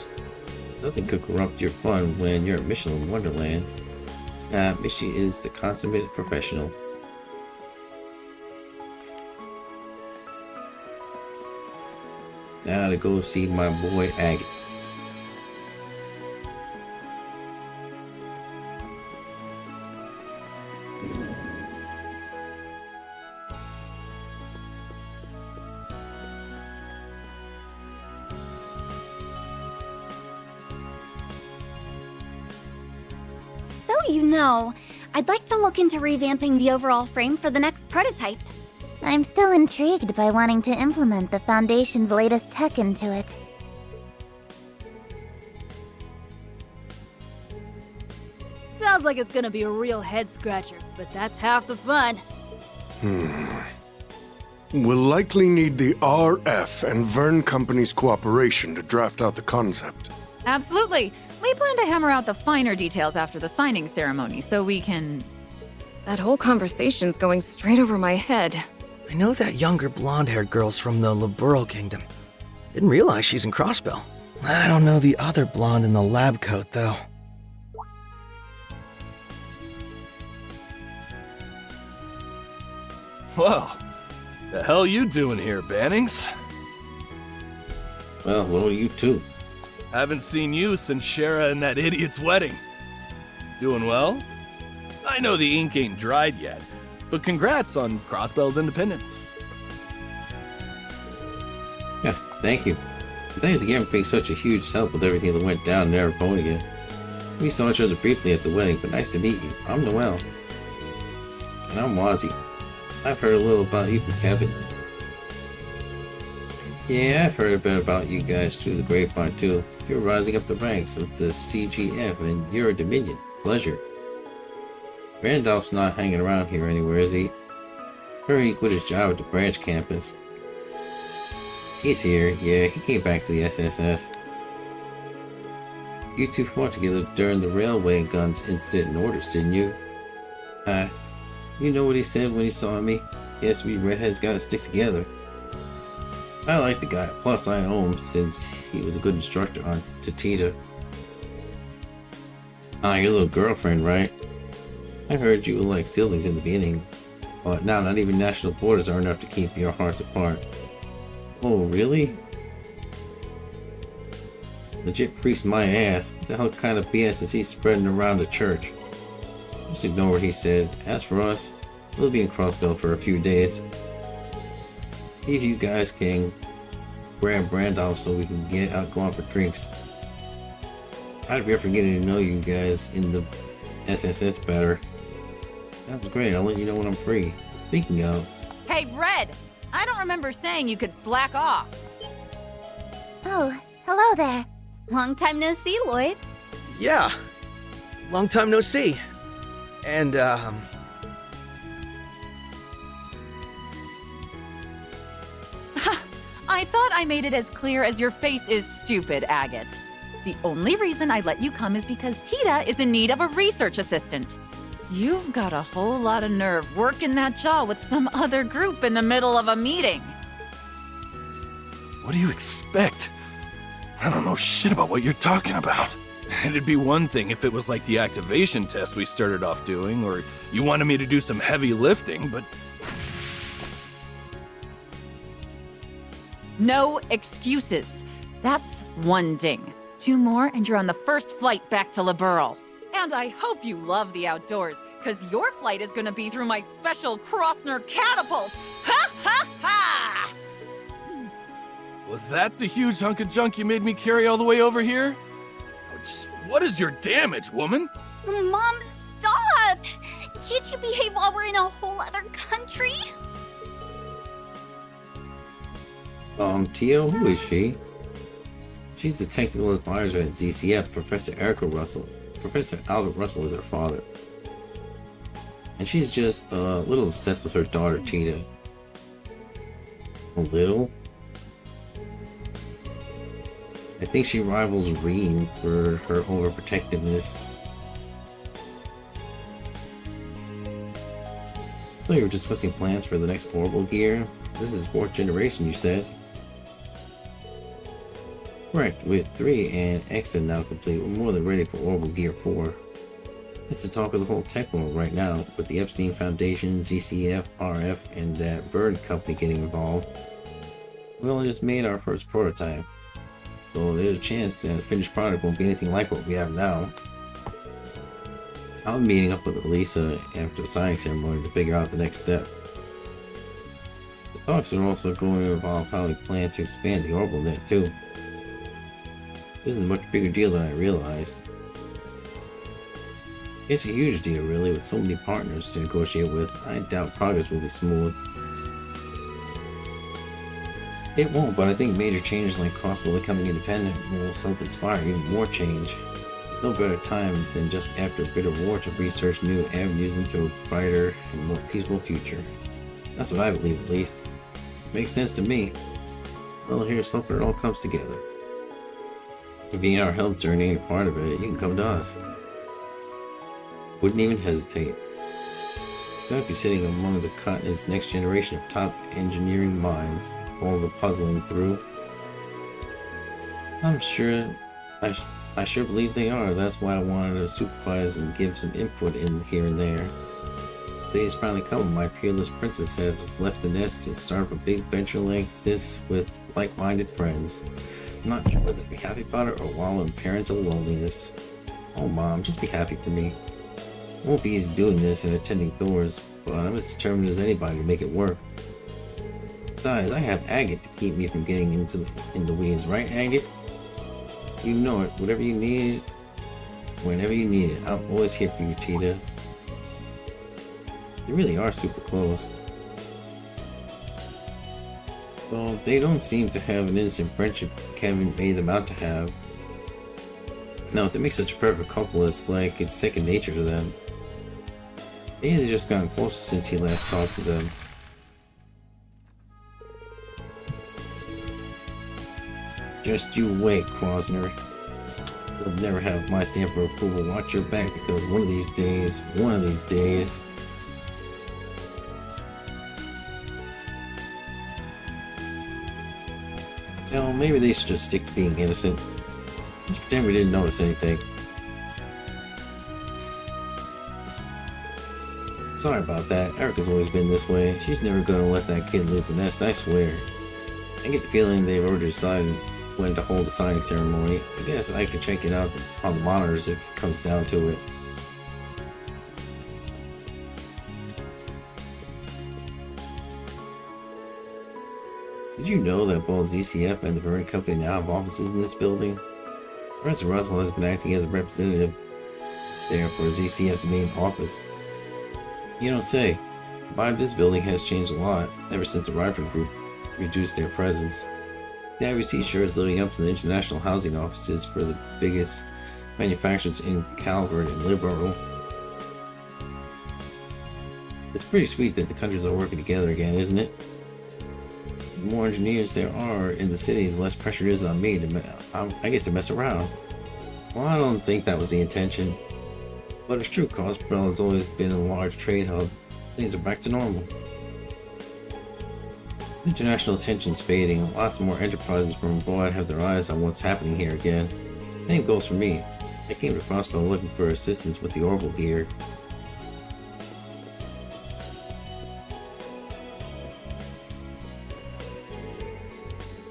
S1: Nothing could corrupt your fun when you're at Michelin Wonderland. Michi is the consummate professional. Now to go see my boy Agate.
S23: I'd like to look into revamping the overall frame for the next prototype.
S12: I'm still intrigued by wanting to implement the Foundation's latest tech into it.
S8: Sounds like it's gonna be a real head-scratcher, but that's half the fun.
S18: We'll likely need the RF and Vern Company's cooperation to draft out the concept.
S15: Absolutely. We plan to hammer out the finer details after the signing ceremony, so we can...
S7: That whole conversation's going straight over my head.
S13: I know that younger blonde-haired girl's from the Liberal Kingdom. Didn't realize she's in Crossbell. I don't know the other blonde in the lab coat, though.
S2: Whoa. The hell you doing here, Bannings?
S1: Well, what are you two?
S2: Haven't seen you since Shara and that idiot's wedding. Doing well? I know the ink ain't dried yet, but congrats on Crossbell's independence.
S1: Yeah, thank you. Thanks again for being such a huge help with everything that went down in Araponia. We saw each other briefly at the wedding, but nice to meet you. I'm Noel. And I'm Wazzy. I've heard a little about you from Kevin. Yeah, I've heard a bit about you guys through the grapevine too. You're rising up the ranks of the CGF and you're a Dominion. Pleasure. Randolph's not hanging around here anywhere, is he? Heard he quit his job at the branch campus. He's here. Yeah, he came back to the SSS. You two fought together during the railway guns incident in Orders, didn't you? You know what he said when he saw me? Yes, we redheads gotta stick together. I like the guy, plus I owe him since he was a good instructor on Tatita. Your little girlfriend, right? I heard you were like siblings in the beginning, but now not even national borders are enough to keep your hearts apart. Oh, really? Legit priest my ass. What the hell kind of BS is he spreading around the church? Just ignore what he said. As for us, we'll be in Crossbell for a few days. If you guys can grab Randolph so we can go out for drinks. I'd be getting to know you guys in the SSS better. That's great, I'll let you know when I'm free. Speaking of...
S15: Hey, Red! I don't remember saying you could slack off.
S12: Oh, hello there.
S8: Long time no see, Lloyd.
S13: Yeah. Long time no see. And,
S15: I thought I made it as clear as your face is stupid, Agate. The only reason I let you come is because Tita is in need of a research assistant. You've got a whole lot of nerve working that jaw with some other group in the middle of a meeting.
S2: What do you expect? I don't know shit about what you're talking about. It'd be one thing if it was like the activation test we started off doing, or you wanted me to do some heavy lifting, but...
S15: No excuses. That's one ding. 2 more and you're on the first flight back to Liberal. And I hope you love the outdoors, because your flight is going to be through my special Crossner catapult. Ha ha ha!
S2: Was that the huge hunk of junk you made me carry all the way over here? What is your damage, woman?
S8: Mom, stop! Can't you behave while we're in a whole other country?
S1: Tio, who is she? She's the technical advisor at ZCF, Professor Erica Russell. Professor Albert Russell is her father. And she's just a little obsessed with her daughter, Tita. A little? I think she rivals Reen for her overprotectiveness. So you were discussing plans for the next orbital gear? This is 4th generation, you said. Correct, with 3 and exit now complete, we're more than ready for Orbital Gear 4. It's the talk of the whole tech world right now, with the Epstein Foundation, ZCF, RF, and that Verne company getting involved. We only just made our first prototype, so there's a chance that the finished product won't be anything like what we have now. I'll be meeting up with Elisa after the signing ceremony to figure out the next step. The talks are also going to involve how we plan to expand the orbital net too. This is a much bigger deal than I realized. It's a huge deal really, with so many partners to negotiate with. I doubt progress will be smooth. It won't, but I think major changes like Crossbow becoming independent will help inspire even more change. There's no better time than just after a bitter war to research new avenues into a brighter and more peaceful future. That's what I believe, at least. Makes sense to me. Well, here's hoping it all comes together. If you need our help during any part of it, you can come to us. Wouldn't even hesitate. You might be sitting among the continent's next generation of top engineering minds, all the puzzling through. I'm sure, I sure believe they are. That's why I wanted to supervise and give some input in here and there. The day has finally come. My peerless princess has left the nest to start up a big venture like this with like-minded friends. I'm not sure whether to be happy about it or wallow in parental loneliness. Oh, Mom, just be happy for me. It won't be easy doing this and attending Thor's, but I'm as determined as anybody to make it work. Besides, I have Agate to keep me from getting in the weeds, right, Agate? You know it. Whatever you need, whenever you need it, I'm always here for you, Tita. They really are super close. Well, they don't seem to have an innocent friendship Kevin made them out to have. No, they make such a perfect couple, it's like it's second nature to them. Maybe they've just gotten closer since he last talked to them. Just you wait, Krosner. You'll never have my stamp of approval. Watch your back, because one of these days... You know, maybe they should just stick to being innocent. Let's pretend we didn't notice anything. Sorry about that. Erica's always been this way. She's never gonna let that kid leave the nest, I swear. I get the feeling they've already decided when to hold the signing ceremony. I guess I could check it out on the monitors if it comes down to it. Did you know that both ZCF and the Verne Company now have offices in this building? Professor Russell has been acting as a representative there for ZCF's main office. You don't say. The vibe of this building has changed a lot ever since the Reverie group reduced their presence. The IBC sure is living up to the international housing offices for the biggest manufacturers in Calvert and Liberal. It's pretty sweet that the countries are working together again, isn't it? The more engineers there are in the city, the less pressure it is on me I get to mess around. Well, I don't think that was the intention. But it's true, Crossbell has always been a large trade hub. Things are back to normal. International attention's fading. Lots more enterprises from abroad have their eyes on what's happening here again. Same goes for me. I came to Crossbell looking for assistance with the orbital gear.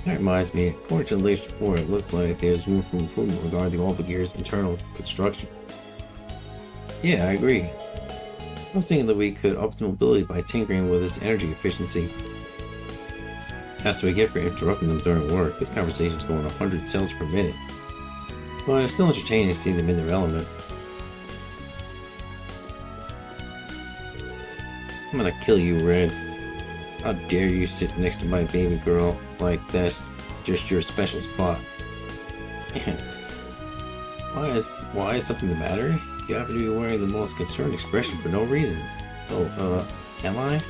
S1: That reminds me, according to the latest report, it looks like there's room for improvement regarding the orbital gear's internal construction. Yeah, I agree. I was thinking that we could up the mobility by tinkering with its energy efficiency. That's what we get for interrupting them during work. This conversation is going 100 cells per minute. But it's still entertaining to see them in their element. I'm gonna kill you, Red. How dare you sit next to my baby girl like that's just your special spot. Man, why is something the matter? You happen to be wearing the most concerned expression for no reason. Oh, am I?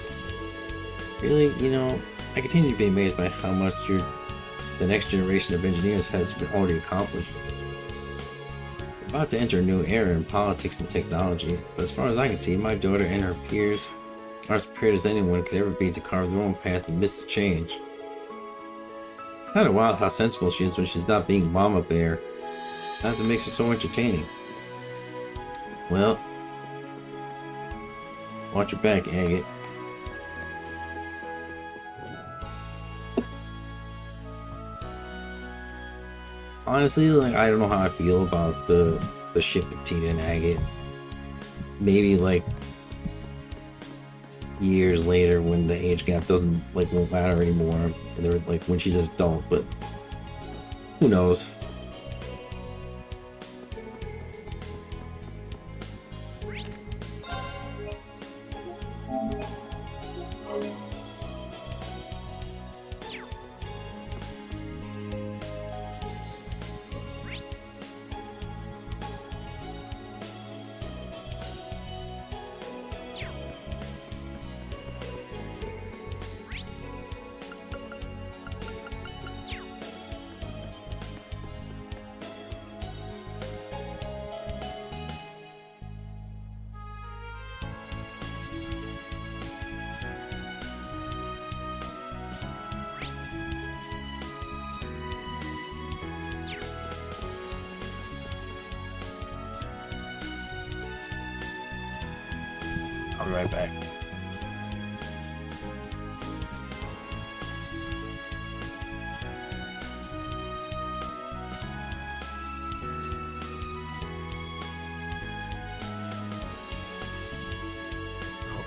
S1: Really? You know, I continue to be amazed by how much the next generation of engineers has already accomplished. We're about to enter a new era in politics and technology, but as far as I can see, my daughter and her peers are as prepared as anyone could ever be to carve their own path amidst the change. Kind of wild how sensible she is when she's not being Mama Bear. That's what makes her so entertaining. Well, watch your back, Agate. Honestly, like, I don't know how I feel about the ship of Tina and Agate. Maybe like years later when the age gap won't matter anymore, and they're like when she's an adult, but who knows? I'll be right back.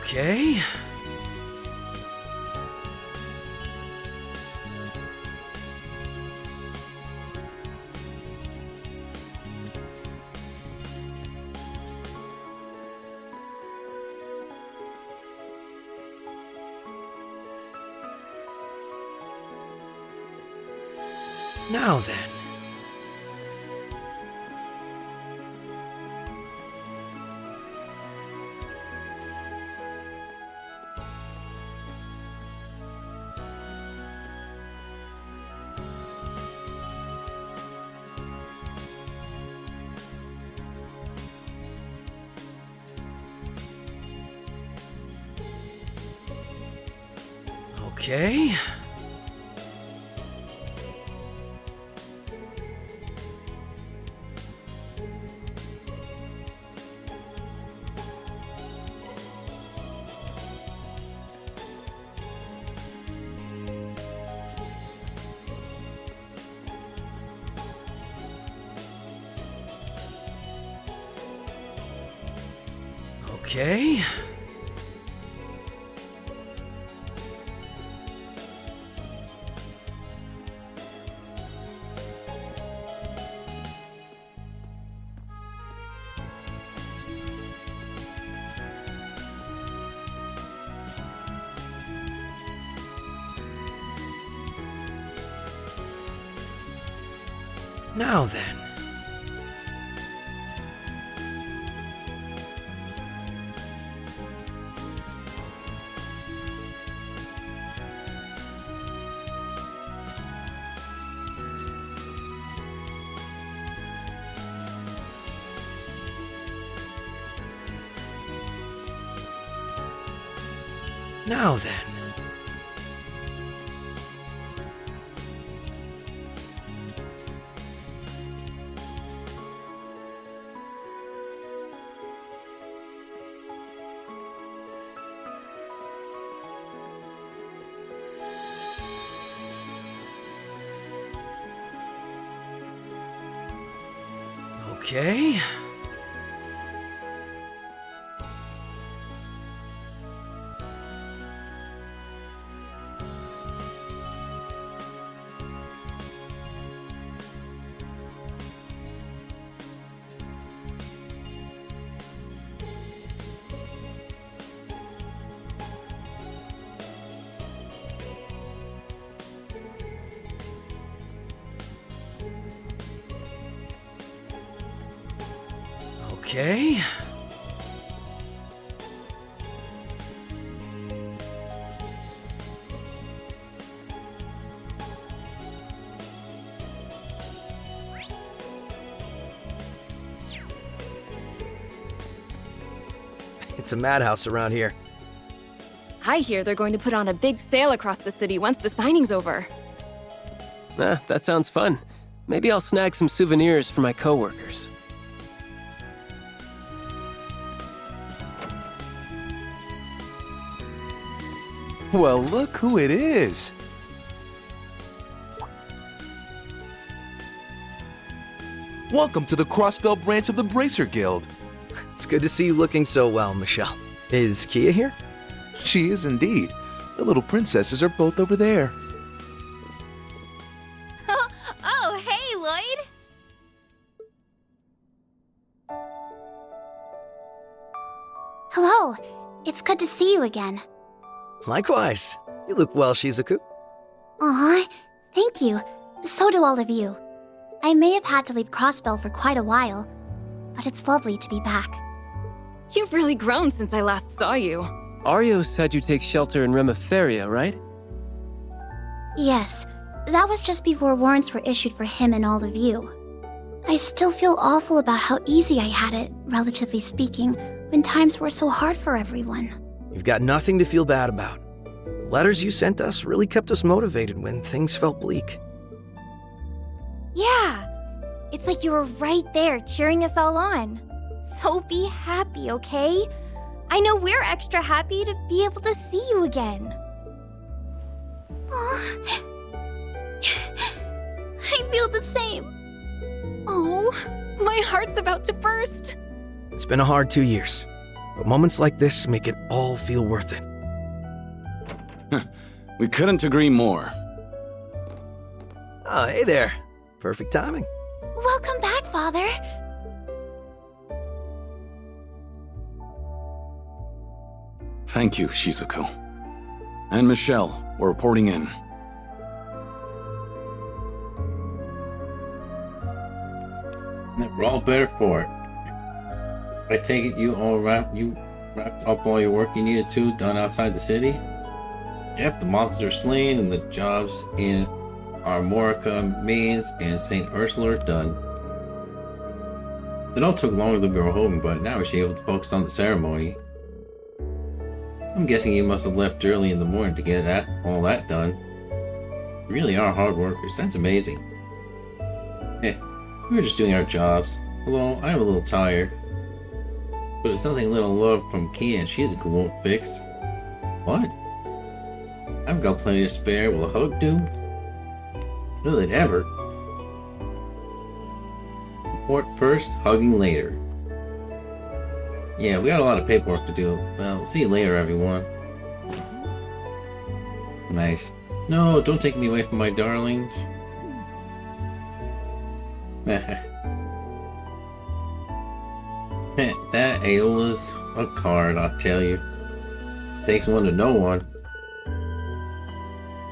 S13: Okay. Now then. Okay. Okay. Now then. Now then. Okay. Okay. It's a madhouse around here.
S7: I hear they're going to put on a big sale across the city once the signing's over.
S17: That sounds fun. Maybe I'll snag some souvenirs for my coworkers.
S14: Well, look who it is. Welcome to the Crossbell branch of the Bracer Guild.
S13: It's good to see you looking so well, Michelle. Is Kia here?
S14: She is indeed. The little princesses are both over there.
S23: Oh, hey, Lloyd!
S21: Hello. It's good to see you again.
S13: Likewise. You look well, Shizuku.
S21: Aw, thank you. So do all of you. I may have had to leave Crossbell for quite a while, but it's lovely to be back.
S7: You've really grown since I last saw you.
S17: Arios had you take shelter in Remeferia, right?
S21: Yes, that was just before warrants were issued for him and all of you. I still feel awful about how easy I had it, relatively speaking, when times were so hard for everyone.
S13: You've got nothing to feel bad about. The letters you sent us really kept us motivated when things felt bleak.
S23: Yeah, it's like you were right there cheering us all on. So be happy, okay? I know we're extra happy to be able to see you again.
S21: Aw. I feel the same.
S7: Oh, my heart's about to burst.
S13: It's been a hard 2 years, but moments like this make it all feel worth it.
S22: We couldn't agree more.
S13: Oh, hey there. Perfect timing.
S21: Welcome back, Father.
S22: Thank you, Shizuku. And Michelle, we're reporting in.
S1: We're all better for it. I take it you wrapped up all your work you needed to done outside the city? Yep, the monsters are slain and the jobs in Armorica, Mainz, and St. Ursula are done. It all took longer than we were hoping, but now we're able to focus on the ceremony. I'm guessing you must have left early in the morning to get all that done. You really are hard workers, that's amazing. We were just doing our jobs, although I am a little tired. But it's nothing little love from Kia and Shizuku won't fix. What? I've got plenty to spare, will a hug do? Will it ever? Report first, hugging later. Yeah, we got a lot of paperwork to do. Well, see you later, everyone. Nice. No, don't take me away from my darlings. That Aeola's a card, I'll tell you. Takes one to know one.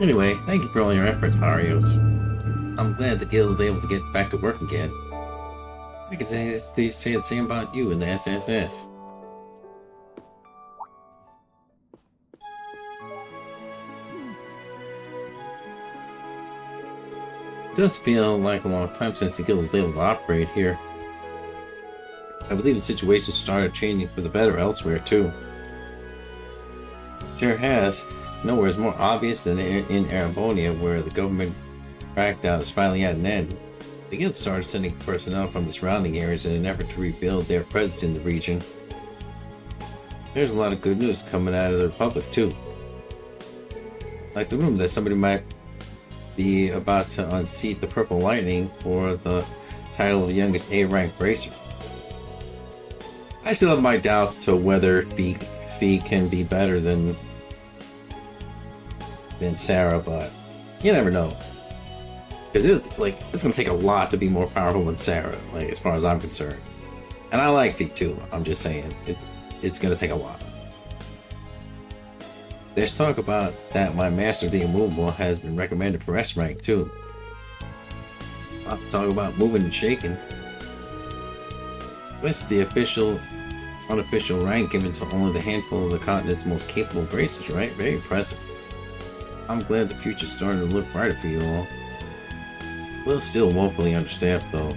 S1: Anyway, thank you for all your efforts, Arios. I'm glad the guild is able to get back to work again. I can say the same about you and the SSS. It does feel like a long time since the guild was able to operate here. I believe the situation started changing for the better elsewhere too. Sure has. Nowhere is more obvious than in Arabonia, where the government crackdown is finally at an end. The guild started sending personnel from the surrounding areas in an effort to rebuild their presence in the region. There's a lot of good news coming out of the Republic too. Like the rumor that somebody might be about to unseat the Purple Lightning for the title of the youngest A-rank bracer. I still have my doubts to whether Fee can be better than Sarah, but you never know. Because it's gonna take a lot to be more powerful than Sarah, like as far as I'm concerned. And I like Fee too. I'm just saying it's gonna take a lot. There's talk about that my Master of the Immovable has been recommended for S rank too. I'll have to talk about moving and shaking. This is the unofficial rank given to only the handful of the continent's most capable bracers, right? Very impressive. I'm glad the future's starting to look brighter for you all. We're still woefully understaffed though.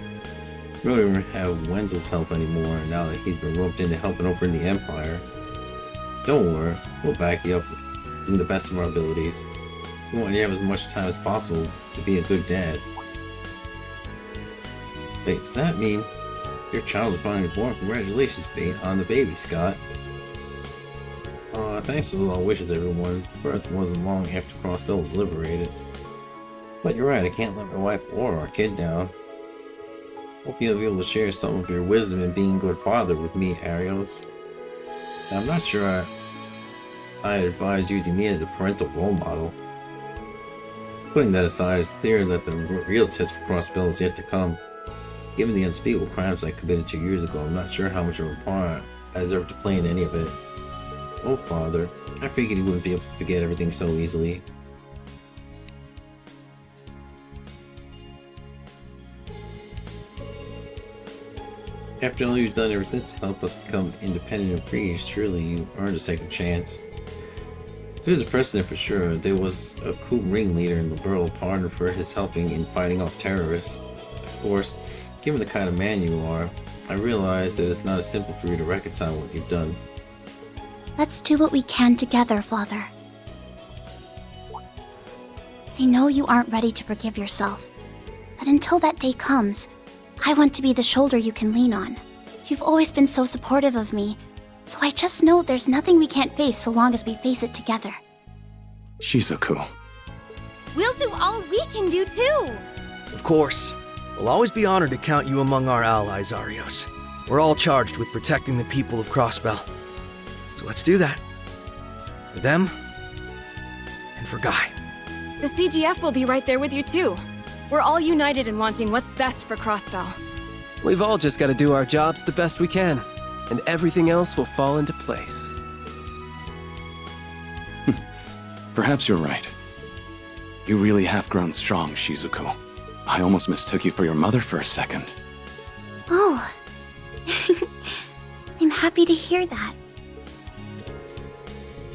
S1: We don't even have Wenzel's help anymore now that he's been roped into helping over in the Empire. Don't worry, we'll back you up in the best of our abilities. We want you to have as much time as possible to be a good dad. Wait, does that mean your child is finally born? Congratulations, on the baby, Scott. Thanks for the well wishes, everyone. The birth wasn't long after Crossbell was liberated. But you're right, I can't let my wife or our kid down. Hope you'll be able to share some of your wisdom in being a good father with me, Arios. Now, I'm not sure I'd advise using me as a parental role model. Putting that aside, it's clear that the real test for Crossbell is yet to come. Given the unspeakable crimes I committed 2 years ago, I'm not sure how much of a part I deserve to play in any of it. Oh, Father, I figured you wouldn't be able to forget everything so easily. After all you've done ever since to help us become independent and free, surely you earned a second chance. There's a precedent for sure. There was a coup ringleader in the borough pardoned for his helping in fighting off terrorists. Of course, given the kind of man you are, I realize that it's not as simple for you to reconcile what you've done.
S21: Let's do what we can together, Father. I know you aren't ready to forgive yourself, but until that day comes, I want to be the shoulder you can lean on. You've always been so supportive of me, so I just know there's nothing we can't face so long as we face it together.
S22: Shizuku.
S23: We'll do all we can do too!
S13: Of course. We'll always be honored to count you among our allies, Arios. We're all charged with protecting the people of Crossbell. So let's do that. For them, and for Guy.
S7: The CGF will be right there with you too. We're all united in wanting what's best for Crossbell.
S17: We've all just got to do our jobs the best we can, and everything else will fall into place.
S22: Perhaps you're right. You really have grown strong, Shizuku. I almost mistook you for your mother for a second.
S21: Oh. I'm happy to hear that.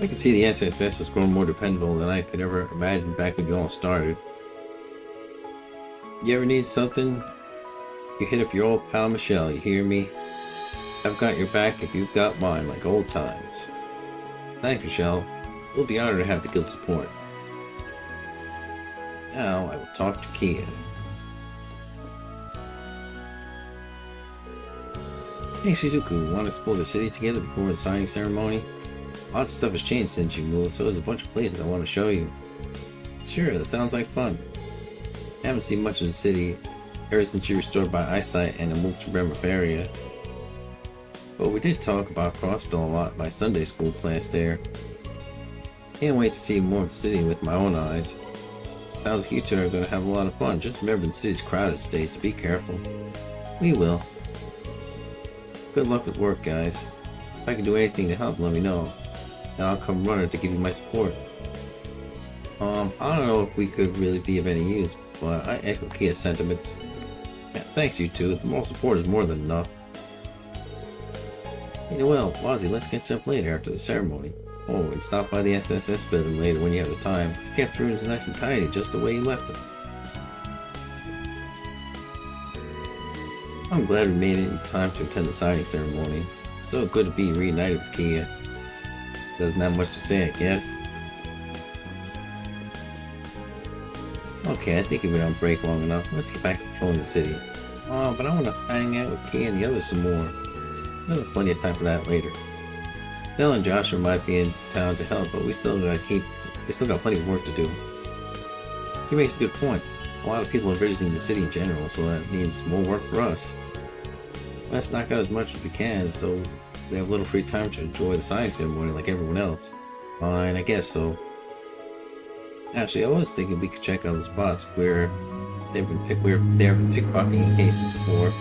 S1: I can see the SSS has grown more dependable than I could ever imagine back when you all started. You ever need something? You hit up your old pal Michelle, you hear me? I've got your back if you've got mine, like old times. Thanks, Michelle. We'll be honored to have the guild's support. Now I will talk to Kia. Hey Shizuku, want to explore the city together before the signing ceremony? Lots of stuff has changed since you moved, so there's a bunch of places I want to show you. Sure, that sounds like fun. I haven't seen much of the city ever since you restored my eyesight and I moved to Reverie. But we did talk about Crossbell a lot in my Sunday school class there. Can't wait to see more of the city with my own eyes. Sounds like you two are going to have a lot of fun. Just remember the city's crowded today, so be careful. We will. Good luck with work, guys. If I can do anything to help, let me know. And I'll come running to give you my support. I don't know if we could really be of any use, but I echo Kia's sentiments. Yeah, thanks you two. The moral support is more than enough. Well, Wazzy, let's catch up later after the ceremony. Oh, and stop by the SSS building later when you have the time. Kept rooms nice and tidy, just the way you left them. I'm glad we made it in time to attend the signing ceremony. It's so good to be reunited with Kia. Doesn't have much to say, I guess. Okay, I think we've been on break long enough. Let's get back to patrolling the city. But I want to hang out with Kia and the others some more. We'll have plenty of time for that later. Stella and Joshua might be in town to help, but we still got plenty of work to do. She makes a good point. A lot of people are visiting the city in general, so that means more work for us. Let's knock out as much as we can, so we have a little free time to enjoy the signing ceremony like everyone else. Fine, I guess so. Actually, I was thinking we could check out the spots where they've been pickpocketing and hasting before.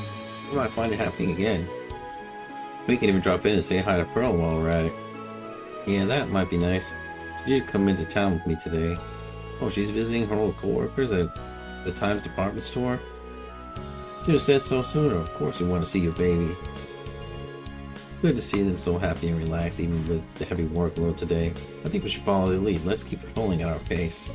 S1: We might find it happening again. We can even drop in and say hi to Pearl while we're at it. Yeah, that might be nice. She did come into town with me today. Oh, she's visiting her old co-workers at the Times department store? Should have said so sooner. Of course we want to see your baby. It's good to see them so happy and relaxed even with the heavy workload today. I think we should follow their lead. Let's keep patrolling at our pace.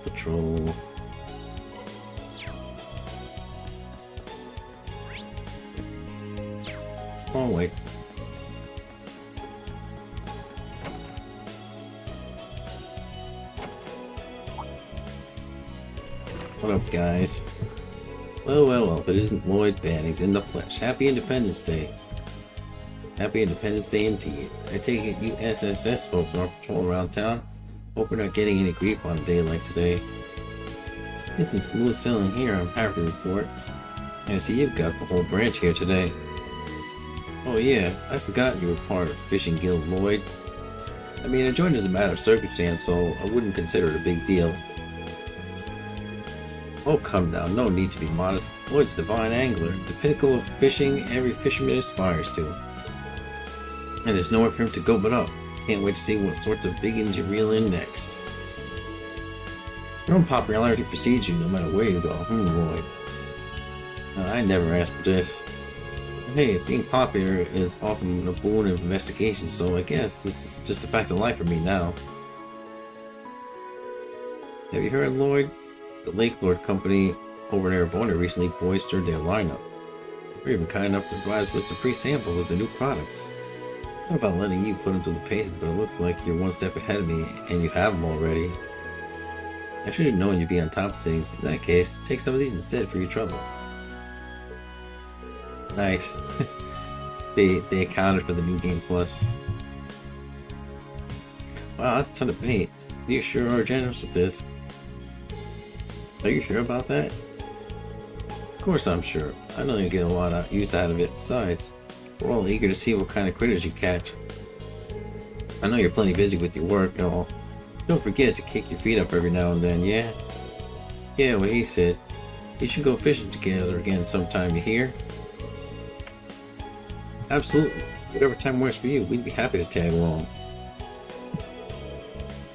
S1: Patrol. Oh, wait. What up, guys? Well, if it isn't Lloyd Bannings in the flesh. Happy Independence Day. Happy Independence Day indeed. I take it you SSS folks are on patrol around town. Hope we're not getting any grief on a day like today. It's been smooth sailing here, I'm happy to report. I see you've got the whole branch here today. Oh yeah, I forgot you were part of Fishing Guild Lloyd. I mean, I joined as a matter of circumstance, so I wouldn't consider it a big deal. Oh, come now, no need to be modest. Lloyd's a divine angler, the pinnacle of fishing every fisherman aspires to. And there's nowhere for him to go but up. Can't wait to see what sorts of biggins you reel in next. Your own popularity precedes you no matter where you go, Lloyd. I never asked for this. Hey, being popular is often a boon of investigation, so I guess this is just a fact of life for me now. Have you heard, Lloyd? The Lake Lord Company over in Arizona recently bolstered their lineup. They're even kind enough to provide us with some free sample of the new products. Thought about letting you put them through the paces, but it looks like you're one step ahead of me, and you have them already. I should have known you'd be on top of things. In that case, take some of these instead for your trouble. Nice. They accounted for the new game plus. Wow, that's a ton of bait. You sure are generous with this. Are you sure about that? Of course I'm sure. I know you get a lot of use out of it. Besides, we're all eager to see what kind of critters you catch. I know you're plenty busy with your work and all. Don't forget to kick your feet up every now and then, yeah? Yeah, what he said. You should go fishing together again sometime, you hear? Absolutely. Whatever time works for you, we'd be happy to tag along.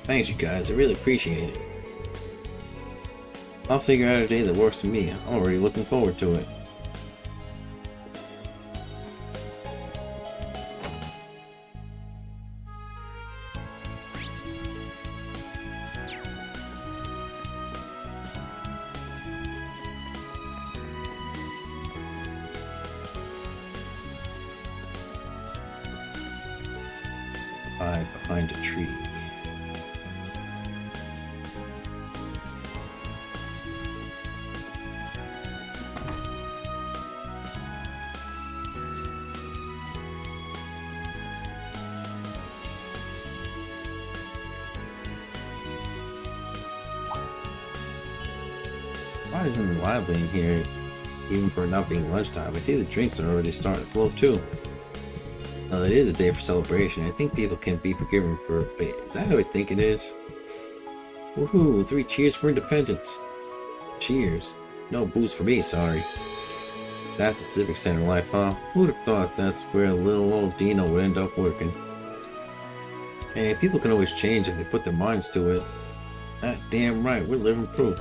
S1: Thanks, you guys. I really appreciate it. I'll figure out a day that works for me. I'm already looking forward to it. Hide behind a tree. Why isn't it lively in here, even for not being lunchtime? I see the drinks are already starting to flow too. Well, it is a day for celebration. I think people can be forgiven for... Wait, is that how I think it is? Woohoo! 3 cheers for independence! Cheers. No booze for me, sorry. That's the Civic Center life, huh? Who'd have thought that's where little old Dino would end up working? Hey, people can always change if they put their minds to it. Ah, damn right, we're living proof.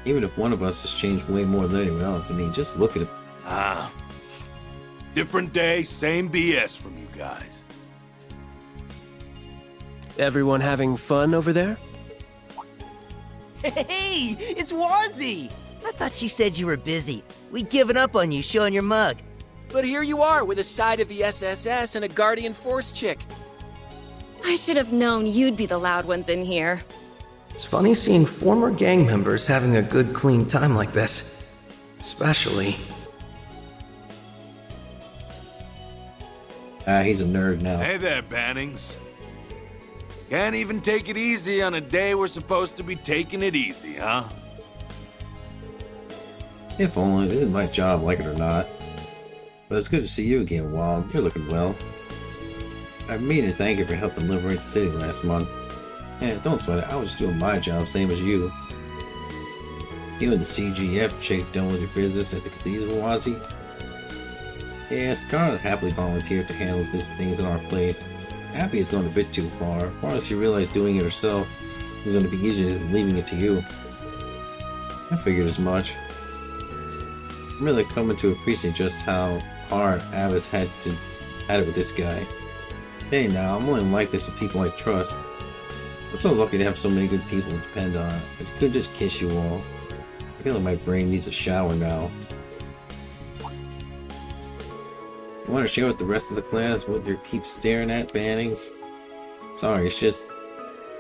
S1: Even if one of us has changed way more than anyone else, I mean, just look at it.
S10: Ah. Different day, same BS from you guys.
S17: Everyone having fun over there?
S11: Hey, it's Wazzy! I thought you said you were busy. We'd given up on you showing your mug.
S20: But here you are with a side of the SSS and a Guardian Force chick.
S7: I should have known you'd be the loud ones in here.
S13: It's funny seeing former gang members having a good, clean time like this. Especially...
S1: He's a nerd now.
S10: Hey there, Bannings. Can't even take it easy on a day we're supposed to be taking it easy, huh?
S1: If only. This is my job, like it or not. But it's good to see you again, Wong. You're looking well. I mean to thank you for helping liberate the city last month. Yeah, don't sweat it. I was doing my job, same as you. You and the CGF chick done with your business at the cathedral, Wazzy? Yeah, Scarlet happily volunteered to handle these things in our place. Abby has gone a bit too far. Once she realized doing it herself was going to be easier than leaving it to you. I figured as much. I'm really coming to appreciate just how hard Abbas had it with this guy. Hey now, I'm only like this with people I trust. I'm so lucky to have so many good people to depend on. I could just kiss you all. I feel like my brain needs a shower now. You want to share with the rest of the class what you keep staring at, Bannings? Sorry, it's just...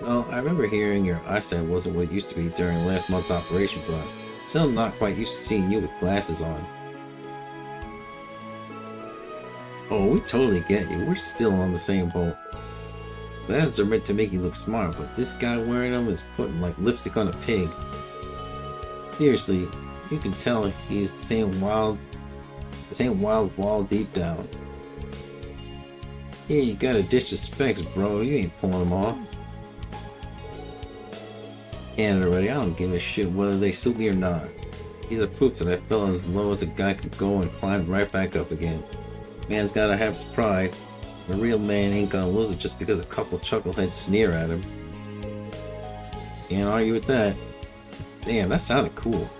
S1: Well, I remember hearing your eyesight wasn't what it used to be during last month's operation, but still not quite used to seeing you with glasses on. Oh, we totally get you. We're still on the same boat. Glasses are meant to make you look smart, but this guy wearing them is putting like lipstick on a pig. Seriously, you can tell he's the same wild wall deep down. Yeah, you got a dish of specs, bro. You ain't pulling them off. And already, I don't give a shit whether they suit me or not. These are proof that I fell as low as a guy could go and climbed right back up again. Man's gotta have his pride. A real man ain't gonna lose it just because a couple chuckleheads sneer at him. Can't argue with that. Damn, that sounded cool.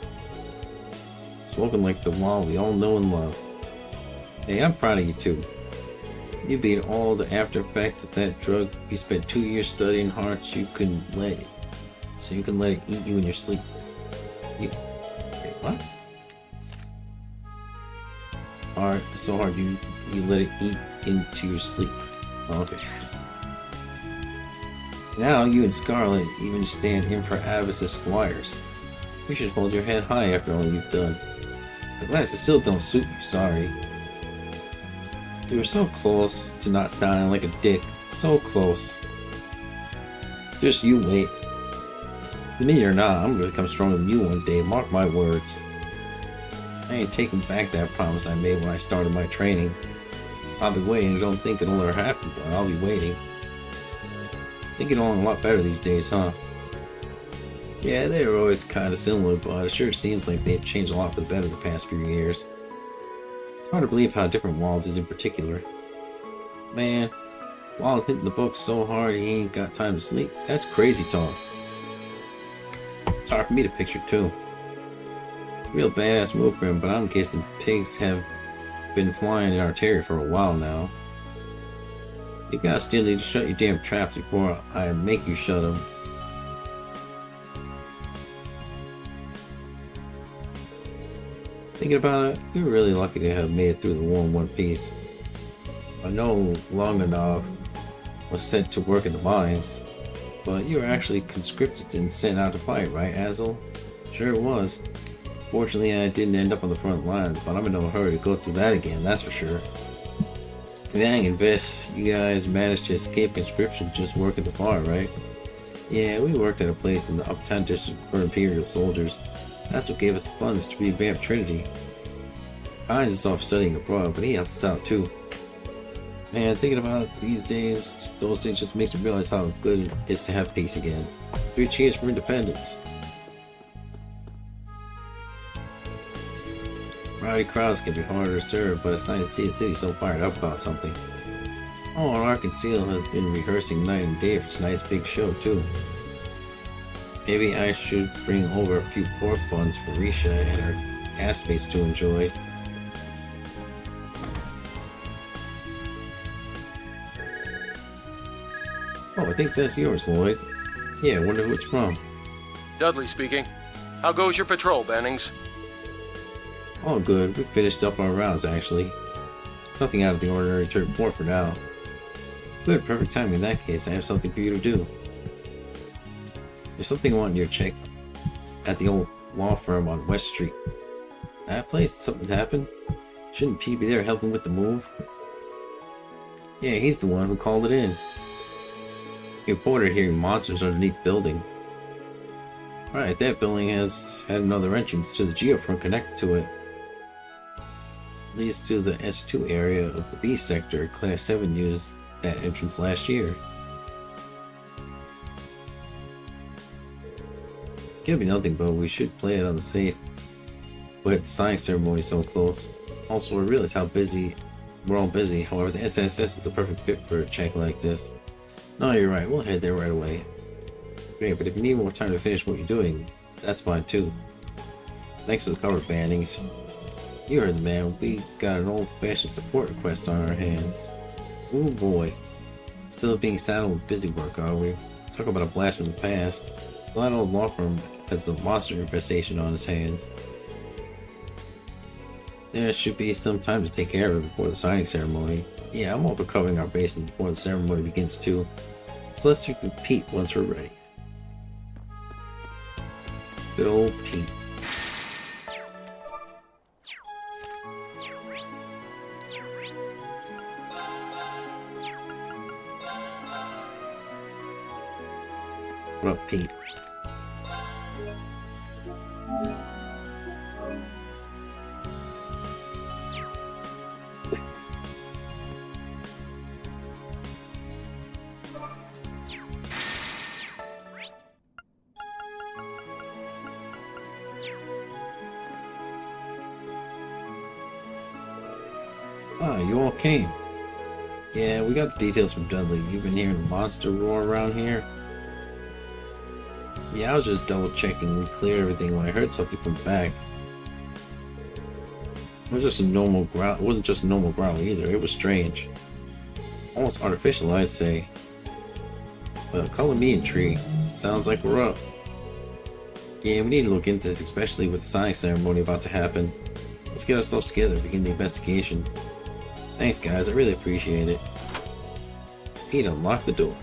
S1: Spoken like the wall we all know and love. Hey, I'm proud of you too. You beat all the after effects of that drug you spent 2 years studying hard so you can let it eat you in your sleep. Wait, what? So hard you let it eat into your sleep. Oh, okay. Now you and Scarlet even stand in for Avis as squires. You should hold your head high after all you've done. The glasses still don't suit you, sorry. You were so close to not sounding like a dick. So close. Just you wait. Me or not, I'm gonna become stronger than you one day, mark my words. I ain't taking back that promise I made when I started my training. I'll be waiting. I don't think it'll ever happen, but I'll be waiting. Thinking on a lot better these days, huh? Yeah, they were always kind of similar, but it sure seems like they've changed a lot for the better the past few years. It's hard to believe how different Wallace is in particular. Man, Wallace hitting the book so hard he ain't got time to sleep. That's crazy talk. It's hard for me to picture too. Real badass move for him, but I'm guessing pigs have been flying in our territory for a while now. You gotta still need to shut your damn traps before I make you shut them. Thinking about it, you're really lucky to have made it through the war in one piece. I know long enough was sent to work in the mines, but you were actually conscripted and sent out to fight, right, Azel? Sure it was. Fortunately, I didn't end up on the front lines, but I'm in no hurry to go through that again, that's for sure. Dang, Invest, you guys managed to escape conscription just working the bar, right? Yeah, we worked at a place in the Uptown District for Imperial soldiers. That's what gave us the funds to revamp Trinity. Kynes is off studying abroad, but he helped us out too. Man, thinking about it these days, those things just makes me realize how good it is to have peace again. 3 cheers for independence. Rowdy crowds can be harder to serve, but it's nice to see the city so fired up about something. Oh, and Arkansas has been rehearsing night and day for tonight's big show too. Maybe I should bring over a few pork buns for Risha and her castmates to enjoy. Oh, I think that's yours, Lloyd. Yeah, I wonder who it's from.
S3: Dudley speaking. How goes your patrol, Bannings?
S1: All good. We finished up our rounds, actually. Nothing out of the ordinary to report for now. Good, perfect timing in that case. I have something for you to do. There's something I want you to check at the old law firm on West Street. That place? Something's happened? Shouldn't P be there helping with the move? Yeah, he's the one who called it in. He reported hearing monsters underneath the building. Right, that building has had another entrance to the geofront connected to it. Leads to the S2 area of the B sector. Class 7 used that entrance last year. Can't be nothing, but we should play it on the safe. With the signing ceremony so close. Also, we realize how busy we're all busy. However, the SSS is the perfect fit for a check like this. No, you're right. We'll head there right away. Great, but if you need more time to finish what you're doing, that's fine too. Thanks for the cover, Bannings. You heard the man. We got an old-fashioned support request on our hands. Ooh boy. Still being saddled with busy work, are we? Talk about a blast from the past. That old law firm has a monster infestation on its hands. There should be some time to take care of it before the signing ceremony. Yeah, I'm over covering our bases before the ceremony begins too. So let's repeat once we're ready. Good old Pete. What up, Pete? Ah, you all came. Yeah, we got the details from Dudley. You've been hearing a monster roar around here? Yeah, I was just double checking we cleared everything when I heard something from the back. It was just a normal growl. It wasn't just a normal growl either. It was strange. Almost artificial, I'd say. Well, color me intrigued. Sounds like we're up. Yeah, we need to look into this, especially with the signing ceremony about to happen. Let's get ourselves together and begin the investigation. Thanks, guys. I really appreciate it. Pete, unlock the door.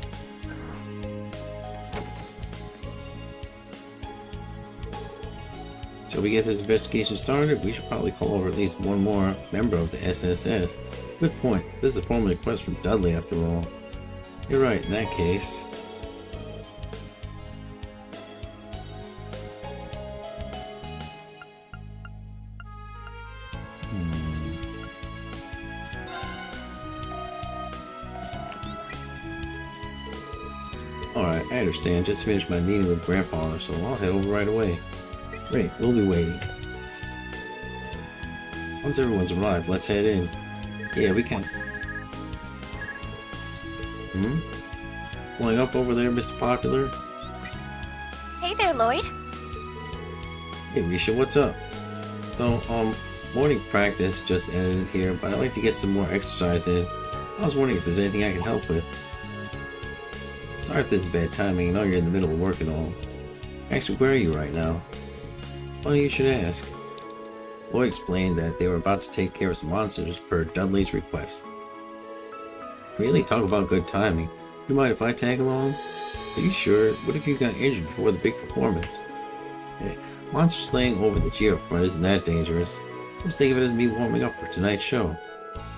S1: So we get this investigation started, we should probably call over at least one more member of the SSS. Good point. This is a formal request from Dudley after all. You're right, in that case. Alright, I understand. Just finished my meeting with Grandpa, so I'll head over right away. Great, we'll be waiting. Once everyone's arrived, let's head in. Yeah, we can. Pulling up over there, Mr. Popular?
S23: Hey there, Lloyd.
S1: Hey, Risha, what's up? So, morning practice just ended here, but I'd like to get some more exercise in. I was wondering if there's anything I can help with. Sorry if this is bad timing, I know you're in the middle of work and all. Actually, where are you right now? Funny you should ask. Lloyd explained that they were about to take care of some monsters per Dudley's request. Really? Talk about good timing. You mind if I tag along? Are you sure? What if you got injured before the big performance? Hey, monster slaying over the geofront isn't that dangerous. Just think of it as me warming up for tonight's show.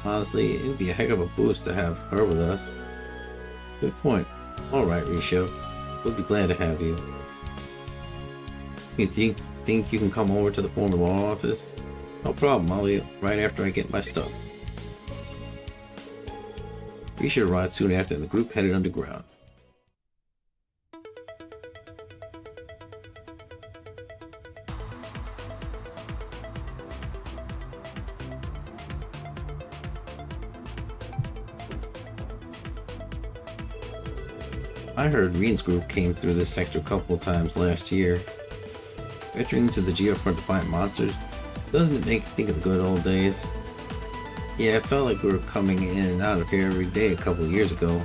S1: Honestly, it'd be a heck of a boost to have her with us. Good point. Alright, Risha. We'll be glad to have you. You think you can come over to the former law office? No problem, I'll be right after I get my stuff. Risha arrived soon after and the group headed underground. I heard Reen's group came through this sector a couple of times last year. Venturing into the geofront to fight monsters, doesn't it make you think of the good old days? Yeah, it felt like we were coming in and out of here every day a couple of years ago.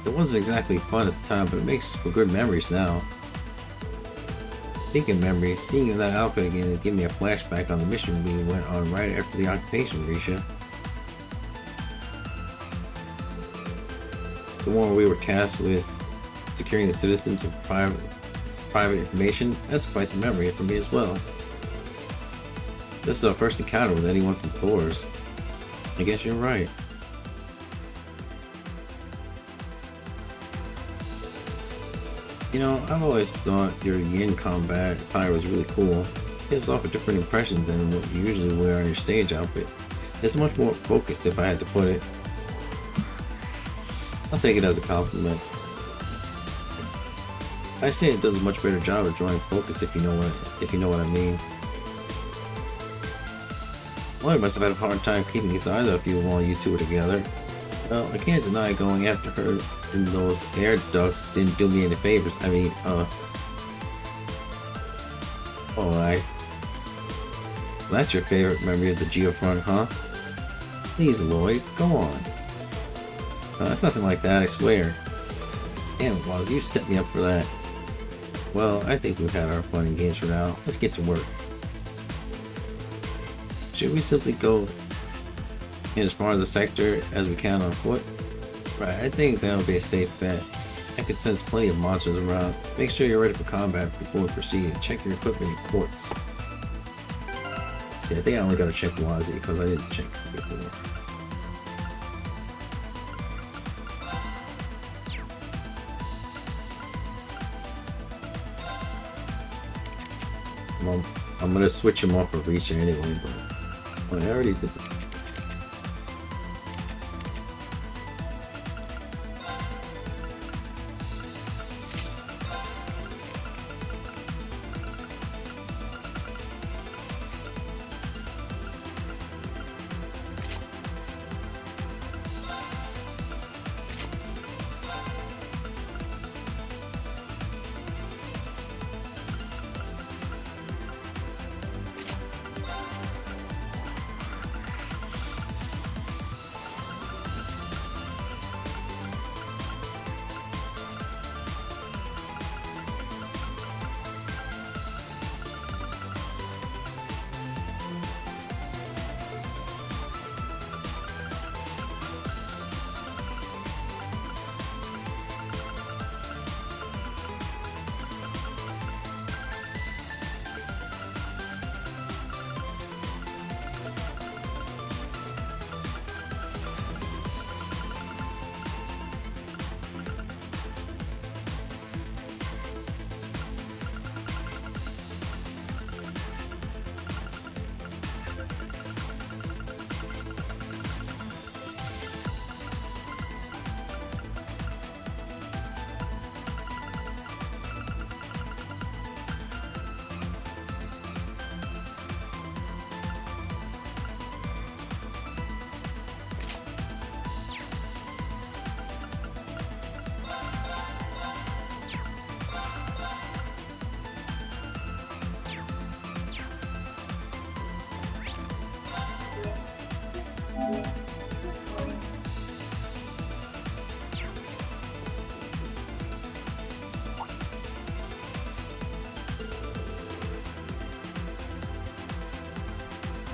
S1: It wasn't exactly fun at the time, but it makes for good memories now. Speaking of memories, seeing you in that outfit again gave me a flashback on the mission we went on right after the occupation, Risha. The one where we were tasked with securing the citizens of private information, that's quite the memory for me as well. This is our first encounter with anyone from Thor's. I guess you're right. You know, I've always thought your yin combat attire was really cool. It gives off a different impression than what you usually wear on your stage outfit. It's much more focused if I had to put it. I'll take it as a compliment. I say it does a much better job of drawing focus if you know what I mean. Lloyd must have had a hard time keeping his eyes off you while you two were together. Well, I can't deny going after her in those air ducts didn't do me any favors. I mean, alright. Well, that's your favorite memory of the geofront, huh? Please, Lloyd, go on. It's nothing like that, I swear. Damn it, Waz, you set me up for that. Well, I think we've had our fun and games for now. Let's get to work. Should we simply go in as far as the sector as we can on foot? Right, I think that'll be a safe bet. I could sense plenty of monsters around. Make sure you're ready for combat before we proceed. Check your equipment and ports. See, I think I only gotta check Wazi because I didn't check before. Well, I'm gonna switch him off of Reacher anyway, but well, I already did that.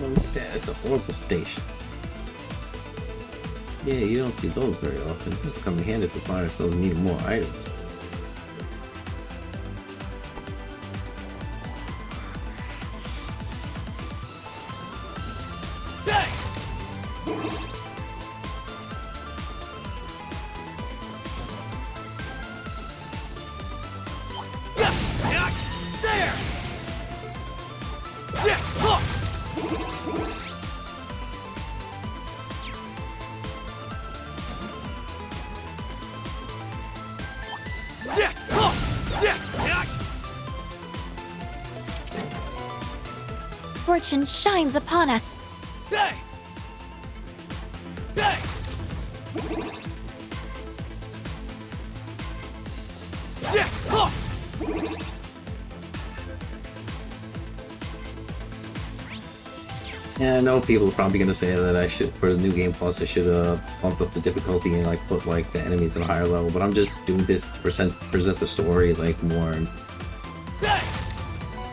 S1: Oh, look at that, it's an Oracle station. Yeah, you don't see those very often. This come in handy if we find ourselves needing more items.
S15: Fortune shines upon us.
S1: Yeah, I know people are probably gonna say that I should, for the new game plus, I should bumped up the difficulty and like put like the enemies at a higher level. But I'm just doing this to present the story like more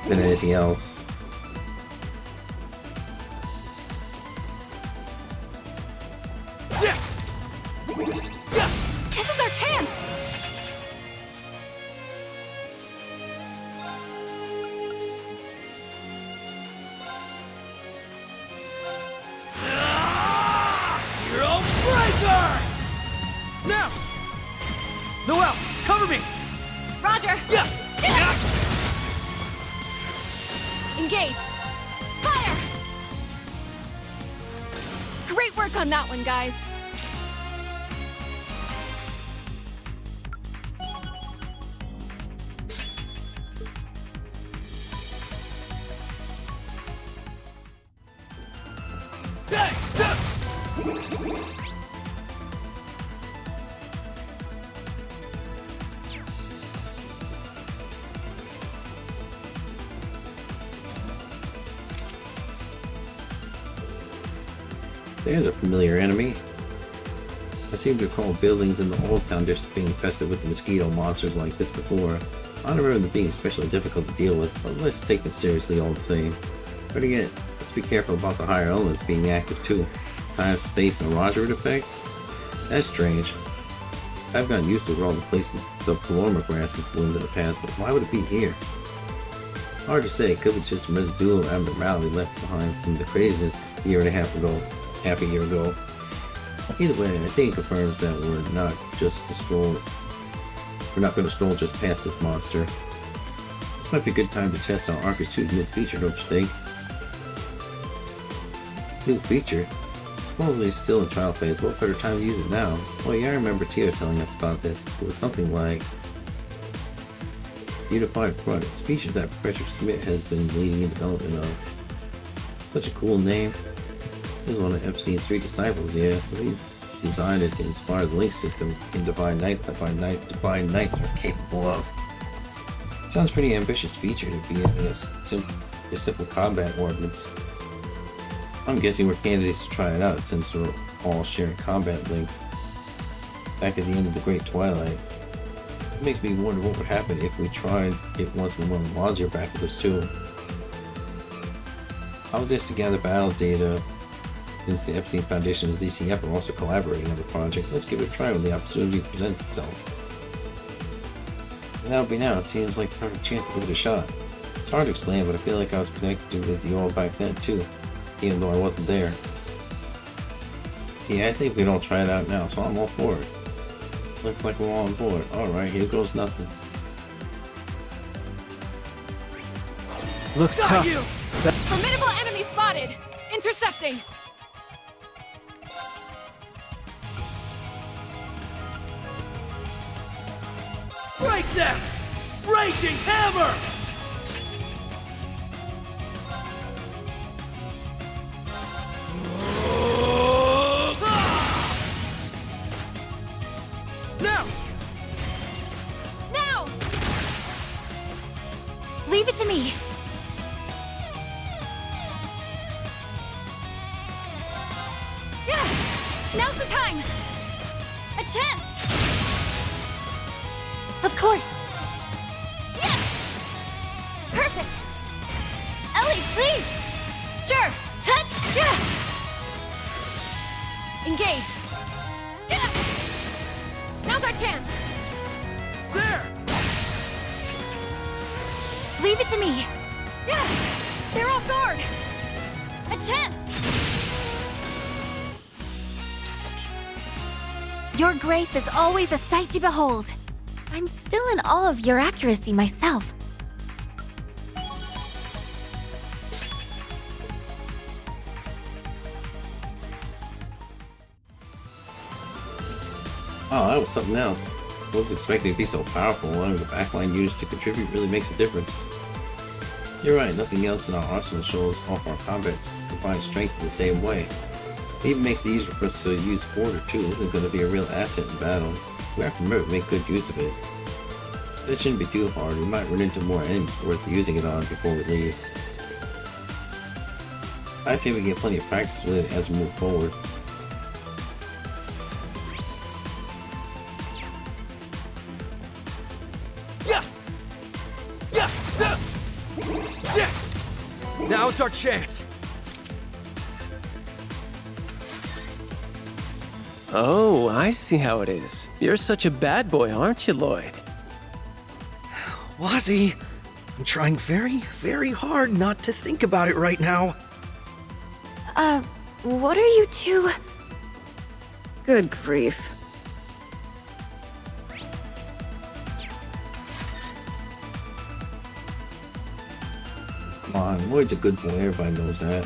S1: than anything else.
S15: This is our chance!
S13: Zero Breaker! Now! Noelle, cover me!
S7: Roger!
S13: Yeah!
S7: Engage! Fire! Great work on that one, guys.
S1: There's a familiar enemy. I seem to recall buildings in the old town just being infested with the mosquito monsters like this before. I don't remember them being especially difficult to deal with, but let's take them seriously all the same. But again, let's be careful about the higher elements being active too. Time, space, mirage effect? That's strange. I've gotten used to all the places the paloma grass has bloomed in the past, but why would it be here? Hard to say, it could be just residual abnormality left behind from the craziness half a year ago. Either way, I think it confirms that we're not going to stroll just past this monster. This might be a good time to test out Arcus 2's new feature, don't you think? New feature? Supposedly it's still in trial phase. What better time to use it now? Oh yeah, I remember Tia telling us about this. It was something like Unified Front. It's a feature that Professor Smith has been leading in development of. Such a cool name. He was one of Epstein's 3 disciples, yeah, so he designed it to inspire the link system in Divine Knights are capable of. Sounds pretty ambitious feature to be a simple combat ordinance. I'm guessing we're candidates to try it out since we're all sharing combat links back at the end of the Great Twilight. It makes me wonder what would happen if we tried it once in a while and mods are back with us too. I was just to gather battle data since the Epstein Foundation and ZCF are also collaborating on the project. Let's give it a try when the opportunity presents itself. That'll be now. It seems like a perfect chance to give it a shot. It's hard to explain, but I feel like I was connected with you all back then too, even though I wasn't there. Yeah, I think we can all try it out now, so I'm all for it. Looks like we're all on board. Alright, here goes nothing.
S17: Looks tough.
S7: Formidable enemy spotted! Intercepting!
S10: Break them! Raging hammer!
S7: Now! Now! Leave it to me. Yeah! Now's the time! A chance! Of course! Yes! Perfect! Ellie, please! Sure! Hut! Yeah! Engaged! Yeah! Now's our chance!
S10: There!
S7: Leave it to me! Yeah! They're off guard! A chance! Your grace is always a sight to behold. I'm still in awe of your accuracy myself.
S1: Oh, that was something else. I wasn't expecting to be so powerful. Allowing the backline units to contribute really makes a difference. You're right, nothing else in our arsenal shows off our combat's combined strength in the same way. It even makes it easier for us to use Border too. This is going to be a real asset in battle. We have to remember to make good use of it. It shouldn't be too hard. We might run into more enemies worth using it on before we leave. I say we get plenty of practice with it as we move forward.
S13: Now's our chance.
S17: Oh, I see how it is. You're such a bad boy, aren't you, Lloyd?
S13: Wazzy, I'm trying very, very hard not to think about it right now.
S7: What are you two? Good grief.
S1: Come on, Lloyd's a good boy, everybody knows that.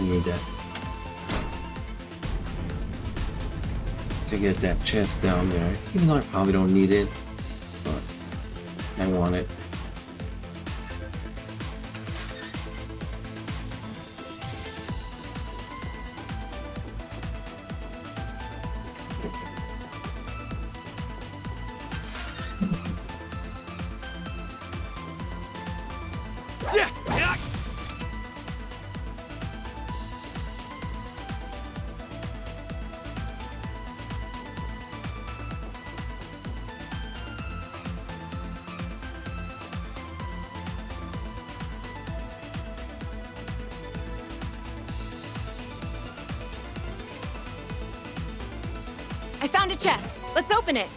S1: need that to get that chest down there. Even though I probably don't need it, but I want it.
S7: I found a chest. Let's open it.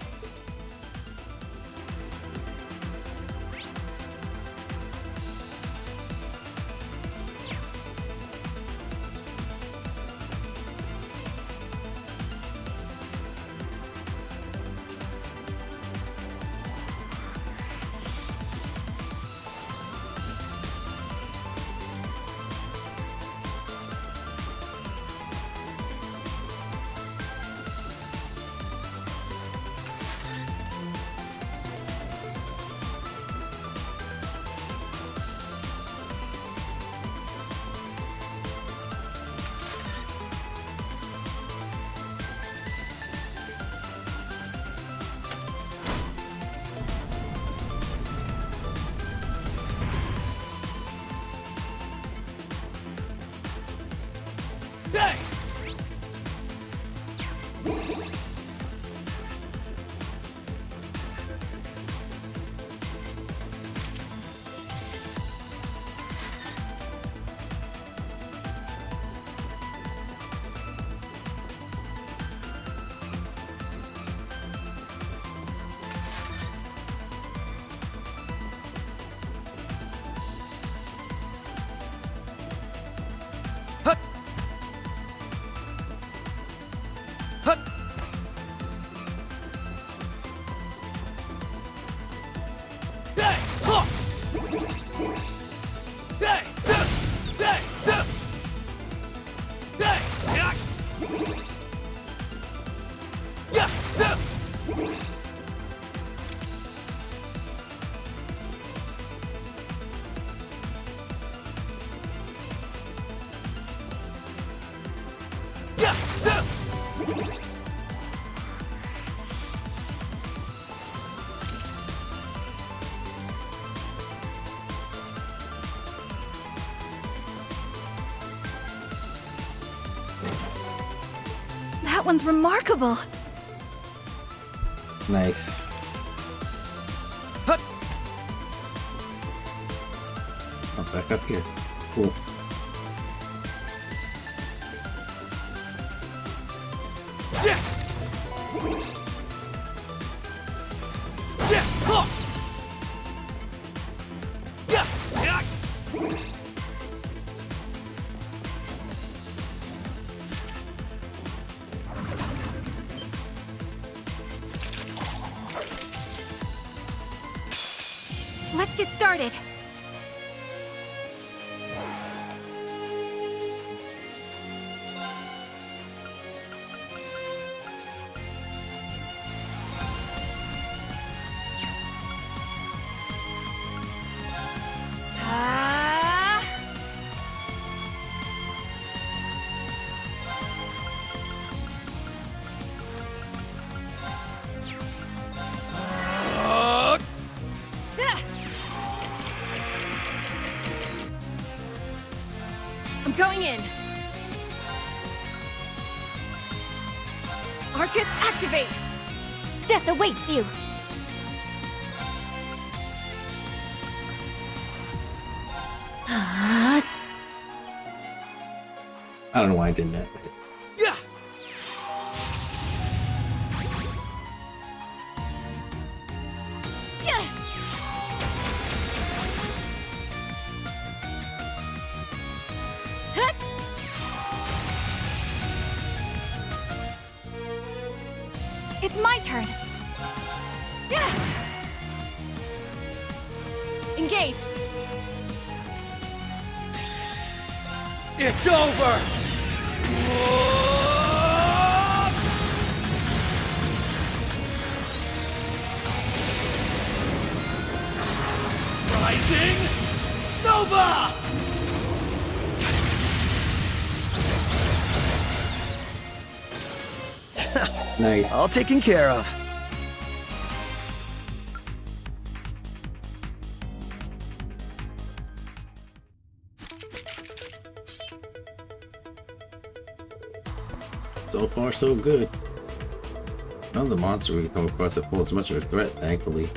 S15: That one's remarkable.
S1: Nice. Oh, back up here. Cool.
S8: Let's get started.
S7: I'm going in. Arcus, activate!
S8: Death awaits you!
S1: I don't know why I did that.
S8: Yeah.
S15: It's my turn.
S7: Engaged.
S13: It's over! Rising Nova!
S1: Nice.
S13: All taken care of.
S1: So far, so good. None of the monsters we come across have posed much of a threat, thankfully.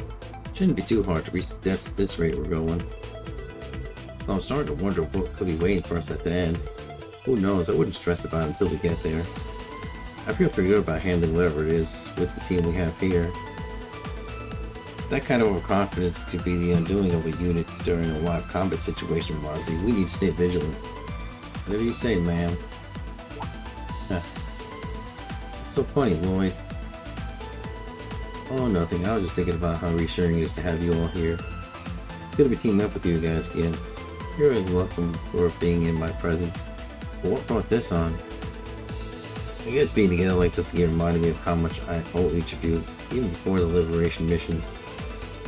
S1: Shouldn't be too hard to reach the depths at this rate we're going. Though I'm starting to wonder what could be waiting for us at the end. Who knows, I wouldn't stress about it until we get there. I feel pretty good about handling whatever it is with the team we have here. That kind of overconfidence could be the undoing of a unit during a live combat situation, Marzi. We need to stay vigilant. Whatever you say, ma'am. It's so funny, Lloyd. Oh, nothing. I was just thinking about how reassuring it is to have you all here. It's good to be teaming up with you guys again. You're always welcome for being in my presence. But what brought this on? I guess being together like this again reminded me of how much I owe each of you, even before the Liberation mission.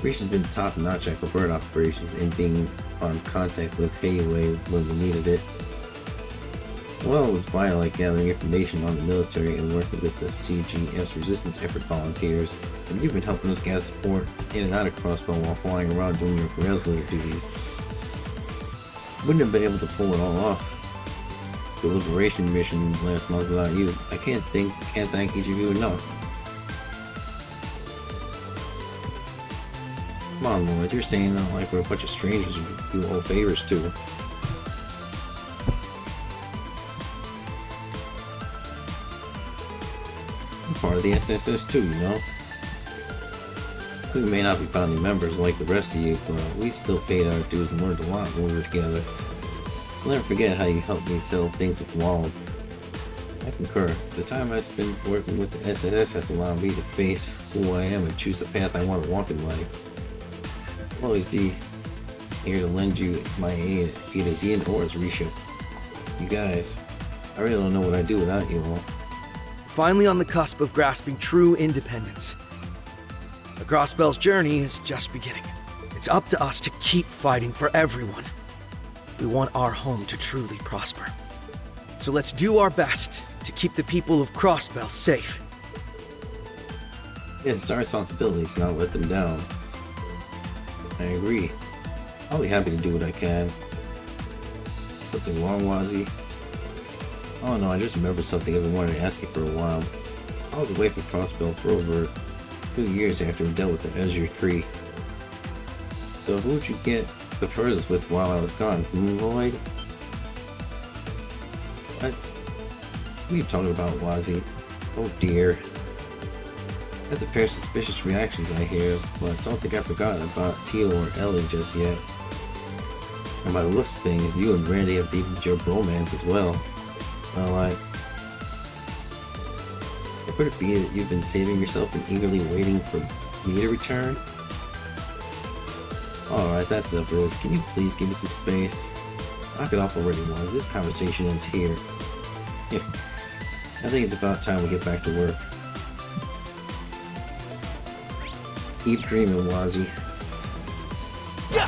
S1: Reach has been top-notch at covert operations and being on contact with Hayway when we needed it. Well, it was vital like gathering information on the military and working with the CGS resistance effort volunteers, and you've been helping us gather support in and out of Crossbow while flying around doing your rescue duties. Wouldn't have been able to pull it all off. The Liberation mission last month without you. I can't thank each of you enough. Come on, Lloyd, you're saying that like we're a bunch of strangers you owe favors to. I'm part of the SSS too, you know? We may not be founding members like the rest of you, but we still paid our dues and learned a lot when we were together. I'll never forget how you helped me settle things with Wald. I concur. The time I spent working with the SSS has allowed me to face who I am and choose the path I want to walk in life. I'll always be here to lend you my aid, be it as Yin or as Risha. You guys, I really don't know what I'd do without you all.
S13: Finally on the cusp of grasping true independence. The Crossbell's journey is just beginning. It's up to us to keep fighting for everyone if we want our home to truly prosper. So let's do our best to keep the people of Crossbell safe.
S1: Yeah, it's our responsibility to not let them down. I agree. I'll be happy to do what I can. Something wrong, Wazzy? Oh no, I just remembered something I've been wanting to ask you for a while. I was away from Crossbell for over 2 years after we dealt with the Azure Tree. So who'd you get the furthest with while I was gone? Lloyd? What are you talking about, Wazzy? Oh dear. That's a pair of suspicious reactions I hear, but don't think I've forgotten about Tio or Ellie just yet. And by the looks of things, you and Randy have deepened your bromance as well. Well, could it be that you've been saving yourself and eagerly waiting for me to return? Alright, that's enough of this. Can you please give me some space? Knock it off already, Wong. This conversation ends here. Yeah, I think it's about time we get back to work. Keep dreaming, Wazzy.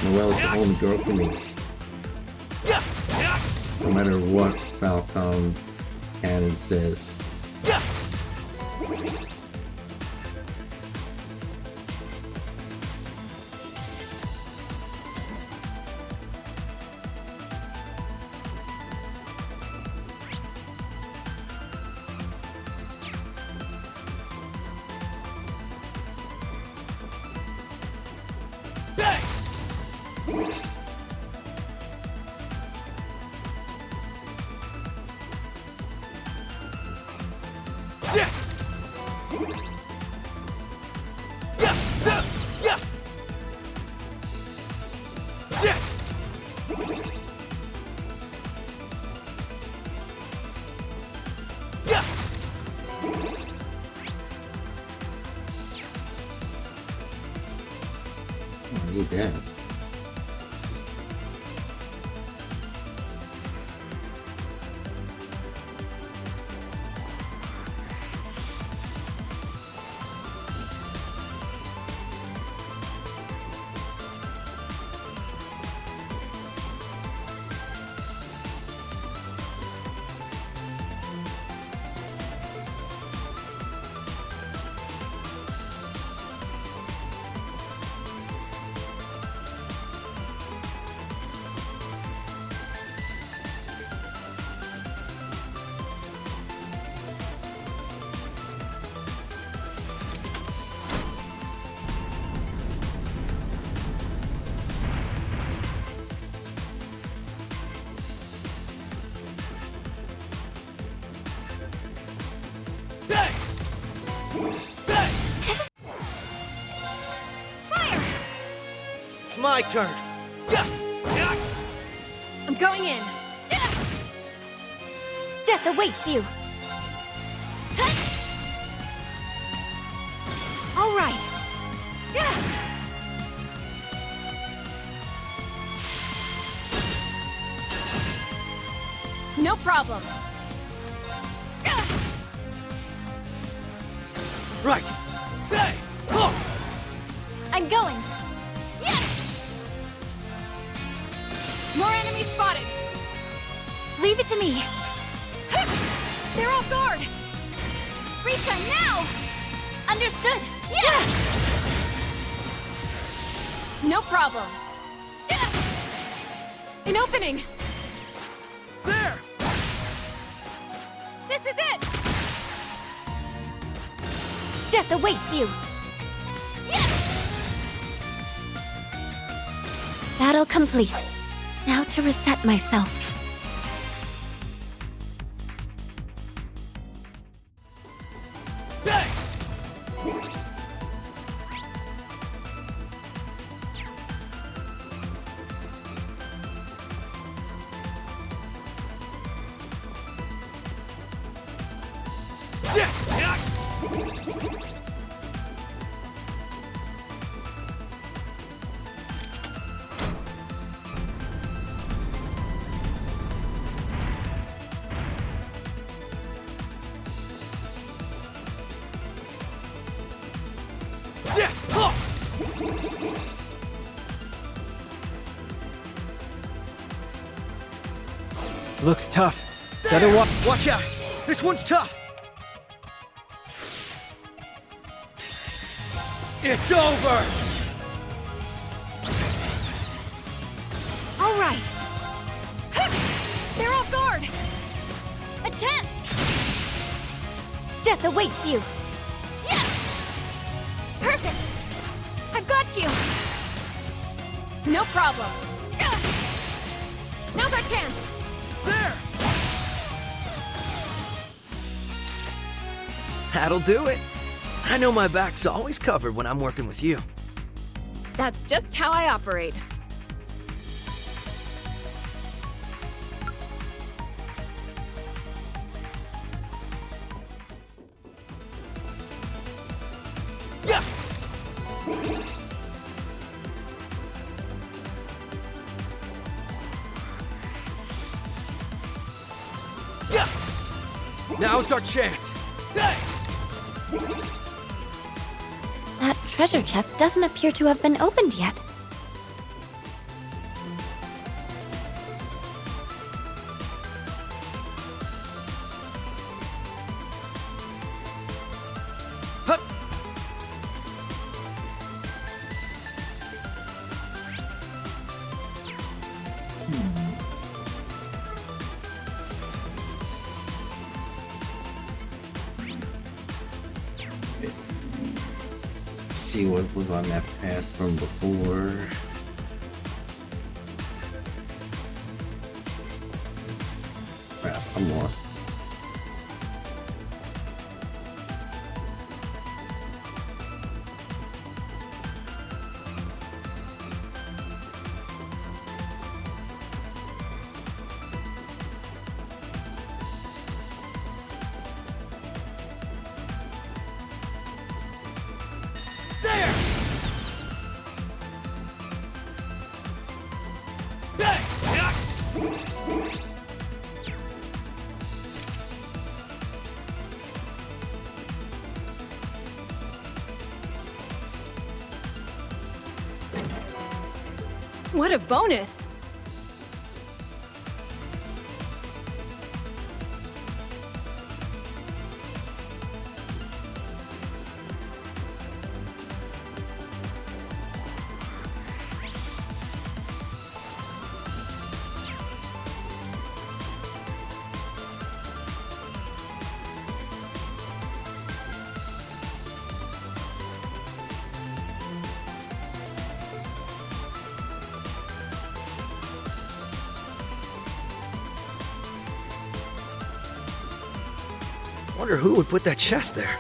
S1: Noelle is the only girl for me. No matter what Falcon Cannon says. I need that.
S13: it's my turn.
S7: I'm going in.
S8: Death awaits you.
S7: All right. No problem.
S13: Right.
S8: I'm going.
S7: More enemies spotted.
S15: Leave it to me.
S8: They're off guard. Reach them now. Understood. Yeah.
S7: No problem. An opening.
S13: There.
S8: This is it. Death awaits you.
S21: Battle complete. Now to reset myself.
S17: Looks tough. Better
S13: Watch out! This one's tough! It's over!
S8: All right. They're off guard. A chance. Death awaits you. Perfect. I've got you.
S7: No problem. Now's our chance.
S13: There! That'll do it. I know my back's always covered when I'm working with you.
S7: That's just how I operate.
S13: Now's our chance.
S21: That treasure chest doesn't appear to have been opened yet.
S1: See what was on that path from before. Crap, I'm lost.
S7: What a bonus!
S13: Wonder who would put that chest there.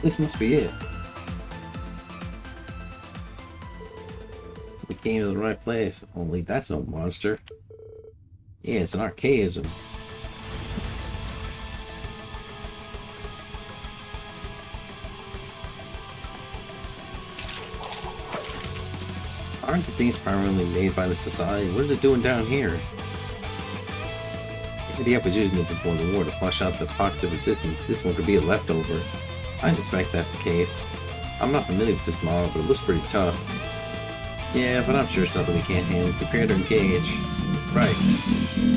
S1: This must be it. We came to the right place. Only that's no monster. Yeah, it's an archaism. Aren't the things primarily made by the society? What is it doing down here? The was using it before the war to flush out the pockets of resistance. This one could be a leftover. I suspect that's the case. I'm not familiar with this model, but it looks pretty tough. Yeah, but I'm sure it's nothing we can't handle. Prepare to engage. Right.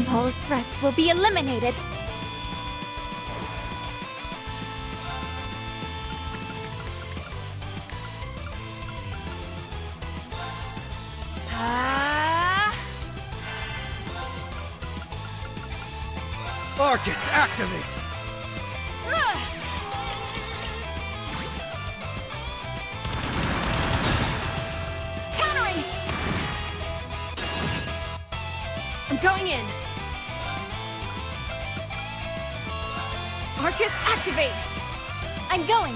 S23: All threats will be eliminated.
S13: Arcus, activate!
S23: Countering!
S7: I'm going in. Arcus, activate!
S23: I'm going!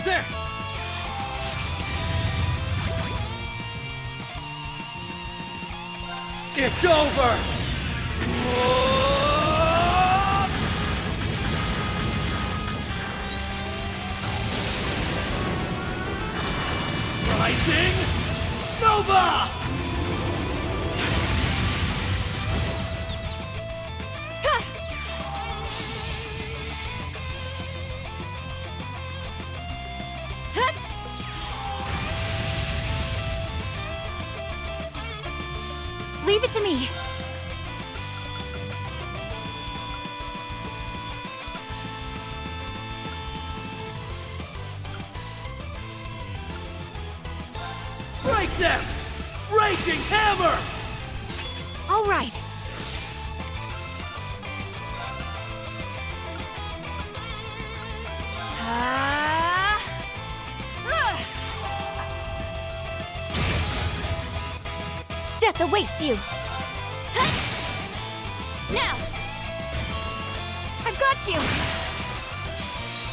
S13: There! It's over! Rising Nova!
S23: Leave it to me.
S13: Break them! Raging Hammer!
S23: All right. Death awaits you. Now. I've got you.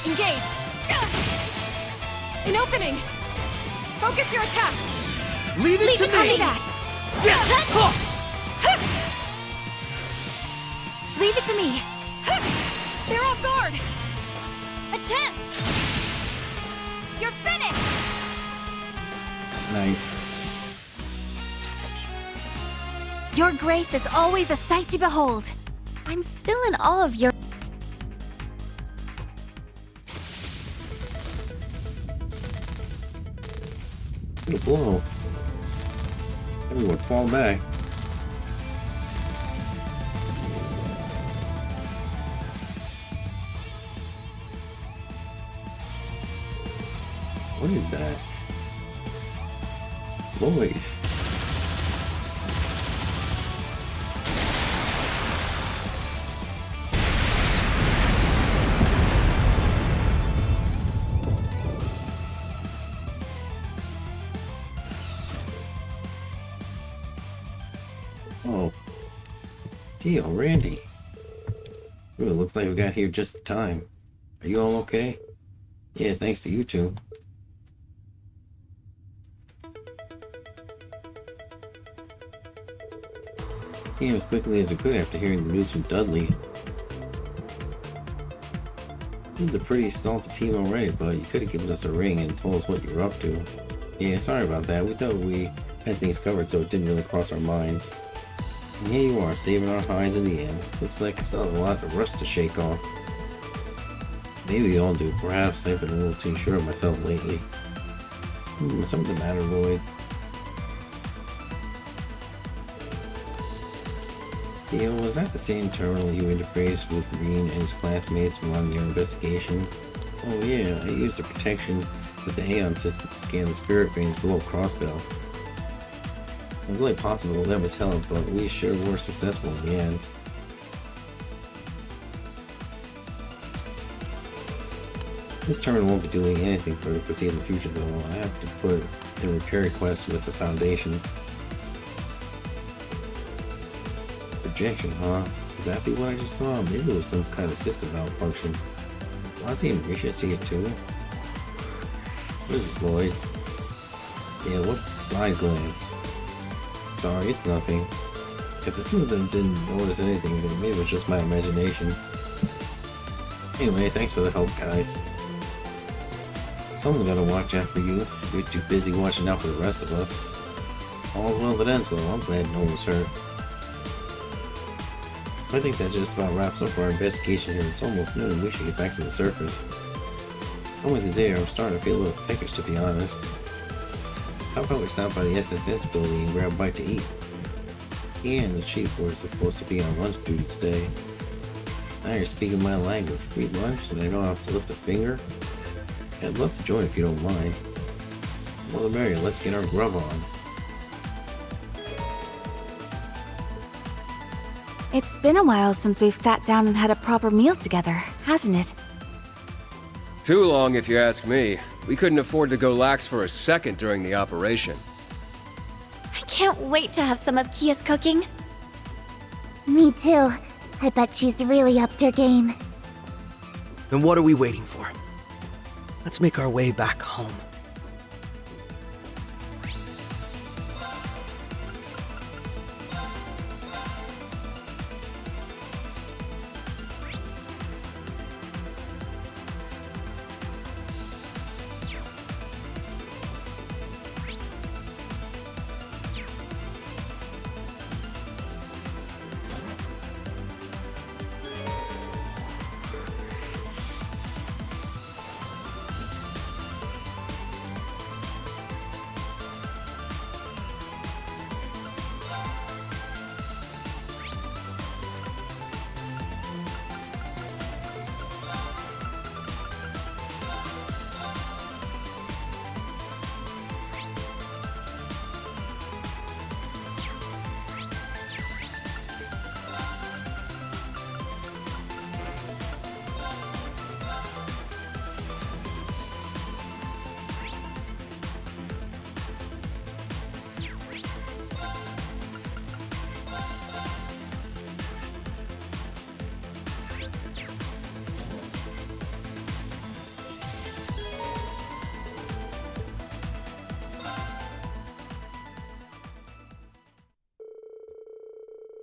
S7: Engage. An opening. Focus your attack.
S13: Leave it to me!
S23: Leave it to me.
S7: They're off guard.
S23: A chance. You're finished.
S1: Nice.
S23: Your grace is always a sight to behold. I'm still in awe of your...
S1: It's gonna blow. Everyone fall back. What is that? Lloyd. Oh. Dio, Randy. Ooh, it looks like we got here just in time. Are you all okay? Yeah, thanks to you two. Came as quickly as I could after hearing the news from Dudley. This is a pretty salty team already, but you could have given us a ring and told us what you were up to. Yeah, sorry about that. We thought we had things covered, so it didn't really cross our minds. And here you are, saving our hides in the end. Looks like it's not a lot of rust to shake off. Maybe we all do. Perhaps I've been a little too sure of myself lately. Something the matter, Lloyd? Theo, was that the same terminal you interfaced with Green and his classmates while on your investigation? Oh yeah, I used the protection with the Aeon system to scan the spirit veins below Crossbell. It was only possible that was help, but we sure were successful in the end. This terminal won't be doing anything for the foreseeable future though. I have to put in a repair request with the Foundation. Projection, huh? Could that be what I just saw? Maybe it was some kind of system malfunction. Ozzy and Risha see it too. What is it, Lloyd? Yeah, what's the side glance? Sorry, it's nothing. If the two of them didn't notice anything, then maybe it was just my imagination. Anyway, thanks for the help, guys. Someone's gotta watch out for you. You're too busy watching out for the rest of us. All's well that ends well. I'm glad no one was hurt. I think that just about wraps up our investigation here. It's almost noon. We should get back to the surface. Only today I'm starting to feel a little peckish, to be honest. How about we stop by the SSS building and grab a bite to eat? He and the chief were supposed to be on lunch duty today. Now you're speaking my language. Free lunch and I don't have to lift a finger? I'd love to join if you don't mind. Well, the merrier. Let's get our grub on.
S19: It's been a while since we've sat down and had a proper meal together, hasn't it?
S4: Too long, if you ask me. We couldn't afford to go lax for a second during the operation.
S23: I can't wait to have some of Kia's cooking.
S21: Me too. I bet she's really upped her game.
S13: Then what are we waiting for? Let's make our way back home.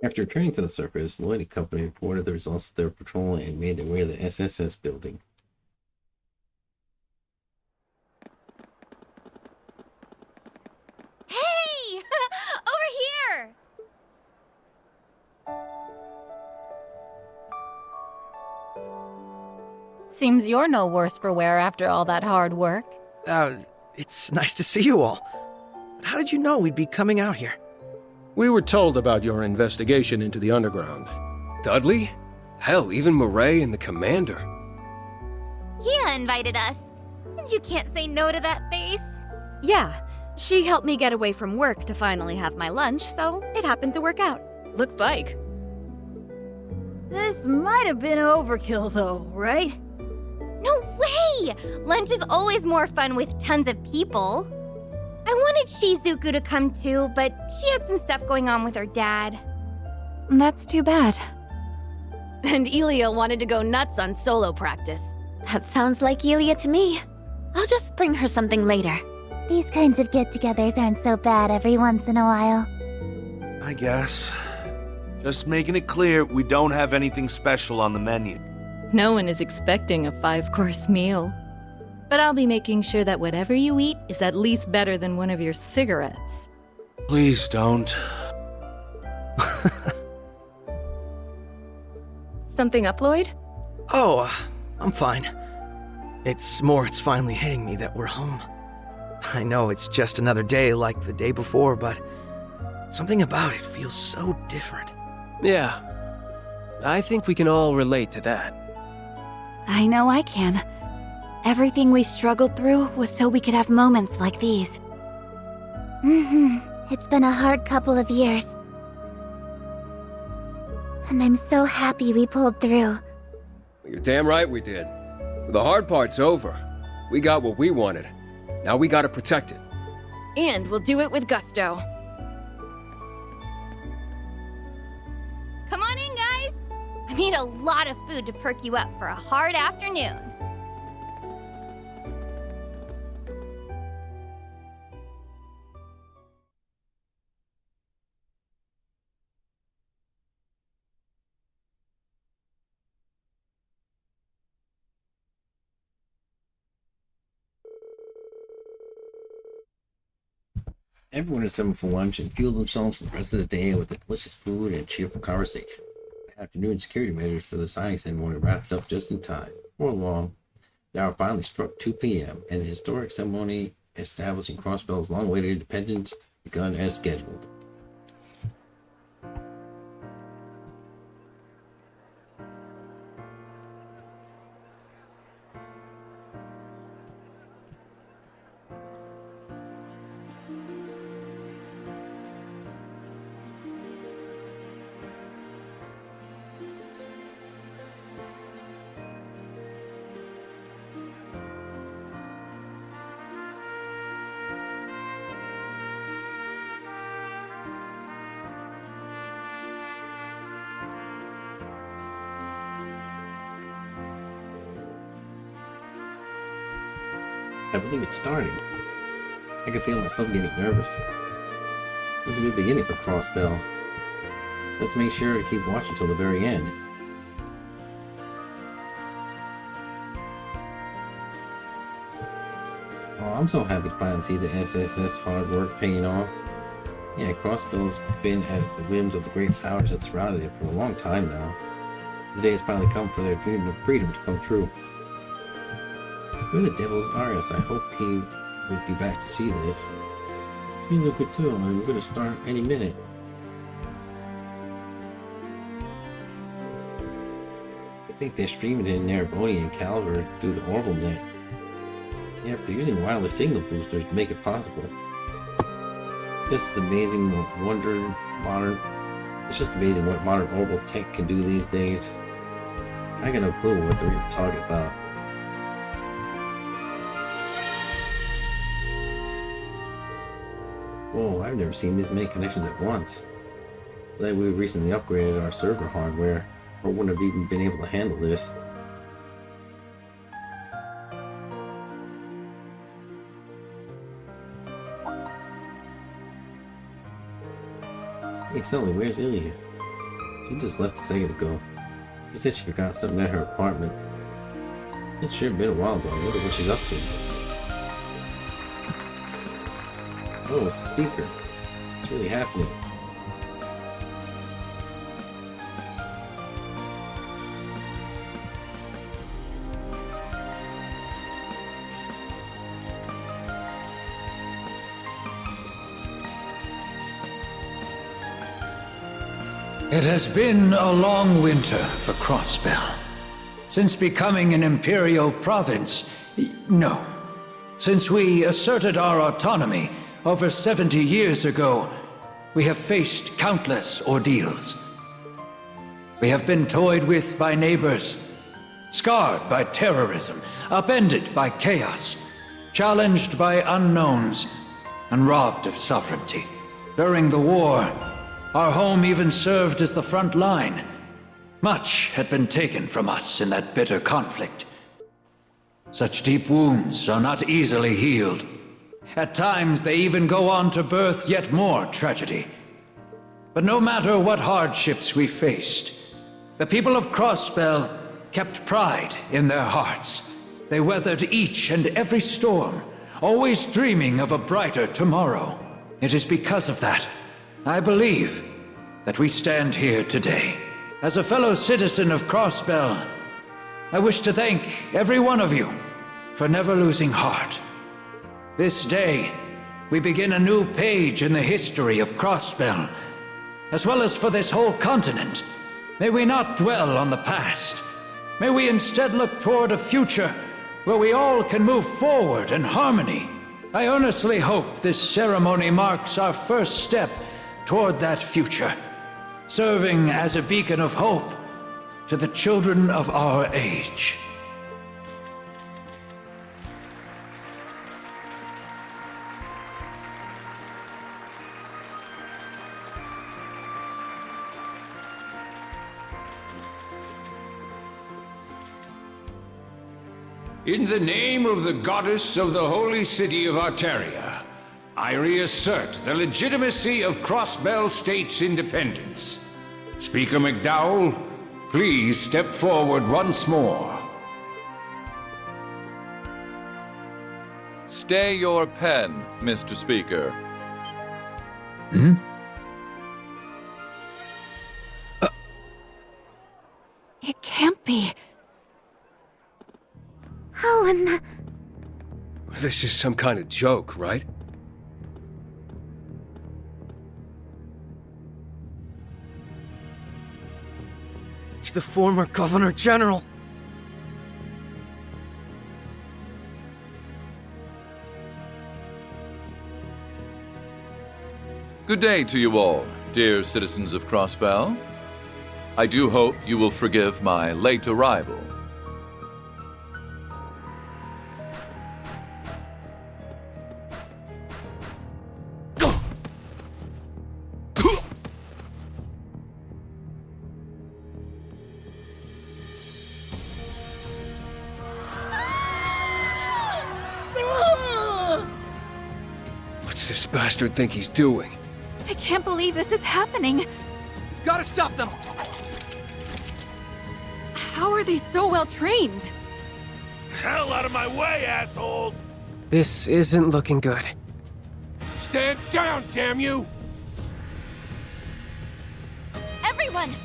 S1: After returning to the surface, Lloyd and company reported the results of their patrol and made their way to the SSS building.
S23: Hey! Over here!
S5: Seems you're no worse for wear after all that hard work.
S13: It's nice to see you all. But how did you know we'd be coming out here?
S9: We were told about your investigation into the underground.
S4: Dudley? Hell, even Murray and the commander.
S23: Kia invited us. And you can't say no to that face.
S8: Yeah, she helped me get away from work to finally have my lunch, so it happened to work out.
S7: Looks like.
S24: This might have been overkill though, right?
S23: No way! Lunch is always more fun with tons of people. I wanted Shizuku to come too, but she had some stuff going on with her dad.
S19: That's too bad.
S6: And Elia wanted to go nuts on solo practice.
S8: That sounds like Elia to me. I'll just bring her something later.
S21: These kinds of get-togethers aren't so bad every once in a while.
S10: I guess. Just making it clear, we don't have anything special on the menu.
S5: No one is expecting a 5-course meal. But I'll be making sure that whatever you eat is at least better than one of your cigarettes.
S10: Please don't.
S7: Something up, Lloyd?
S13: Oh, I'm fine. It's finally hitting me that we're home. I know it's just another day like the day before, but something about it feels so different.
S17: Yeah. I think we can all relate to that.
S19: I know I can. Everything we struggled through was so we could have moments like these.
S21: It's been a hard couple of years. And I'm so happy we pulled through.
S4: You're damn right we did. The hard part's over. We got what we wanted. Now we gotta protect it.
S7: And we'll do it with gusto.
S23: Come on in, guys! need a lot of food to perk you up for a hard afternoon.
S1: Everyone assembled for lunch and fueled themselves the rest of the day with the delicious food and cheerful conversation. The afternoon security measures for the signing ceremony wrapped up just in time. Before long, the hour finally struck 2 p.m., and the historic ceremony establishing Crossbell's long-awaited independence begun as scheduled. I believe it's starting. I can feel myself getting nervous. It's a new beginning for Crossbell. Let's make sure to keep watching till the very end. Oh, I'm so happy to finally see the SSS hard work paying off. Yeah, Crossbell's been at the whims of the great powers that surrounded it for a long time now. The day has finally come for their dream of freedom to come true. Where the devil's Arias? I hope he would be back to see this. He's a good too, and we're going to start any minute. I think they're streaming it in Erebony and Calvert through the Orbital net. Yep, they're using wireless signal boosters to make it possible. Just amazing what It's just amazing what modern orbital tech can do these days. I got no clue what they're even talking about. Whoa, I've never seen this many connections at once. Glad we recently upgraded our server hardware, or wouldn't have even been able to handle this. Hey Sully, where's Ilya? She just left a second ago. She said she forgot something at her apartment. It's sure been a while though. I wonder what she's up to. Oh, it's a speaker. It's really happening.
S2: It has been a long winter for Crossbell. Since becoming an imperial province, no. Since we asserted our autonomy over 70 years ago, we have faced countless ordeals. We have been toyed with by neighbors, scarred by terrorism, upended by chaos, challenged by unknowns, and robbed of sovereignty. During the war, our home even served as the front line. Much had been taken from us in that bitter conflict. Such deep wounds are not easily healed. At times, they even go on to birth yet more tragedy. But no matter what hardships we faced, the people of Crossbell kept pride in their hearts. They weathered each and every storm, always dreaming of a brighter tomorrow. It is because of that, I believe, that we stand here today. As a fellow citizen of Crossbell, I wish to thank every one of you for never losing heart. This day, we begin a new page in the history of Crossbell, as well as for this whole continent. May we not dwell on the past. May we instead look toward a future where we all can move forward in harmony. I earnestly hope this ceremony marks our first step toward that future, serving as a beacon of hope to the children of our age.
S12: In the name of the goddess of the holy city of Arteria, I reassert the legitimacy of Crossbell State's independence. Speaker McDowell, please step forward once more.
S14: Stay your pen, Mr. Speaker.
S2: Hmm?
S19: It can't be.
S23: Helen.
S4: This is some kind of joke, right?
S13: It's the former Governor General.
S14: Good day to you all, dear citizens of Crossbell. I do hope you will forgive my late arrival.
S4: What's this bastard think he's doing?
S19: I can't believe this is happening.
S13: You've got to stop them!
S7: How are they so well trained?
S10: Hell out of my way, assholes!
S17: This isn't looking good.
S10: Stand down, damn you!
S8: Everyone!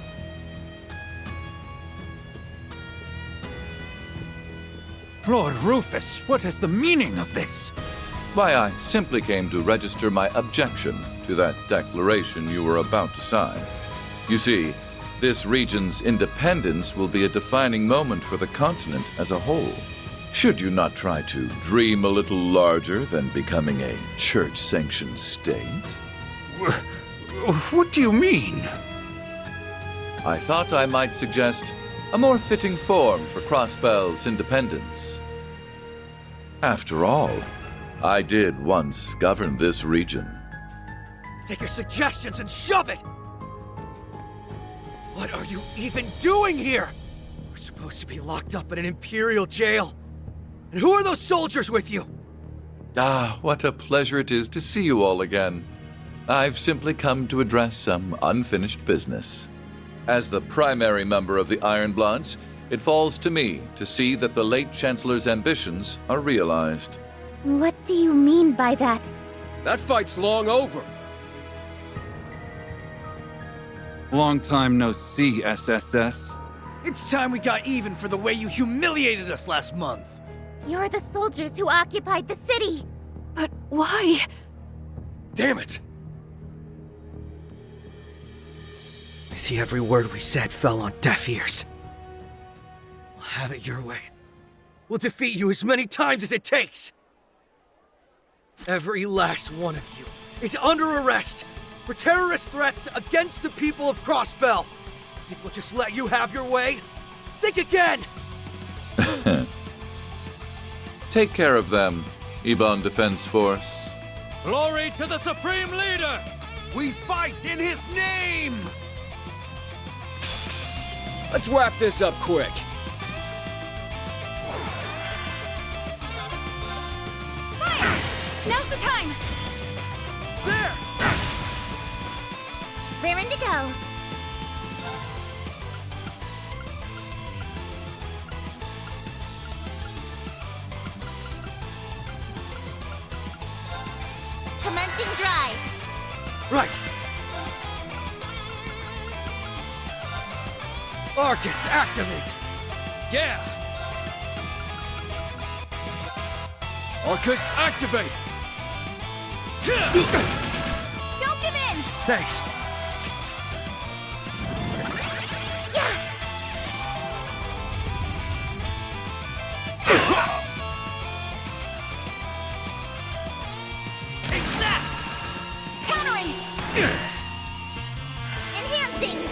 S2: Lord Rufus, what is the meaning of this?
S14: Why, I simply came to register my objection to that declaration you were about to sign. You see, this region's independence will be a defining moment for the continent as a whole. Should you not try to dream a little larger than becoming a church-sanctioned state?
S12: What do you mean?
S14: I thought I might suggest a more fitting form for Crossbell's independence. After all, I did once govern this region.
S13: Take your suggestions and shove it! What are you even doing here? We're supposed to be locked up in an Imperial jail. And who are those soldiers with you?
S14: Ah, what a pleasure it is to see you all again. I've simply come to address some unfinished business. As the primary member of the Iron Bloods, it falls to me to see that the late Chancellor's ambitions are realized.
S23: What do you mean by that?
S4: That fight's long over.
S16: Long time no see, SSS.
S13: It's time we got even for the way you humiliated us last month.
S23: You're the soldiers who occupied the city.
S19: But why?
S4: Damn it!
S13: I see every word we said fell on deaf ears. We'll have it your way. We'll defeat you as many times as it takes. Every last one of you is under arrest for terrorist threats against the people of Crossbell. Think we'll just let you have your way? Think again!
S14: Take care of them, Ebon Defense Force.
S16: Glory to the Supreme Leader!
S10: We fight in his name!
S4: Let's wrap this up quick.
S8: Now's the time!
S10: There!
S23: Raring to go. Commencing drive.
S13: Right. Arcus, activate!
S16: Yeah! Arcus, activate!
S8: Don't give in!
S13: Thanks.
S10: Take that!
S8: Countering!
S23: Enhancing!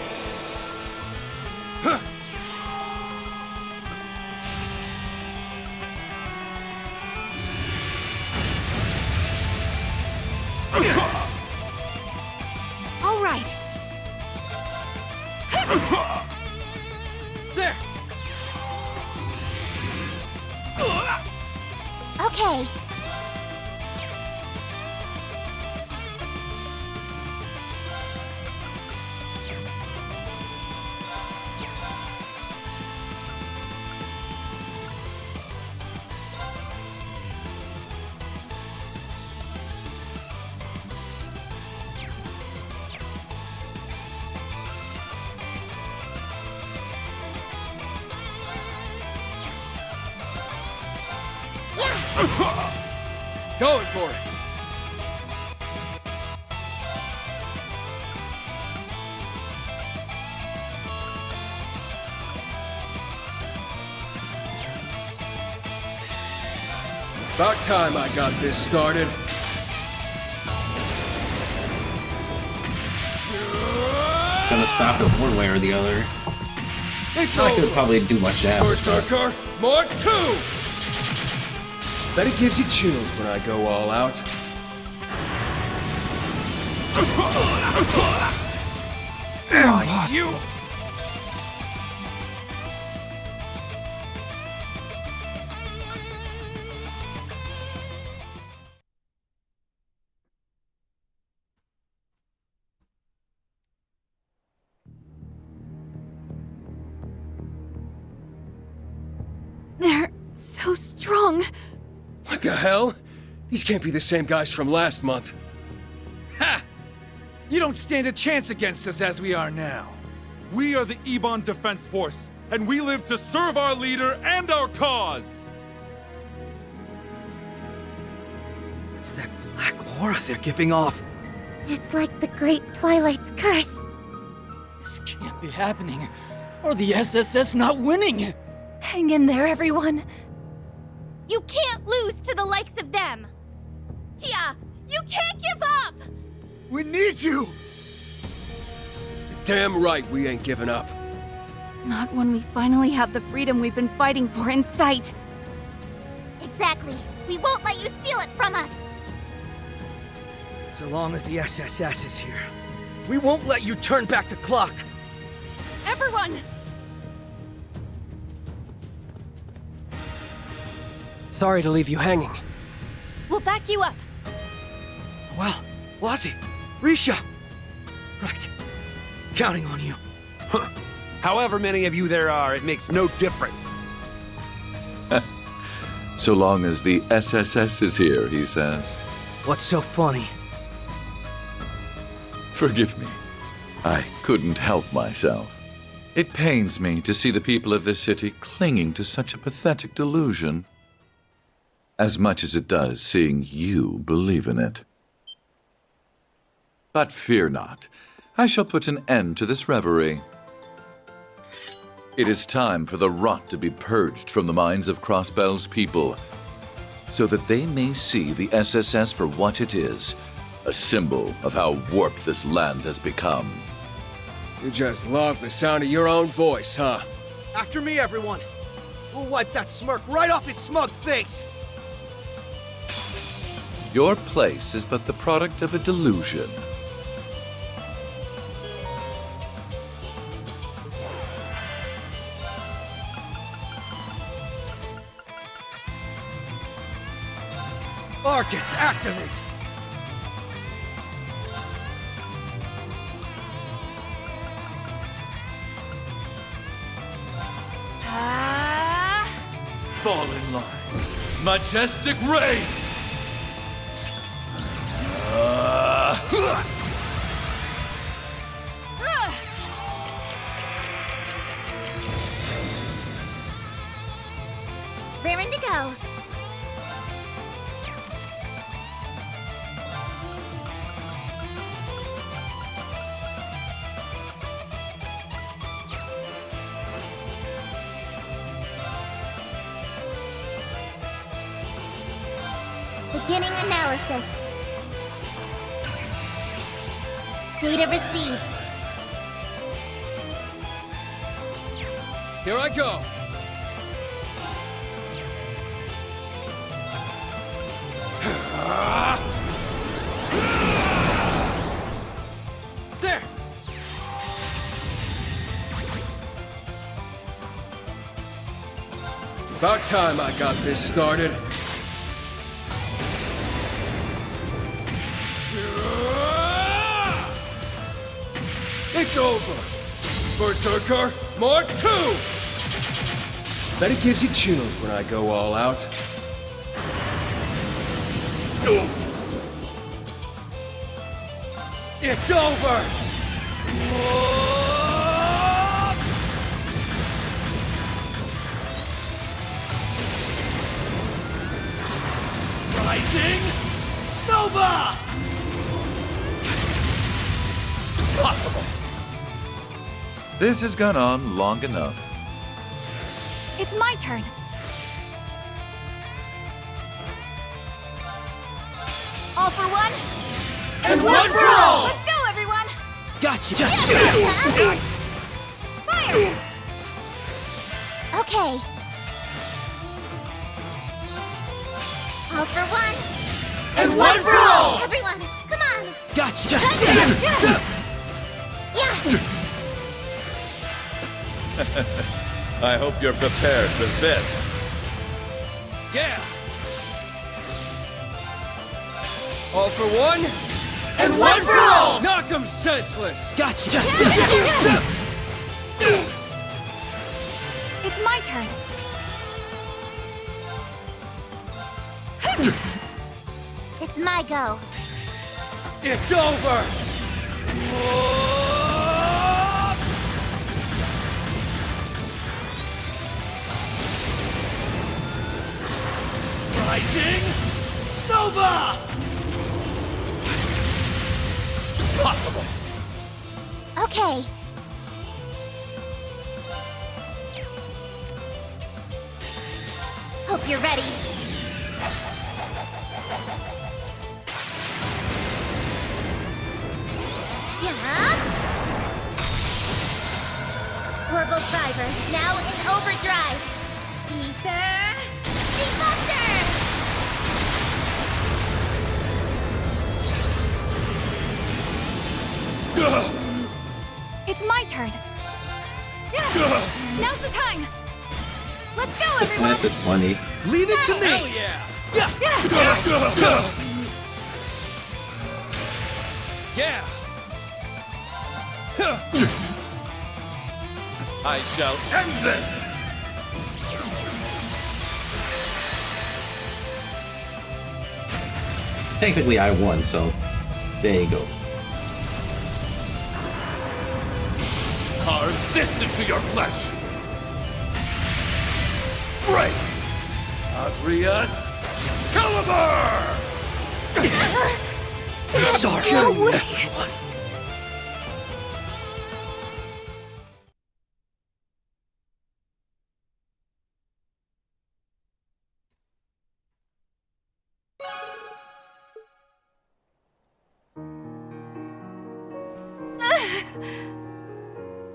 S8: All right.
S13: There!
S4: Going for it. About time I got this started.
S1: Gonna stop it one way or the other.
S4: It's
S1: I could
S4: over.
S1: probably do my shadow.
S4: Berserker, Mark 2! Bet it gives you chills when I go all out. You!
S15: They're so strong.
S4: What the hell? These can't be the same guys from last month.
S16: Ha! You don't stand a chance against us as we are now. We are the Ebon Defense Force, and we live to serve our leader and our cause!
S13: It's that black aura they're giving off.
S21: It's like the Great Twilight's curse.
S11: This can't be happening, or the SSS not winning!
S15: Hang in there, everyone.
S23: You can't lose to the likes of them! Yeah, you can't give up!
S11: We need you!
S4: Damn right we ain't giving up.
S15: Not when we finally have the freedom we've been fighting for in sight.
S23: Exactly. We won't let you steal it from us!
S13: So long as the SSS is here, we won't let you turn back the clock!
S23: Everyone!
S17: Sorry to leave you hanging.
S23: We'll back you up!
S13: Well, Wazzy, Risha. Right. Counting on you.
S10: However many of you there are, it makes no difference.
S14: So long as the SSS is here, he says.
S13: What's so funny?
S14: Forgive me. I couldn't help myself. It pains me to see the people of this city clinging to such a pathetic delusion. As much as it does seeing you believe in it. But fear not. I shall put an end to this reverie. It is time for the rot to be purged from the minds of Crossbell's people, so that they may see the SSS for what it is, a symbol of how warped this land has become.
S4: You just love the sound of your own voice, huh?
S13: After me, everyone! We'll wipe that smirk right off his smug face!
S14: Your place is but the product of a delusion.
S13: Arcus, activate!
S16: Fall in line. Majestic Ray!
S23: Raring to go. Beginning analysis. Data received.
S4: Here I go.
S13: There!
S4: About time I got this started. It's over! Berserker, Mark 2! Bet it gives you chills when I go all out. It's over! Rising Nova! Possible.
S14: This has gone on long enough.
S19: It's my turn. All for one?
S4: And one for all!
S19: Let's go, everyone!
S17: Gotcha!
S19: Fire!
S21: Okay.
S23: All for one.
S4: And one for all!
S23: Everyone, come on!
S17: Gotcha!
S23: Yeah!
S14: I hope you're prepared for this.
S4: Yeah! All for one, and one for all! Knock him senseless!
S17: Gotcha!
S19: It's my turn.
S23: It's my go.
S4: It's over! Rising Nova! Possible.
S21: Okay.
S23: Hope you're ready. Yeah. Orbital driver now in overdrive. Ether Debuster!
S19: It's my turn. Now's the time. Let's go, everyone.
S1: This is funny.
S4: Leave it to me! Hell yeah! Yeah!
S12: I shall end this!
S1: Technically, I won, so there you go.
S12: Carve this into your flesh! Break! Agrius Caliber!
S13: I'm sorry,
S19: No way.
S13: everyone.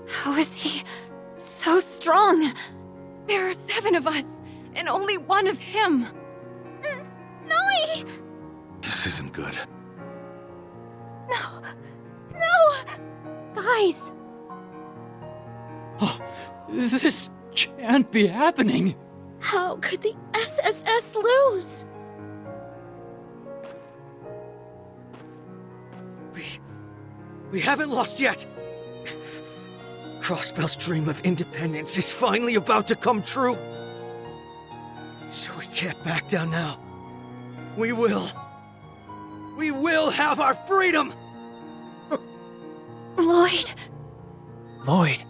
S7: How is he so strong? There are 7 of us, and only 1 of him.
S23: Noi!
S10: This isn't good.
S23: No! No!
S11: Guys! Oh, this can't be happening.
S23: How could the SSS lose?
S13: We haven't lost yet! Crossbell's dream of independence is finally about to come true! So we can't back down now. We will have our freedom!
S23: Lloyd.
S17: Lloyd.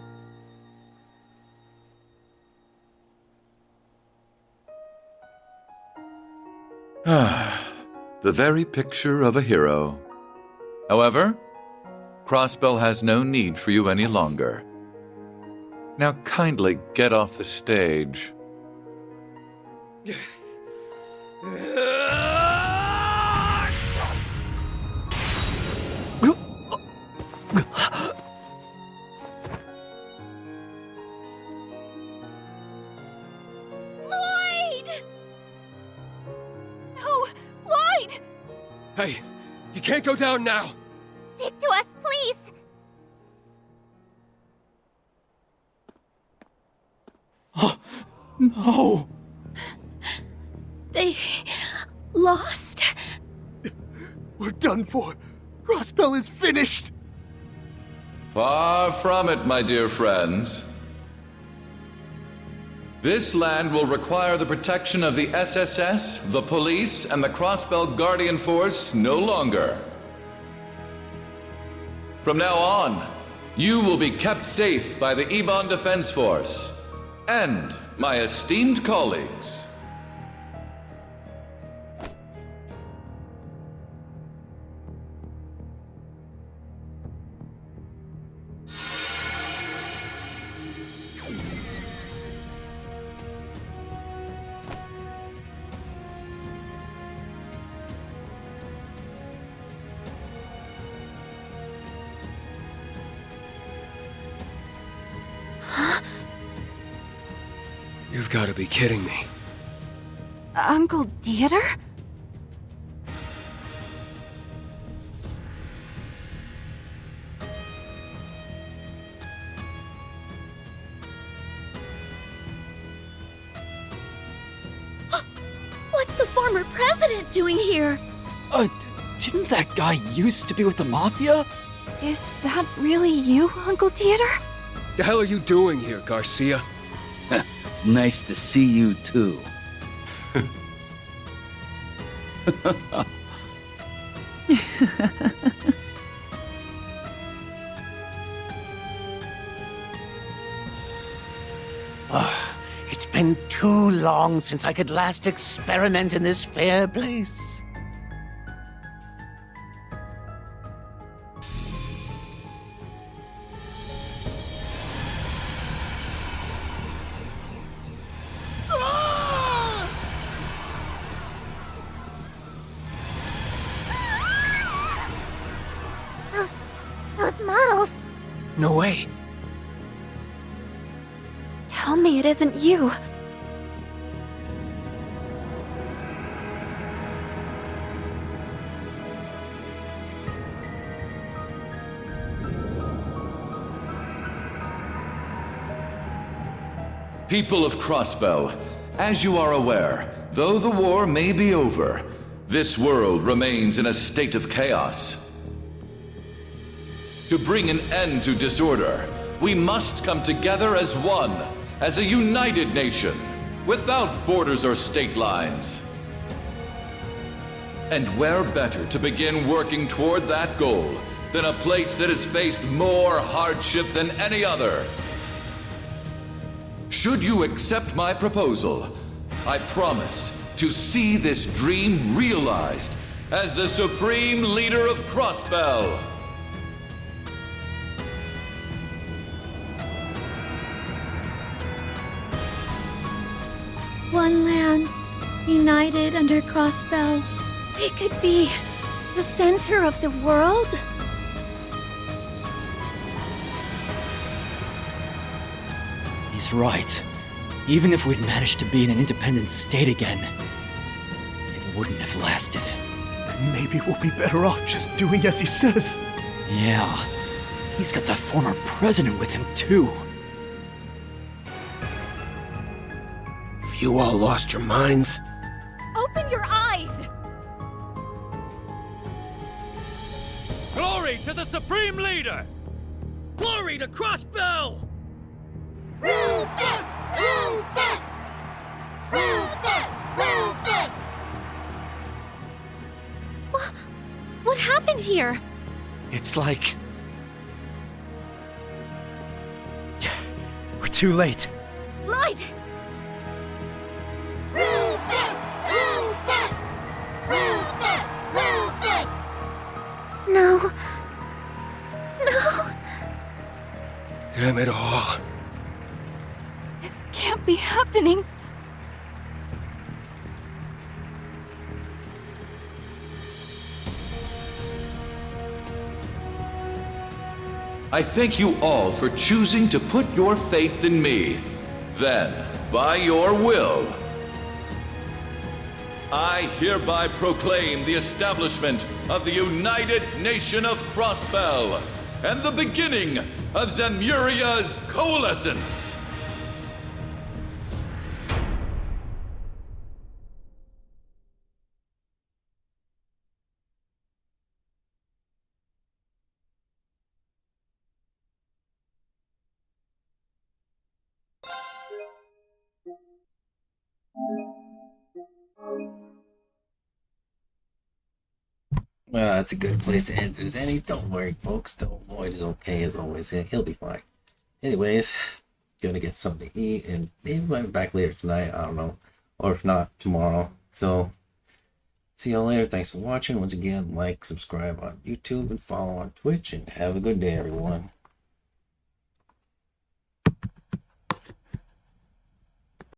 S14: The very picture of a hero. However, Crossbell has no need for you any longer. Now kindly get off the stage.
S23: Lloyd! No! Lloyd!
S4: Hey, you can't go down now!
S23: Speak to us, please!
S11: Oh, no!
S23: They lost?
S10: We're done for. Crossbell is finished.
S14: Far from it, my dear friends. This land will require the protection of the SSS, the police, and the Crossbell Guardian Force no longer. From now on, you will be kept safe by the Ebon Defense Force and my esteemed colleagues.
S4: You've got to be kidding me.
S19: Uncle Dieter?
S23: What's the former president doing here?
S11: Didn't that guy used to be with the Mafia?
S19: Is that really you, Uncle Dieter?
S4: The hell are you doing here, Garcia?
S3: Nice to see you, too.
S18: It's been too long since I could last experiment in this fair place.
S23: Those models.
S17: No way.
S19: Tell me it isn't you.
S14: People of Crossbell, as you are aware, though the war may be over, this world remains in a state of chaos. To bring an end to disorder, we must come together as one, as a united nation, without borders or state lines. And where better to begin working toward that goal than a place that has faced more hardship than any other? Should you accept my proposal, I promise to see this dream realized as the supreme leader of Crossbell.
S23: One land, united under Crossbell. We could be the center of the world?
S11: He's right. Even if we'd managed to be in an independent state again, it wouldn't have lasted.
S20: Then maybe we'll be better off just doing as he says.
S11: Yeah. He's got that former president with him, too.
S20: Have you all lost your minds?
S8: Open your eyes!
S16: Glory to the Supreme Leader! Glory to Crossbell!
S23: Rufus! Rufus! Rufus! Rufus! What happened here?
S13: It's like... we're too late.
S23: Lloyd! Rufus! Rufus! Rufus! Rufus! No. No.
S4: Damn it all.
S19: This can't be happening.
S14: I thank you all for choosing to put your faith in me. Then, by your will, I hereby proclaim the establishment of the United Nation of Crossbell and the beginning of Zemuria's coalescence.
S1: Well, that's a good place to end this. Any, don't worry, folks. Lloyd is okay as always. He'll be fine. Anyways, gonna get something to eat, and maybe I'll be back later tonight. I don't know, or if not, tomorrow. So, see y'all later. Thanks for watching. Once again, like, subscribe on YouTube, and follow on Twitch. And have a good day, everyone.